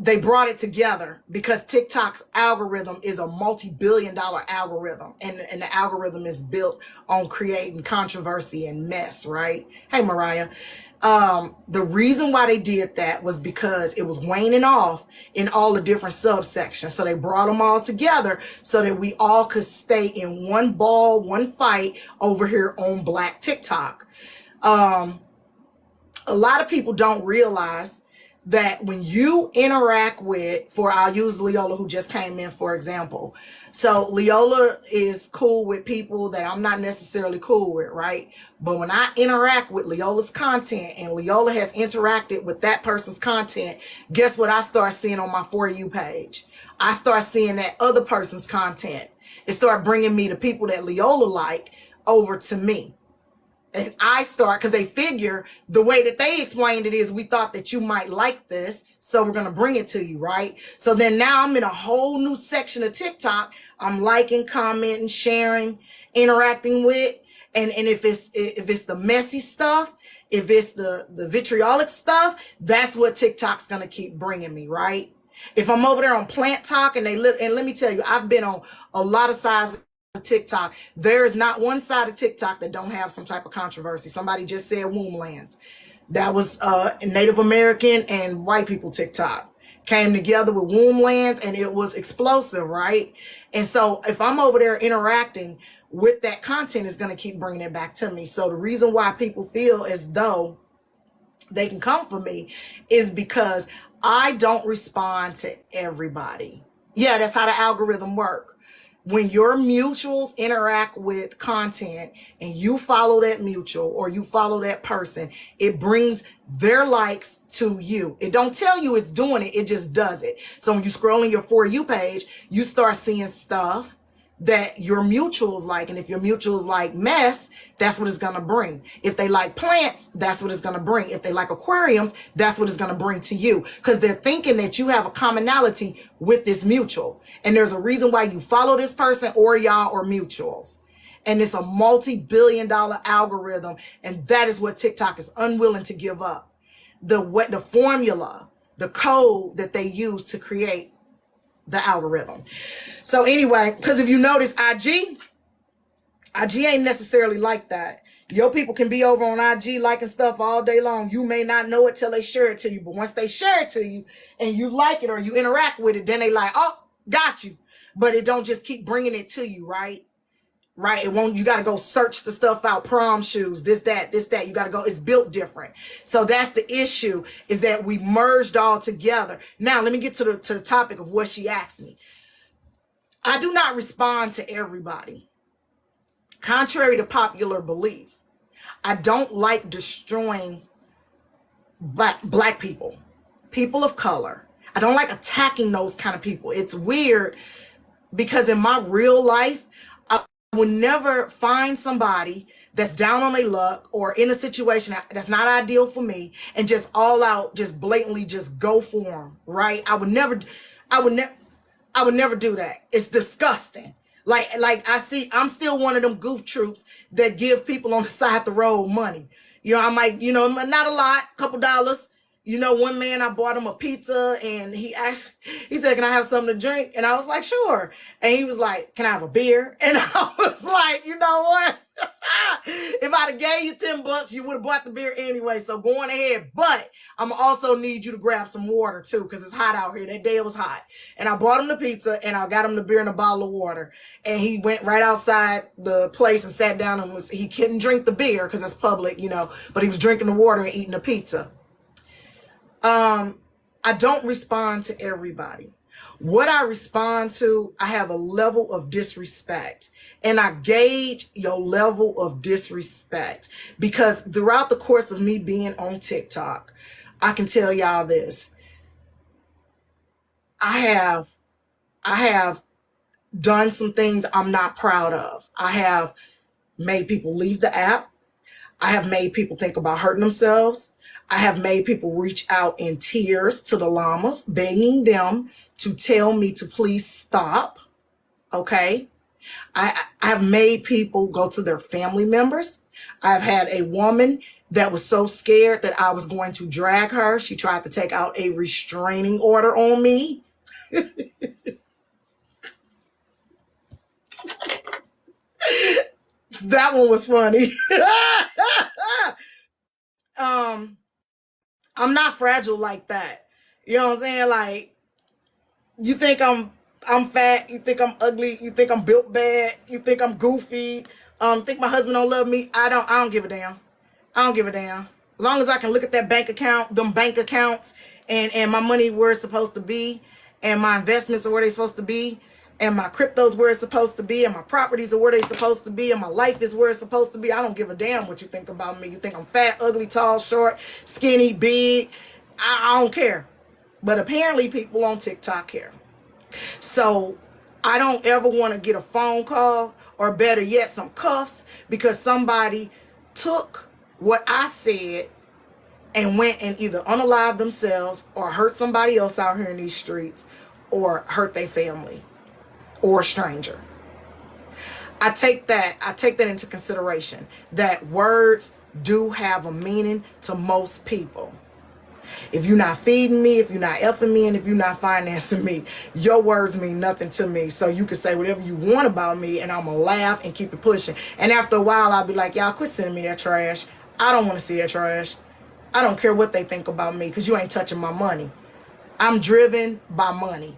They brought it together because TikTok's algorithm is a multi-billion-dollar algorithm, and the algorithm is built on creating controversy and mess, right? Hey, Mariah. The reason why they did that was because it was waning off in all the different subsections. So they brought them all together so that we all could stay in one ball, one fight over here on Black TikTok. A lot of people don't realize that when you interact with, I'll use Leola who just came in, for example. So Leola is cool with people that I'm not necessarily cool with, right? But when I interact with Leola's content and Leola has interacted with that person's content, guess what I start seeing on my For You page? I start seeing that other person's content. It started bringing me the people that Leola like over to me. And I start, because they figure the way that they explained it is we thought that you might like this, so we're going to bring it to you, right? So then now I'm in a whole new section of TikTok. I'm liking, commenting, sharing, interacting with. And if it's the messy stuff, if it's the vitriolic stuff, that's what TikTok's going to keep bringing me, right? If I'm over there on Plant Talk and let me tell you, I've been on a lot of sides of TikTok. There is not one side of TikTok that don't have some type of controversy. Somebody just said womb lands. That was Native American and white people TikTok came together with womb lands, and it was explosive, right? And so if I'm over there interacting with that content, is going to keep bringing it back to me. So the reason why people feel as though they can come for me is because I don't respond to everybody. Yeah, that's how the algorithm works. When your mutuals interact with content and you follow that mutual or you follow that person, it brings their likes to you. It don't tell you it's doing it. It just does it. So when you scroll in your For You page, you start seeing stuff that your mutuals like. And if your mutuals like mess, that's what it's going to bring. If they like plants, that's what it's going to bring. If they like aquariums, that's what it's going to bring to you, because they're thinking that you have a commonality with this mutual. And there's a reason why you follow this person or y'all or mutuals. And it's a multi-billion-dollar algorithm. And that is what TikTok is unwilling to give up. The formula, the code that they use to create the algorithm. So anyway, because if you notice IG ain't necessarily like that. Your people can be over on IG liking stuff all day long. You may not know it till they share it to you. But once they share it to you and you like it or you interact with it, then they like, oh, got you. But it don't just keep bringing it to you, right? Right? It won't. You got to go search the stuff out. Prom shoes, this, that. You got to go. It's built different. So that's the issue, is that we merged all together. Now, let me get to the topic of what she asked me. I do not respond to everybody. Contrary to popular belief, I don't like destroying black people, people of color. I don't like attacking those kind of people. It's weird because in my real life, I would never find somebody that's down on their luck or in a situation that's not ideal for me and just all out, just blatantly just go for them, right? I would never do that. It's disgusting. Like I'm still one of them goof troops that give people on the side of the road money. You know, I might, not a lot, couple dollars. One man, I bought him a pizza and he said, can I have something to drink? And I was like, sure. And he was like, can I have a beer? And I was like, you know what? If I'd have gave you $10, you would have bought the beer anyway. So go on ahead. But I'm also need you to grab some water too, because it's hot out here. That day it was hot. And I bought him the pizza and I got him the beer and a bottle of water. And he went right outside the place and sat down and he couldn't drink the beer because it's public, but he was drinking the water and eating the pizza. I don't respond to everybody. What I respond to, I have a level of disrespect. And I gauge your level of disrespect because throughout the course of me being on TikTok, I can tell y'all this. I have done some things I'm not proud of. I have made people leave the app. I have made people think about hurting themselves. I have made people reach out in tears to the llamas, begging them to tell me to please stop. Okay. I have made people go to their family members. I've had a woman that was so scared that I was going to drag her. She tried to take out a restraining order on me. That one was funny. I'm not fragile like that. You know what I'm saying? Like, you think I'm fat, you think I'm ugly, you think I'm built bad, you think I'm goofy, think my husband don't love me. I don't give a damn. I don't give a damn. As long as I can look at that bank account, them bank accounts, and my money where it's supposed to be, and my investments are where they're supposed to be, and my cryptos where it's supposed to be, and my properties are where they're supposed to be, and my life is where it's supposed to be. I don't give a damn what you think about me. You think I'm fat, ugly, tall, short, skinny, big. I don't care. But apparently people on TikTok care. So I don't ever want to get a phone call or better yet some cuffs because somebody took what I said and went and either unalive themselves or hurt somebody else out here in these streets or hurt their family or a stranger. I take that into consideration, that words do have a meaning to most people. If you're not feeding me, if you're not effing me, and if you're not financing me, your words mean nothing to me. So you can say whatever you want about me and I'm going to laugh and keep it pushing. And after a while, I'll be like, y'all quit sending me that trash. I don't want to see that trash. I don't care what they think about me because you ain't touching my money. I'm driven by money.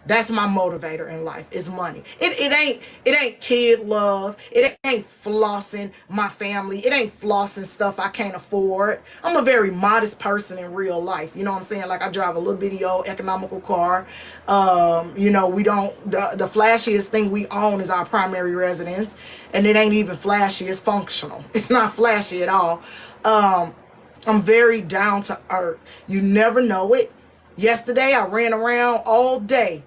That's my motivator in life is money. It ain't kid love. It ain't flossing my family. It ain't flossing stuff I can't afford. I'm a very modest person in real life. You know what I'm saying? Like I drive a little bitty old economical car. You know, we don't, the flashiest thing we own is our primary residence. And it ain't even flashy. It's functional. It's not flashy at all. I'm very down to earth. You never know it. Yesterday, I ran around all day.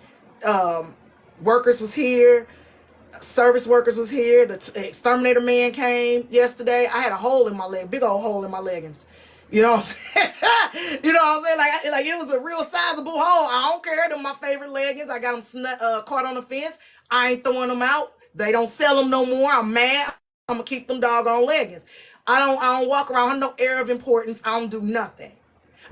Workers was here. Service workers was here. The exterminator man came yesterday. I had a hole in my leg, big old hole in my leggings. You know what I'm saying? You know what I'm saying? Like it was a real sizable hole. I don't care. They're my favorite leggings. I got them caught on the fence. I ain't throwing them out. They don't sell them no more. I'm mad. I'm gonna keep them doggone leggings. I don't walk around. I have no air of importance. I don't do nothing.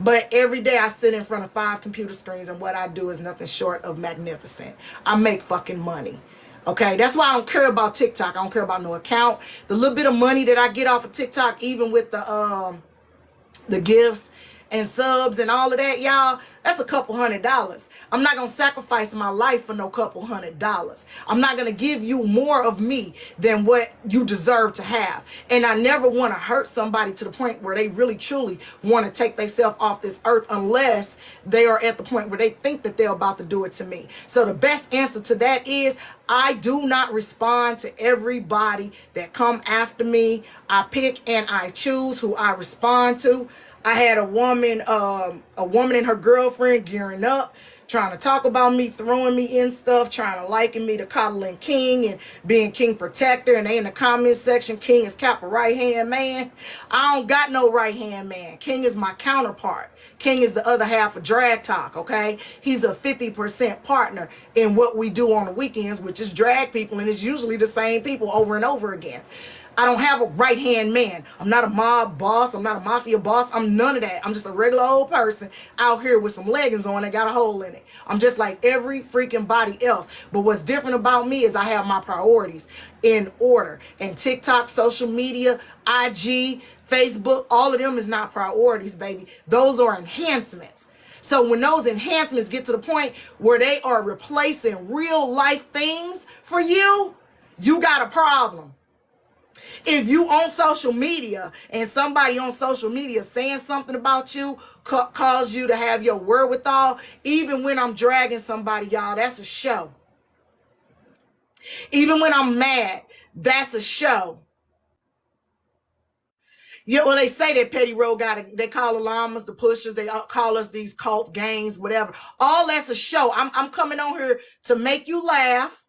But every day I sit in front of 5 computer screens and what I do is nothing short of magnificent. I make fucking money. Okay, that's why I don't care about TikTok. I don't care about no account. The little bit of money that I get off of TikTok, even with the gifts and subs and all of that, y'all, that's a couple $100. I'm not gonna sacrifice my life for no couple $100. I'm not gonna give you more of me than what you deserve to have. And I never want to hurt somebody to the point where they really truly want to take themselves off this earth unless they are at the point where they think that they're about to do it to me. So the best answer to that is I do not respond to everybody that come after me. I pick and I choose who I respond to. I had a woman and her girlfriend gearing up, trying to talk about me, throwing me in stuff, trying to liken me to coddling King and being King protector. And they in the comments section, King is Kappa right-hand man. I don't got no right-hand man. King is my counterpart. King is the other half of Drag Talk, okay? He's a 50% partner in what we do on the weekends, which is drag people, and it's usually the same people over and over again. I don't have a right-hand man. I'm not a mob boss. I'm not a mafia boss. I'm none of that. I'm just a regular old person out here with some leggings on that got a hole in it. I'm just like every freaking body else. But what's different about me is I have my priorities in order. And TikTok, social media, IG, Facebook, all of them is not priorities, baby. Those are enhancements. So when those enhancements get to the point where they are replacing real life things for you, you got a problem. If you on social media and somebody on social media saying something about you cause you to have your wherewithal, even when I'm dragging somebody, y'all, that's a show. Even when I'm mad, that's a show. Yeah, well, they say that Petty Road they call the llamas, the pushers, they call us these cults, gangs, whatever. All that's a show. I'm coming on here to make you laugh.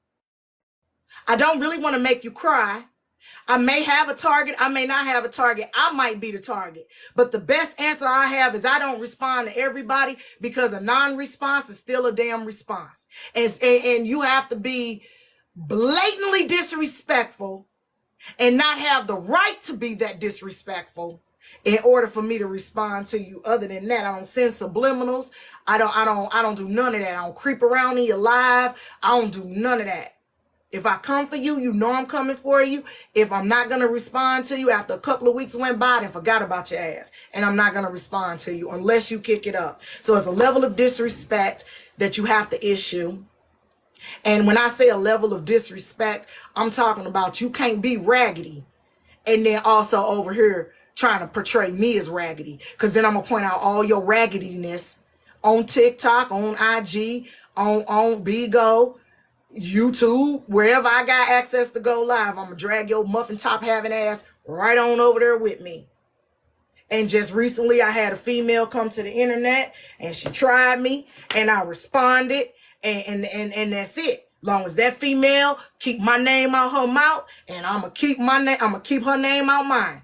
I don't really want to make you cry. I may have a target. I may not have a target. I might be the target. But the best answer I have is I don't respond to everybody, because a non-response is still a damn response. And you have to be blatantly disrespectful and not have the right to be that disrespectful in order for me to respond to you. Other than that, I don't send subliminals. I don't do none of that. I don't creep around in your live. I don't do none of that. If I come for you, you know I'm coming for you. If I'm not going to respond to you after a couple of weeks went by, then forgot about your ass. And I'm not going to respond to you unless you kick it up. So it's a level of disrespect that you have to issue. And when I say a level of disrespect, I'm talking about you can't be raggedy and then also over here trying to portray me as raggedy. Because then I'm going to point out all your raggediness on TikTok, on IG, on Bigo, YouTube, wherever I got access to go live. I'm going to drag your muffin top having ass right on over there with me. And just recently I had a female come to the internet and she tried me and I responded. And that's it. Long as that female keep my name out her mouth, and I'm gonna keep her name out mine.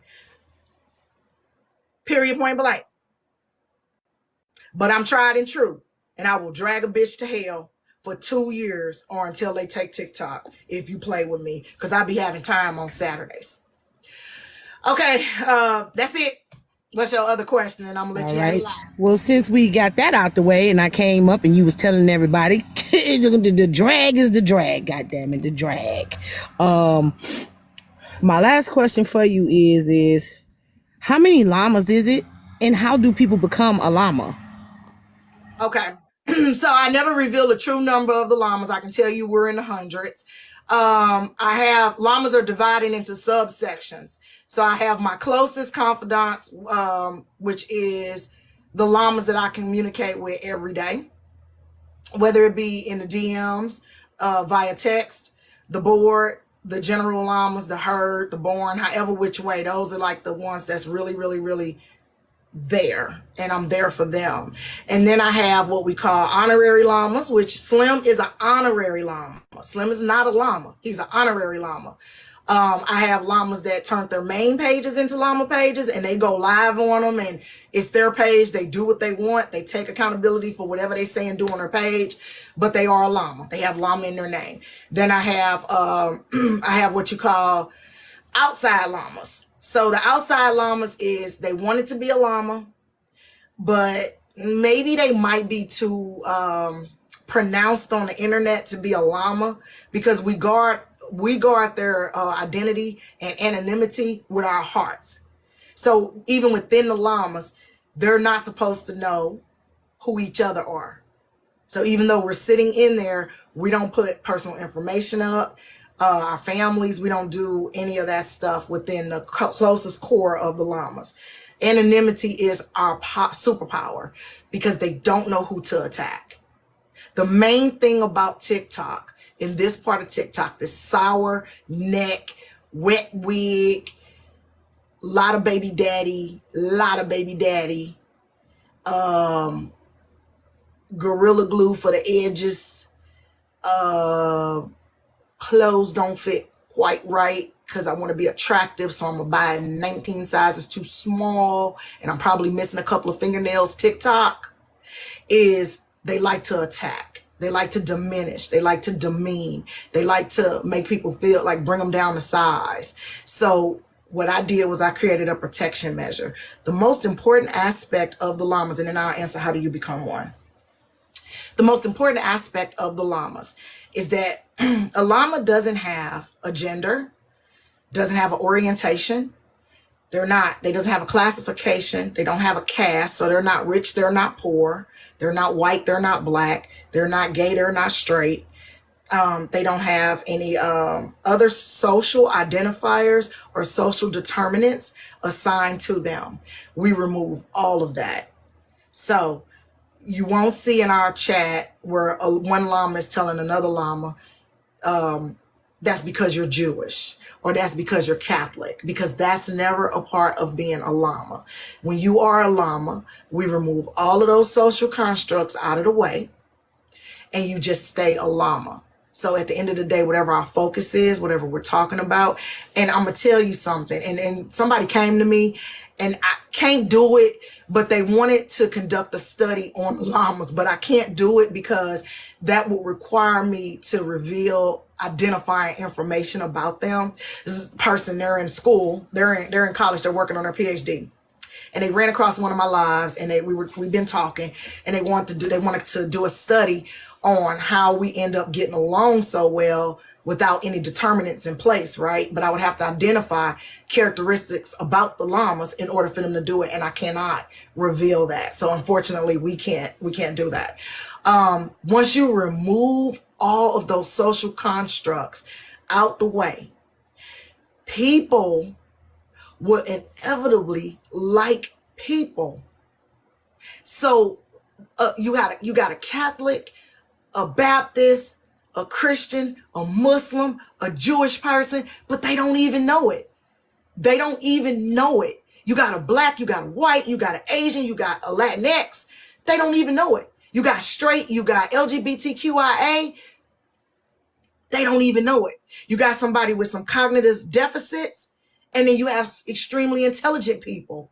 Period, point blank. But I'm tried and true, and I will drag a bitch to hell for 2 years or until they take TikTok if you play with me, because I be having time on Saturdays. Okay, that's it. What's your other question? And I'm gonna let you have it live. Well, since we got that out the way and I came up and you was telling everybody the drag is the drag, goddammit, the drag. My last question for you is how many llamas is it and how do people become a llama? Okay. So I never reveal the true number of the llamas. I can tell you we're in the hundreds. Llamas are divided into subsections. So I have my closest confidants, which is the llamas that I communicate with every day, whether it be in the DMs, via text, the board, the general llamas, the herd, the born, however which way. Those are like the ones that's really, really, really there, and I'm there for them. And then I have what we call honorary llamas, which Slim is an honorary llama. Slim is not a llama. He's an honorary llama. I have llamas that turn their main pages into llama pages and they go live on them and it's their page. They do what they want. They take accountability for whatever they say and do on their page, but they are a llama. They have llama in their name. Then I have what you call outside llamas. So the outside llamas is they wanted to be a llama, but maybe they might be too pronounced on the internet to be a llama, because we guard their identity and anonymity with our hearts. So even within the llamas, they're not supposed to know who each other are. So even though we're sitting in there, we don't put personal information up. Our families, we don't do any of that stuff within the closest core of the llamas. Anonymity is our superpower because they don't know who to attack. The main thing about TikTok, in this part of TikTok, this sour neck, wet wig, lot of baby daddy, Gorilla Glue for the edges, clothes don't fit quite right because I want to be attractive, so I'm gonna buy 19 sizes too small, and I'm probably missing a couple of fingernails. TikTok is they like to attack. They like to diminish. They like to demean. They like to make people feel like bring them down to size. So what I did was I created a protection measure. The most important aspect of the llamas, and then I'll answer how do you become one. The most important aspect of the llamas is that a llama doesn't have a gender, doesn't have an orientation. They doesn't have a classification. They don't have a caste. So they're not rich. They're not poor. They're not white. They're not black. They're not gay. They're not straight. They don't have any other social identifiers or social determinants assigned to them. We remove all of that. So you won't see in our chat where one llama is telling another llama, that's because you're Jewish or that's because you're Catholic, because that's never a part of being a llama. When you are a llama, we remove all of those social constructs out of the way and you just stay a llama. So at the end of the day, whatever our focus is, whatever we're talking about, and I'm going to tell you something, and somebody came to me and I can't do it, but they wanted to conduct a study on llamas, but I can't do it because that would require me to reveal identifying information about them. This is a person, they're in school, they're in college, they're working on their PhD. And they ran across one of my lives, and we've been talking, and they wanted to do a study on how we end up getting along so well without any determinants in place, right? But I would have to identify characteristics about the llamas in order for them to do it, and I cannot reveal that. So unfortunately, we can't do that. Once you remove all of those social constructs out the way, people will inevitably like people. So you got a Catholic, a Baptist, a Christian, a Muslim, a Jewish person, but they don't even know it. They don't even know it. You got a black, you got a white, you got an Asian, you got a Latinx. They don't even know it. You got straight, you got LGBTQIA. They don't even know it. You got somebody with some cognitive deficits, and then you have extremely intelligent people.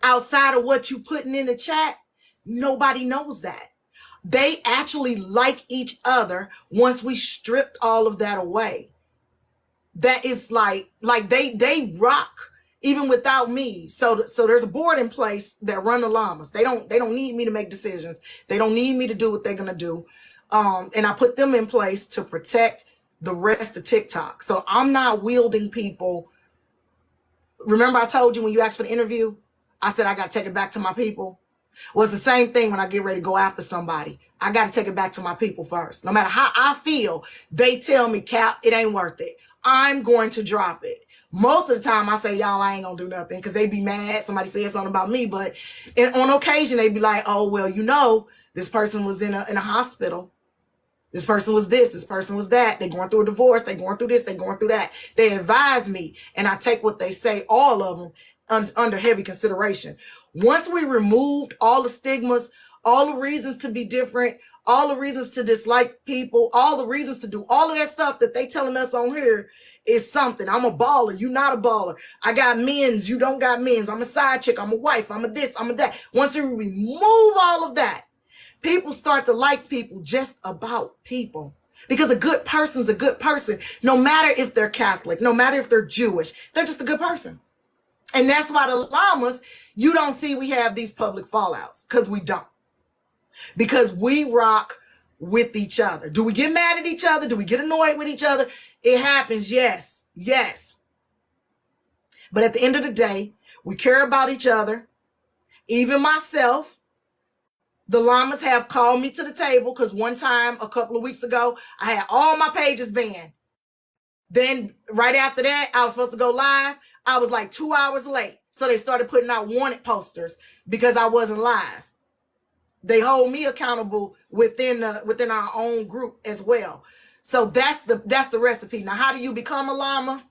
Outside of what you putting in the chat, nobody knows that. They actually like each other once we stripped all of that away. That is like they rock even without me. So there's a board in place that run the llamas. They don't need me to make decisions. They don't need me to do what they're gonna do. And I put them in place to protect the rest of TikTok. So I'm not wielding people. Remember I told you when you asked for the interview, I said I got to take it back to my people. Well, it's the same thing when I get ready to go after somebody. I got to take it back to my people first. No matter how I feel, they tell me, Cap, it ain't worth it. I'm going to drop it. Most of the time I say, y'all, I ain't going to do nothing because they be mad. Somebody said something about me. But on occasion, they be like, oh, well, you know, this person was in a hospital. This person was this person was that. They're going through a divorce. They're going through this. They're going through that. They advise me, and I take what they say, all of them, under heavy consideration. Once we removed all the stigmas, all the reasons to be different, all the reasons to dislike people, all the reasons to do all of that stuff that they telling us on here is something. I'm a baller. You not a baller. I got men's. You don't got men's. I'm a side chick. I'm a wife. I'm a this. I'm a that. Once we remove all of that, people start to like people just about people. Because a good person's a good person, no matter if they're Catholic, no matter if they're Jewish, they're just a good person. And that's why the llamas, you don't see we have these public fallouts, because we don't. Because we rock with each other. Do we get mad at each other? Do we get annoyed with each other? It happens, yes, yes. But at the end of the day, we care about each other. Even myself. The llamas have called me to the table because one time a couple of weeks ago, I had all my pages banned. Then right after that, I was supposed to go live. I was like 2 hours late. So they started putting out wanted posters because I wasn't live. They hold me accountable within our own group as well. So that's the recipe. Now, how do you become a llama?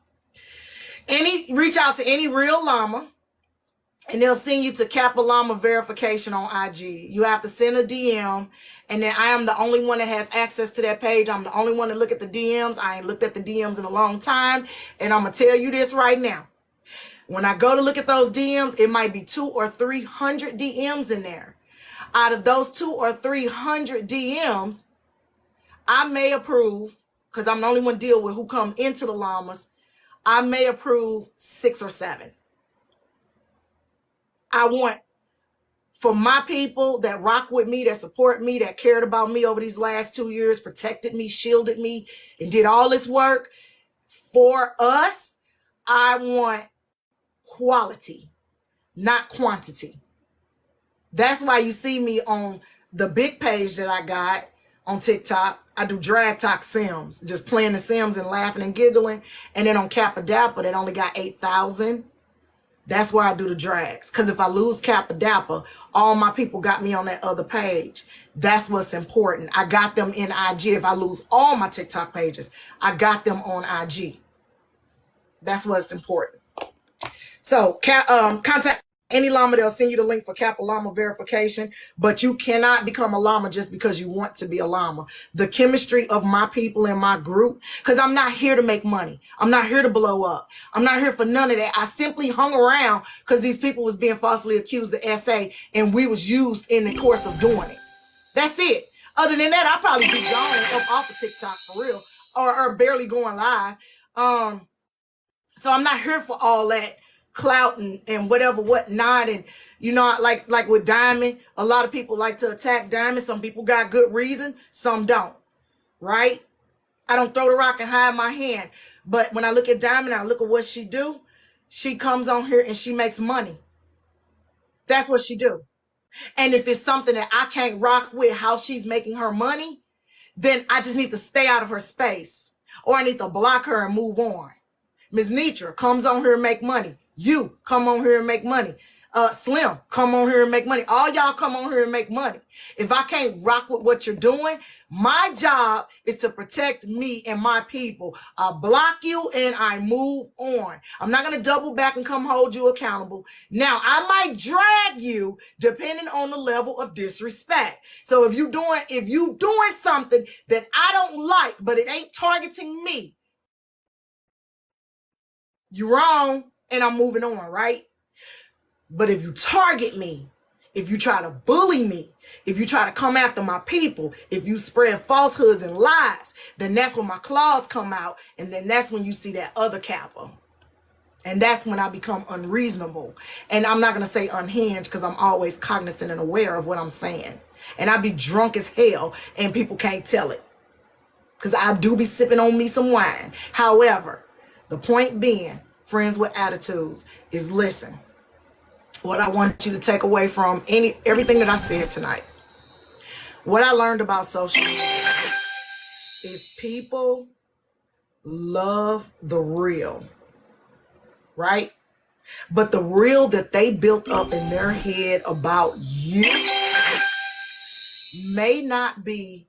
Reach out to any real llama. And they'll send you to Cappadappa verification on IG. You have to send a DM. And then I am the only one that has access to that page. I'm the only one to look at the DMs. I ain't looked at the DMs in a long time. And I'm going to tell you this right now. When I go to look at those DMs, it might be 200 or 300 DMs in there. Out of those 200 or 300 DMs, I may approve, because I'm the only one to deal with who come into the llamas, I may approve 6 or 7. I want for my people that rock with me, that support me, that cared about me over these last 2 years, protected me, shielded me, and did all this work for us. I want quality, not quantity. That's why you see me on the big page that I got on TikTok. I do drag talk Sims, just playing the Sims and laughing and giggling. And then on Cappadappa, that only got 8,000. That's where I do the drags. Because if I lose Cappadappa, all my people got me on that other page. That's what's important. I got them in IG. If I lose all my TikTok pages, I got them on IG. That's what's important. So contact any llama. They'll send you the link for Kappa Llama verification. But you cannot become a llama just because you want to be a llama. The chemistry of my people in my group, because I'm not here to make money. I'm not here to blow up. I'm not here for none of that. I simply hung around because these people was being falsely accused of SA, and we was used in the course of doing it. That's it. Other than that, I'd probably be gone up off of TikTok for real, or barely going live. So I'm not here for all that clout and whatnot. And you know, like with Diamond, a lot of people like to attack Diamond. Some people got good reason, some don't, right? I don't throw the rock and hide my hand. But when I look at Diamond, I look at what she do. She comes on here and she makes money. That's what she do. And if it's something that I can't rock with how she's making her money, then I just need to stay out of her space, or I need to block her and move on. Ms. Nitra comes on here and make money. You come on here and make money. Slim, come on here and make money. All y'all come on here and make money. If I can't rock with what you're doing, my job is to protect me and my people. I block you and I move on. I'm not going to double back and come hold you accountable. Now, I might drag you depending on the level of disrespect. So if you doing something that I don't like, but it ain't targeting me, you're wrong, and I'm moving on, right? But if you target me, if you try to bully me, if you try to come after my people, if you spread falsehoods and lies, then that's when my claws come out, and then that's when you see that other Kappa. And that's when I become unreasonable. And I'm not going to say unhinged, because I'm always cognizant and aware of what I'm saying. And I be drunk as hell, and people can't tell it, because I do be sipping on me some wine. However, the point being, friends with attitudes, is listen. What I want you to take away from everything that I said tonight. What I learned about social media is people love the real, right? But the real that they built up in their head about you may not be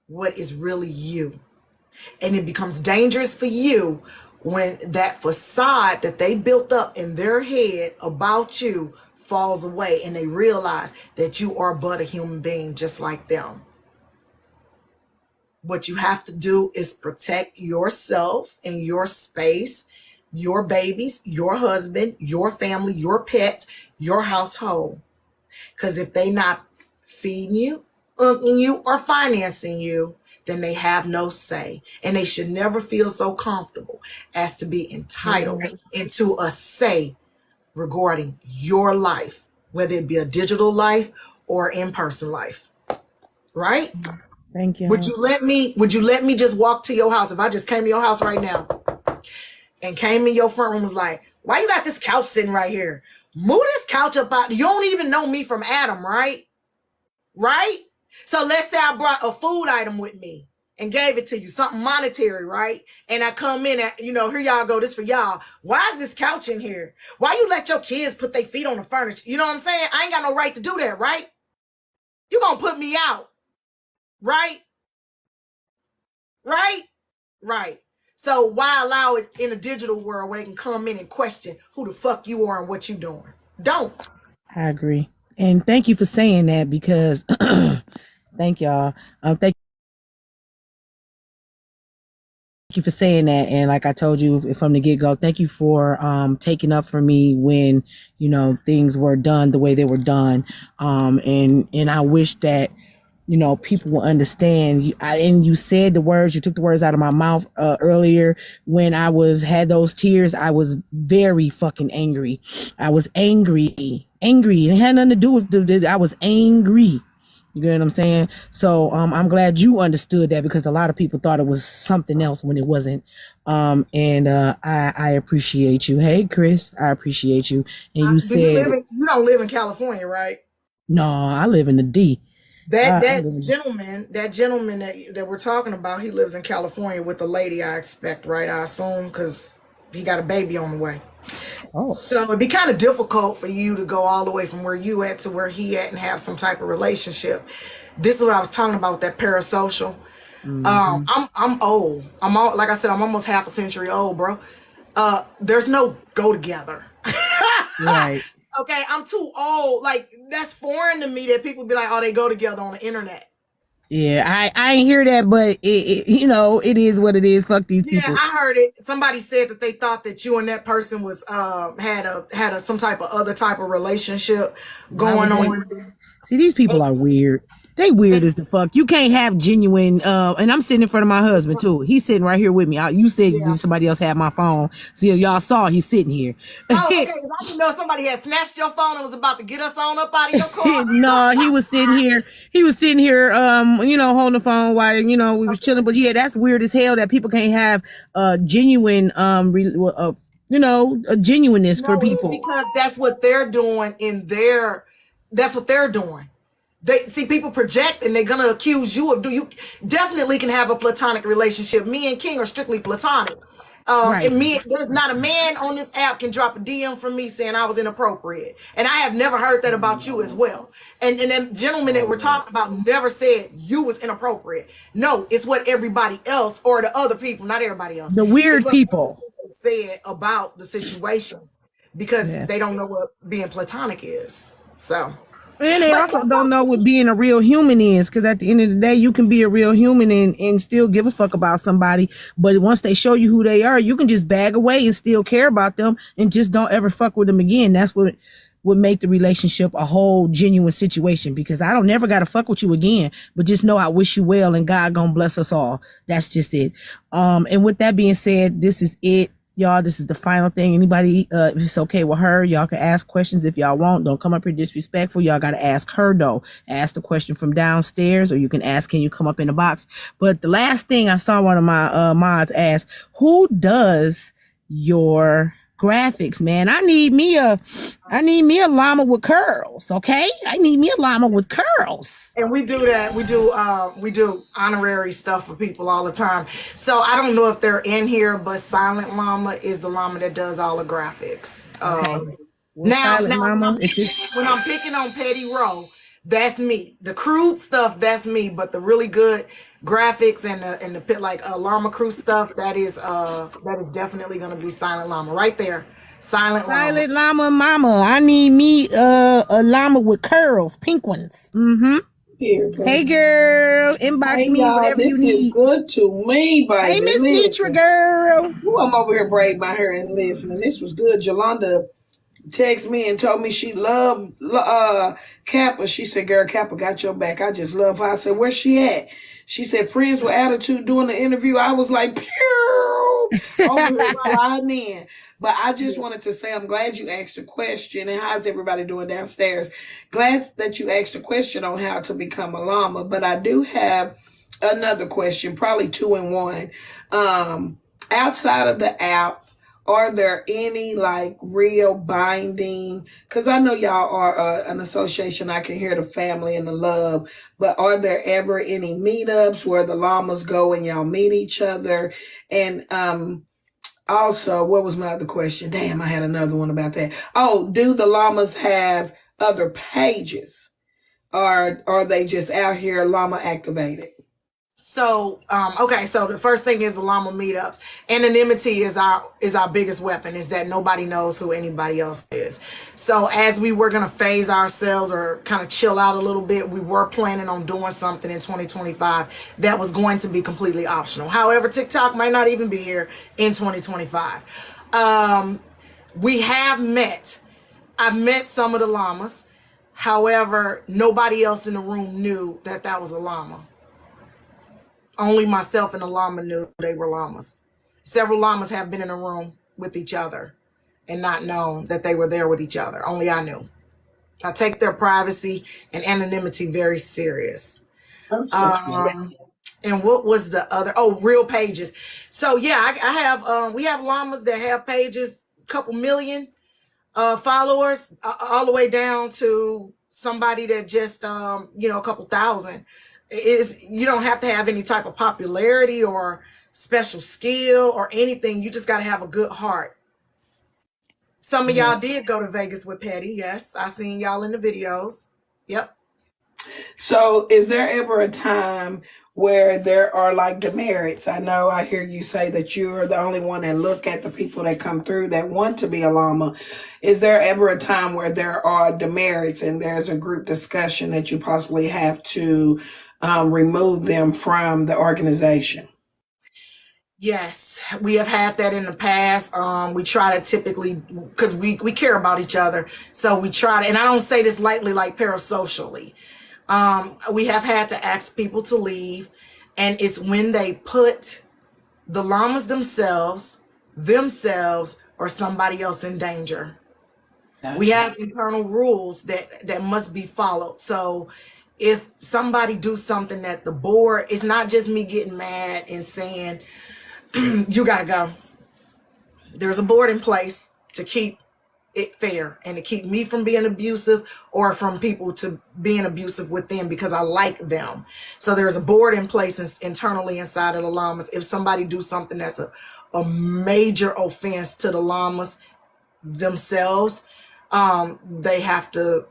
what is really you. And it becomes dangerous for you when that facade that they built up in their head about you falls away, and they realize that you are but a human being just like them. What you have to do is protect yourself and your space, your babies, your husband, your family, your pets, your household. Because if they not feeding you, unking you, or financing you, then they have no say. And they should never feel so comfortable as to be entitled into a say regarding your life, whether it be a digital life or in-person life. Right? Thank you. Would you let me just walk to your house? If I just came to your house right now and came in your front room, was like, why you got this couch sitting right here? Move this couch up out. You don't even know me from Adam, right? Right? So let's say I brought a food item with me and gave it to you, something monetary, right? And I come in and, here y'all go, this for y'all. Why is this couch in here? Why you let your kids put their feet on the furniture? You know what I'm saying? I ain't got no right to do that, right? You gonna put me out, right? Right? Right. So why allow it in a digital world where they can come in and question who the fuck you are and what you doing? Don't. I agree. And thank you for saying that, because thank y'all. Thank you for saying that. And like I told you from the get-go, thank you for taking up for me when, things were done the way they were done. And I wish that, people will understand. And you said the words, you took the words out of my mouth earlier. When I had those tears, I was very fucking angry. I was angry. It had nothing to do with I was angry. You get what I'm saying? So I'm glad you understood that, because a lot of people thought it was something else when it wasn't. And I appreciate you. Hey, Chris, I appreciate you. And you said you don't live in California, right? No, I live in the D. That I that really, gentleman, that gentleman that we're talking about, he lives in California with a lady, I expect, right? I assume because he got a baby on the way. oh, So it'd be kind of difficult for you to go all the way from where you at to where he at and have some type of relationship. This is what I was talking about, that parasocial. hmm, I'm old. Like I said, I'm almost half a century old, bro. There's no go together. right. Okay, I'm too old. Like that's foreign to me that people be like, oh, they go together on the internet. Yeah, I ain't hear that, but it is what it is. Fuck these Yeah, people. I heard it. Somebody said that they thought that you and that person was had a some type of other type of relationship Why going would they? on. See, these people are weird. They weird And, as the fuck. You can't have genuine. And I'm sitting in front of my husband too. He's sitting right here with me. You said yeah. somebody else had my phone. See, y'all saw he's sitting here. Oh, okay. 'Cause I didn't know somebody had snatched your phone and was about to get us on up out of your car. No, he was sitting here. He was sitting here, holding the phone while we was chilling. But yeah, that's weird as hell that people can't have genuine, a genuineness for No, it's people. because that's what they're doing in their. That's what they're doing. They see people project and they're gonna accuse you of do you definitely can have a platonic relationship. Me and King are strictly platonic. Right. And me, there's not a man on this app can drop a DM from me saying I was inappropriate. And I have never heard that about you as well. And them gentlemen that we're talking about never said you was inappropriate. No, it's what everybody else or the other people, not everybody else. The It's weird what people. people said about the situation because Yeah. they don't know what being platonic is. So, And they but also don't know what being a real human is, because at the end of the day, you can be a real human and still give a fuck about somebody. But once they show you who they are, you can just bag away and still care about them and just don't ever fuck with them again. That's what would make the relationship a whole genuine situation, because I don't never got to fuck with you again, but just know I wish you well and God gonna bless us all. That's just it. And with that being said, this is it. Y'all, this is the final thing. Anybody, if it's okay with her, y'all can ask questions if y'all want. Don't come up here disrespectful. Y'all got to ask her though. Ask the question from downstairs, or you can ask, can you come up in the box? But the last thing I saw one of my mods ask, who does your graphics, man? I need me a llama with curls, okay? I need me a llama with curls. and we do that. We do honorary stuff for people all the time. So I don't know if they're in here, but Silent Llama is the llama that does all the graphics. Okay. Well, Now, silent when mama, I'm it's picking, just when I'm picking on Petty Row, that's me. The crude stuff, that's me. But the really good graphics and the pit like Llama Crew stuff, that is definitely gonna be Silent Llama right there. Silent Llama. silent llama mama. I need me a llama with curls, pink ones. Mm-hmm. Here, Hey baby. girl, inbox Hey, me y'all, whatever you this is need. good to me, Hey baby. Miss Nitra Listen. girl. Ooh, I'm over here braiding my hair and listening. This was good. Yolanda texted me and told me she loved Kappa. She said, girl, Kappa got your back. I just love her. I said, where's she at? She said, friends with attitude doing the interview. I was like, pew, over here flying in. But I just wanted to say, I'm glad you asked a question. And how's everybody doing downstairs? Glad that you asked a question on how to become a llama. But I do have another question, probably two in one. Outside of the app, are there any like real binding? Because I know y'all are an association. I can hear the family and the love, but are there ever any meetups where the llamas go and y'all meet each other? And also, what was my other question? Damn, I had another one about that. Oh, do the llamas have other pages, or are they just out here llama activated? So, okay, so the first thing is the llama meetups. Anonymity is our biggest weapon, is that nobody knows who anybody else is. So as we were gonna phase ourselves or kind of chill out a little bit, we were planning on doing something in 2025 that was going to be completely optional. However, TikTok might not even be here in 2025. We have met. I've met some of the llamas. However, nobody else in the room knew that that was a llama. Only myself and the llama knew they were llamas. Several llamas have been in a room with each other and not known that they were there with each other. Only I knew. I take their privacy and anonymity very serious. And what was the other? Oh, real pages. So yeah, I have. We have llamas that have pages, a couple million followers, all the way down to somebody that just a couple thousand. Is you don't have to have any type of popularity or special skill or anything. You just got to have a good heart. Some of y'all did go to Vegas with Petty. Yes, I seen y'all in the videos. Yep. So, is there ever a time where there are like demerits? I know I hear you say that you're the only one that look at the people that come through that want to be a llama. Is there ever a time where there are demerits and there's a group discussion that you possibly have to remove them from the organization? Yes, we have had that in the past. We try to typically, because we care about each other, so we try to, and I don't say this lightly, like parasocially. We have had to ask people to leave, and it's when they put the llamas themselves, or somebody else in danger. We have internal rules that must be followed. So if somebody do something that the board, it's not just me getting mad and saying, you gotta go. There's a board in place to keep it fair and to keep me from being abusive or from people to being abusive with them because I like them. So there's a board in place internally inside of the llamas. If somebody do something that's a major offense to the llamas themselves, they have to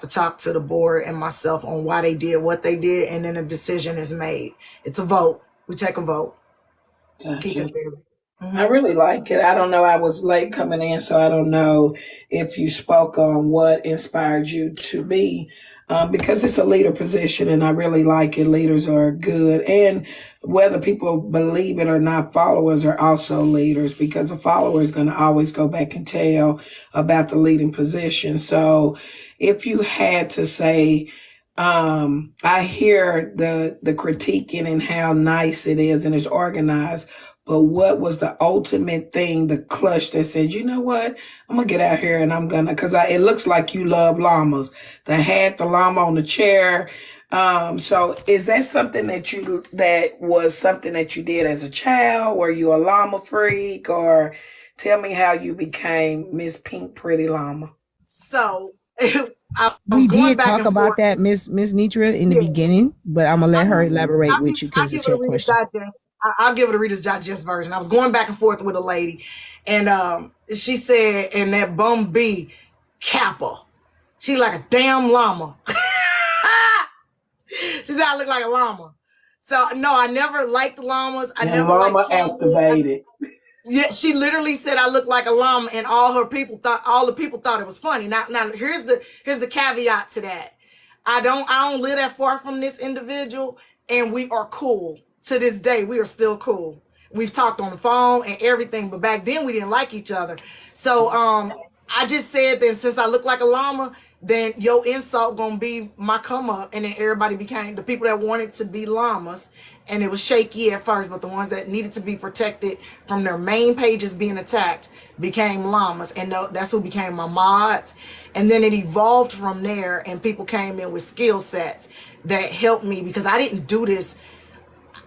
talk to the board and myself on why they did what they did, and then a decision is made. It's a vote. We take a vote. Keep Gotcha. it fair. I really like it. I don't know. I was late coming in, so I don't know if you spoke on what inspired you to be, because it's a leader position, and I really like it. Leaders are good, and whether people believe it or not, followers are also leaders because a follower is going to always go back and tell about the leading position. So, if you had to say, I hear the critiquing and how nice it is and it's organized. But what was the ultimate thing, the clutch that said, you know what? I'm going to get out here and I'm going to, because it looks like you love llamas. The hat, the llama on the chair. So is that something that was something that you did as a child? Were you a llama freak? Or tell me how you became Miss Pink Pretty Llama? So I was We going did back talk and about forth. that, Miss Nitra, in the Yeah, beginning, but I'm gonna let her elaborate I'll with you I'll because give it's it a your Reader's question. Digest. I'll give it a Reader's Digest version. I was going back and forth with a lady, and she said, "And that bum B, Kappa, she like a damn llama." She said, "I look like a llama." So no, I never liked llamas. I And never liked llama camels. activated. Yeah, she literally said I look like a llama, and all the people thought it was funny. Now here's the caveat to that. I don't live that far from this individual, and we are cool to this day. We are still cool. We've talked on the phone and everything, but back then we didn't like each other. So I just said that since I look like a llama, then your insult gonna be my come up, and then everybody became the people that wanted to be llamas, and it was shaky at first, but the ones that needed to be protected from their main pages being attacked became llamas, and that's who became my mods. And then it evolved from there, and people came in with skill sets that helped me because I didn't do this.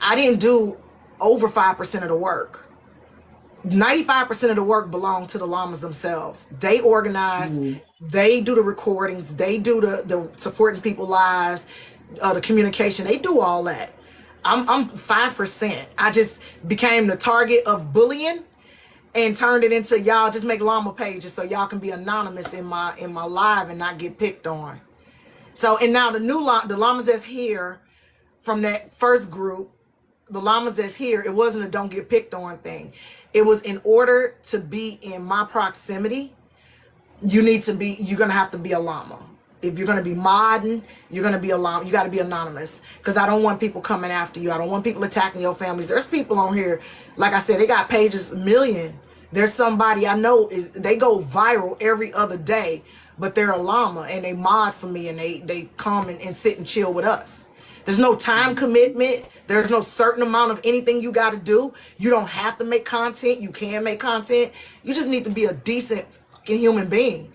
I didn't do over 5% of the work. 95% of the work belonged to the llamas themselves. They organize, they do the recordings, they do the supporting people's lives, the communication, they do all that. I'm 5%. I just became the target of bullying and turned it into y'all just make llama pages so y'all can be anonymous in my live and not get picked on. So and now the llamas that's here from that first group, the llamas that's here, it wasn't a don't get picked on thing. It was in order to be in my proximity, you're gonna have to be a llama. If you're gonna be modding, you're gonna be a llama. You gotta be anonymous. Because I don't want people coming after you. I don't want people attacking your families. There's people on here, like I said, they got pages a million. There's somebody I know they go viral every other day, but they're a llama and they mod for me and they come and sit and chill with us. There's no time commitment. There's no certain amount of anything you got to do. You don't have to make content. You can make content. You just need to be a decent fucking human being.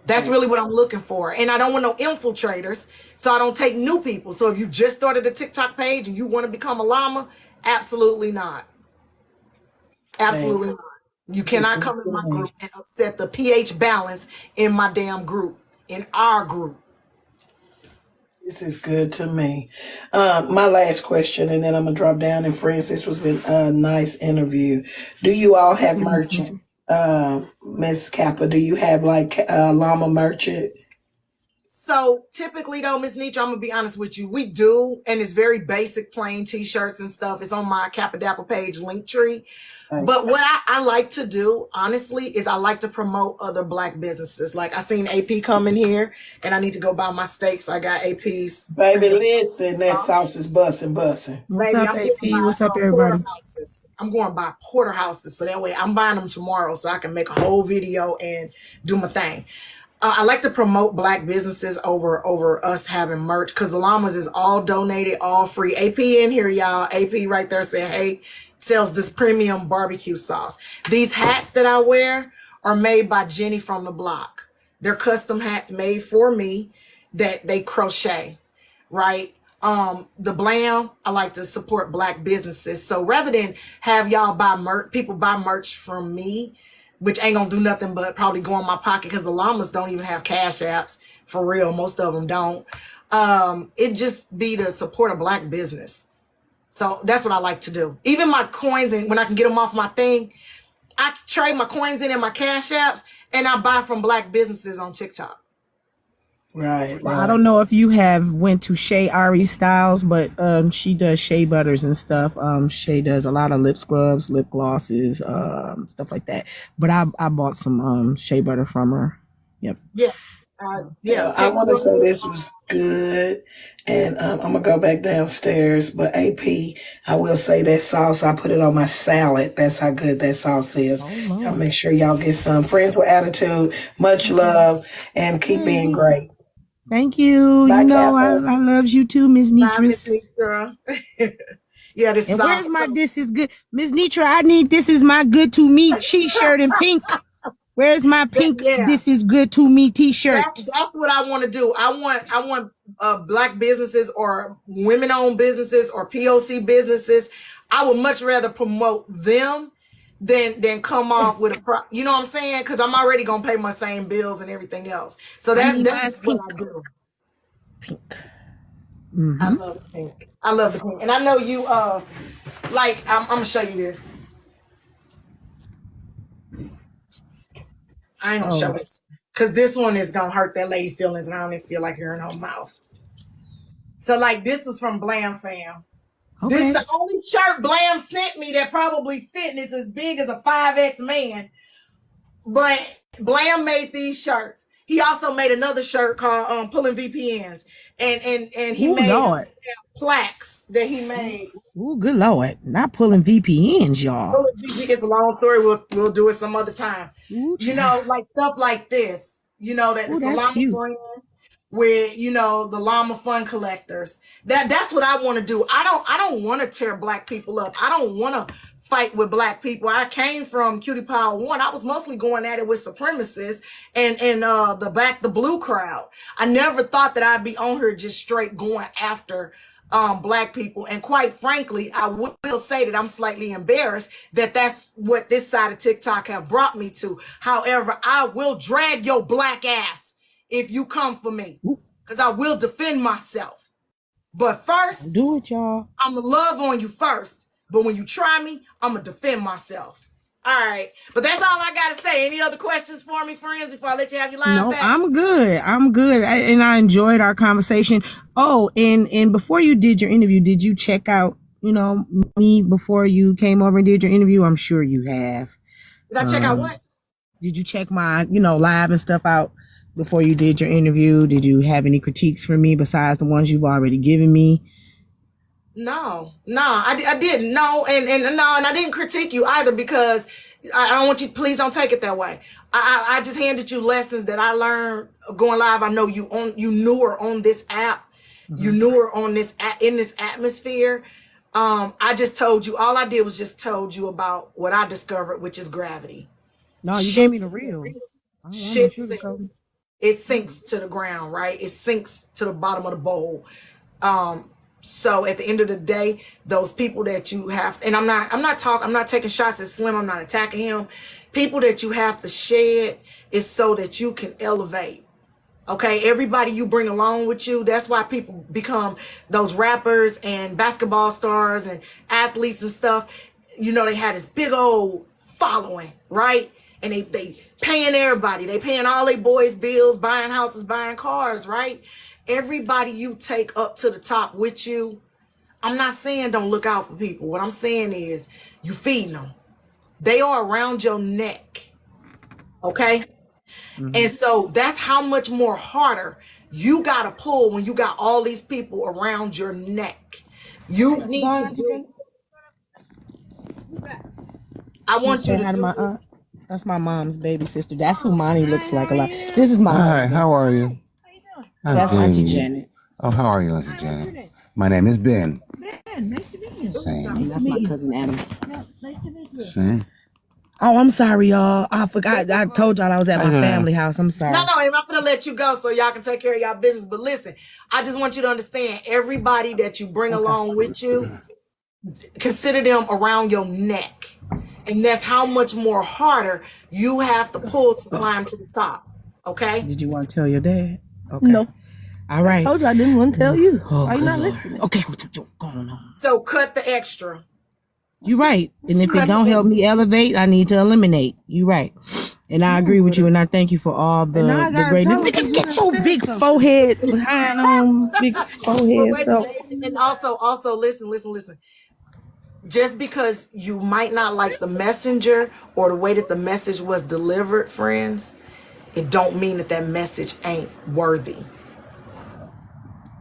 That's really what I'm looking for. And I don't want no infiltrators, so I don't take new people. So if you just started a TikTok page and you want to become a llama, absolutely not. Absolutely not. You cannot come in my group and upset the pH balance in my damn group, in our group. This is good to me. My last question, and then I'm gonna drop down. And friends, this was been a nice interview. Do you all have merchant, Miss Kappa? Do you have like llama merchant? So typically though, Miss Nitra, I'm gonna be honest with you, we do, and it's very basic, plain t-shirts and stuff. It's on my Cappadappa page, Linktree. But what I like to do, honestly, is I like to promote other Black businesses. Like I seen AP come in here, and I need to go buy my steaks. I got AP's. Baby, listen, that sauce is bussin'. What's Baby, up, I'm AP? going by What's up, everybody? porterhouses. I'm going by porterhouses, so that way I'm buying them tomorrow, so I can make a whole video and do my thing. I like to promote Black businesses over us having merch because the llamas is all donated, all free. AP in here, y'all. AP right there saying, hey, sells this premium barbecue sauce. These hats that I wear are made by Jenny from the block. They're custom hats made for me that they crochet, right? The Blam, I like to support Black businesses. So rather than have y'all buy merch, people buy merch from me, which ain't gonna do nothing but probably go in my pocket because the llamas don't even have cash apps for real. Most of them don't. It just be to support a Black business. So that's what I like to do. Even my coins, and when I can get them off my thing, I trade my coins in and my cash apps, and I buy from Black businesses on TikTok. Right. Well, I don't know if you have went to Shay Ari Styles, but she does shea butters and stuff. Shay does a lot of lip scrubs, lip glosses, stuff like that. But I bought some shea butter from her. Yep. Yes. Yeah. I want to say this was good, and I'm gonna go back downstairs. But AP, I will say that sauce, I put it on my salad. That's how good that sauce is. Y'all make sure y'all get some. Friends with attitude, much love, and keep being great. Thank you. Bye, You know Kappa. I loves you too, Miss Bye, Miss Nitris. Nitra. Yeah, this And sauce. where's my this is good, Miss Nitra? I need this is my good to me t-shirt in pink. Where's my pink? Yeah. This is good to me t-shirt. That's what I want to do. I want Black businesses or women-owned businesses or POC businesses. I would much rather promote them than come off with you know what I'm saying? Because I'm already gonna pay my same bills and everything else. So that's what I do. Pink. I love the pink. I love the pink, and I know you. Like I'm gonna show you this. I ain't gonna show this because this one is gonna hurt that lady feelings, and I don't even feel like hearing her mouth. So like this was from Blam Fam. Okay. This is the only shirt Blam sent me that probably fit, and it's as big as a 5X man. But Blam made these shirts. He also made another shirt called Pulling VPNs. And he made plaques that he made. Ooh, good Lord. Not pulling VPNs, y'all. It's a long story. We'll do it some other time. Ooh, you know, like stuff like this. You know, that's the llama cute. brand with, you know, the llama fun collectors. That's what I want to do. I don't want to tear Black people up. I don't want to fight with Black people. I came from Cutie Power 1. I was mostly going at it with supremacists and the blue crowd. I never thought that I'd be on here just straight going after Black people. And quite frankly, I will say that I'm slightly embarrassed that that's what this side of TikTok have brought me to. However, I will drag your Black ass if you come for me, because I will defend myself. But first, do it, y'all. I'm gonna love on you first. But when you try me, I'm gonna defend myself. All right. But that's all I gotta say. Any other questions for me, friends, before I let you have your live back? I'm good. And I enjoyed our conversation. Oh, and before you did your interview, did you check out, you know, me before you came over and did your interview? I'm sure you have. Did I check out what? Did you check my, you know, live and stuff out before you did your interview? Did you have any critiques for me besides the ones you've already given me? No, I didn't. No, and I didn't critique you either, because I don't want you. Please don't take it that way. I just handed you lessons that I learned going live. I know you newer on this app. Mm-hmm. You newer on this in this atmosphere. I just told you. All I did was just told you about what I discovered, which is gravity. No, you gave me the reals. Shit sinks. It sinks to the ground, right? It sinks to the bottom of the bowl. So at the end of the day, those people that you have, and I'm not taking shots at Slim. I'm not attacking him. People that you have to shed is so that you can elevate. Okay, everybody you bring along with you. That's why people become those rappers and basketball stars and athletes and stuff. You know, they had this big old following, right? And they paying everybody. They paying all their boys' bills, buying houses, buying cars, right? Everybody you take up to the top with you. I'm not saying don't look out for people. What I'm saying is you feeding them. They are around your neck. Okay? And so that's how much more harder you got to pull when you got all these people around your neck. You need to do, I You want you say to hi to do my aunt. this. That's my mom's baby sister. That's who Monty looks like a lot. This is my Hi, husband. how are you? I'm That's Auntie good. Janet. Oh, how are you, Auntie Janet? My name is Ben. Ben, nice to meet you. Same. And that's my cousin Adam. Nice to meet you. Same. Oh, I'm sorry, y'all. I forgot. I told y'all I was at my family house. I'm sorry. No, I'm not going to let you go so y'all can take care of y'all business. But listen, I just want you to understand everybody that you bring along with you, consider them around your neck. And that's how much more harder you have to pull to climb to the top. Okay? Did you want to tell your dad? Okay. No. All right. I told you I didn't want to tell you. Oh, Why you good not Lord. listening? Okay, what's going on? So cut the extra. You're right. And if it don't help me elevate, I need to eliminate. You're right. And I agree with you, and I thank you for all the now I gotta greatness. tell him Nigga, you get done your said big something. forehead behind on, big forehead. Wait, So and also listen. Just because you might not like the messenger or the way that the message was delivered, friends, it don't mean that message ain't worthy.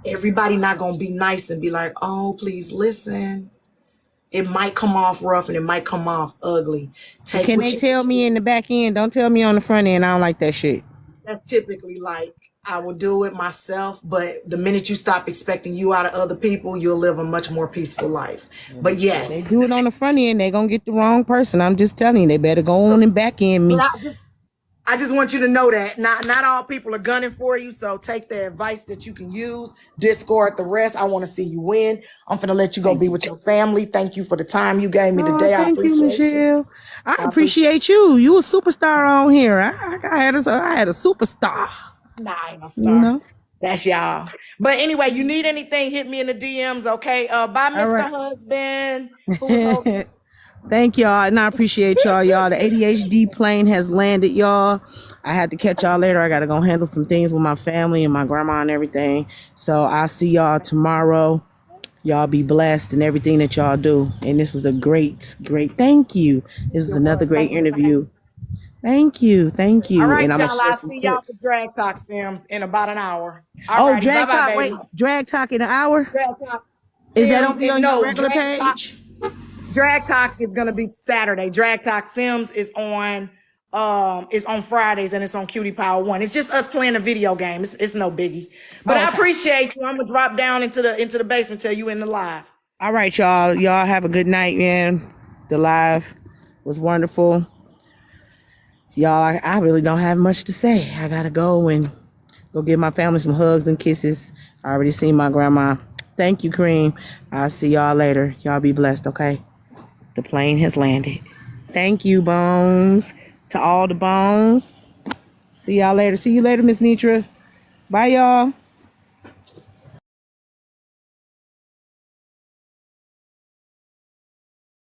Everybody not gonna be nice and be like, oh, please listen. It might come off rough and it might come off ugly. Take can what they you tell me in the back end? Don't tell me on the front end. I don't like that shit. That's typically like I will do it myself, but the minute you stop expecting you out of other people, you'll live a much more peaceful life. But They yes, do it on the front end, they gonna get the wrong person. I'm just telling you, they better go on and back end me. but I just want you to know that not all people are gunning for you. So take the advice that you can use, discard the rest. I want to see you win. I'm finna let you go be with your family. Thank you for the time you gave me today. I Thank you, appreciate you. Michelle. I appreciate you. You a superstar on here. I had a superstar. Nah, I ain't no You star. know. That's y'all. But anyway, you need anything, hit me in the DMs, okay? Bye, Mr. right. Husband. Who was holding? Thank y'all, and I appreciate y'all. Y'all, the ADHD plane has landed, y'all. I had to catch y'all later. I gotta go handle some things with my family and my grandma and everything. So I'll see y'all tomorrow. Y'all be blessed in everything that y'all do. And this was a great. Thank you. This was another great interview. Thank you. All right, And I'm gonna y'all. share I'll some see y'all for clips. Drag Talk Sims in about an hour. All Oh, righty. drag Bye-bye, talk. baby. Wait, drag talk in an hour. Drag Talk Is that Sims. on your No, regular Drag Talk. page? Drag Talk is gonna be Saturday. Drag Talk Sims is on Fridays and it's on Cutie Power 1. It's just us playing a video game. It's no biggie. But I appreciate you. I'm gonna drop down into the basement till you in the live. All right, y'all. Y'all have a good night, man. The live was wonderful. Y'all, I really don't have much to say. I gotta go and go give my family some hugs and kisses. I already seen my grandma. Thank you, Cream. I'll see y'all later. Y'all be blessed, okay? The plane has landed. Thank you, Bones. To all the Bones. See y'all later. See you later, Miss Nitra. Bye, y'all.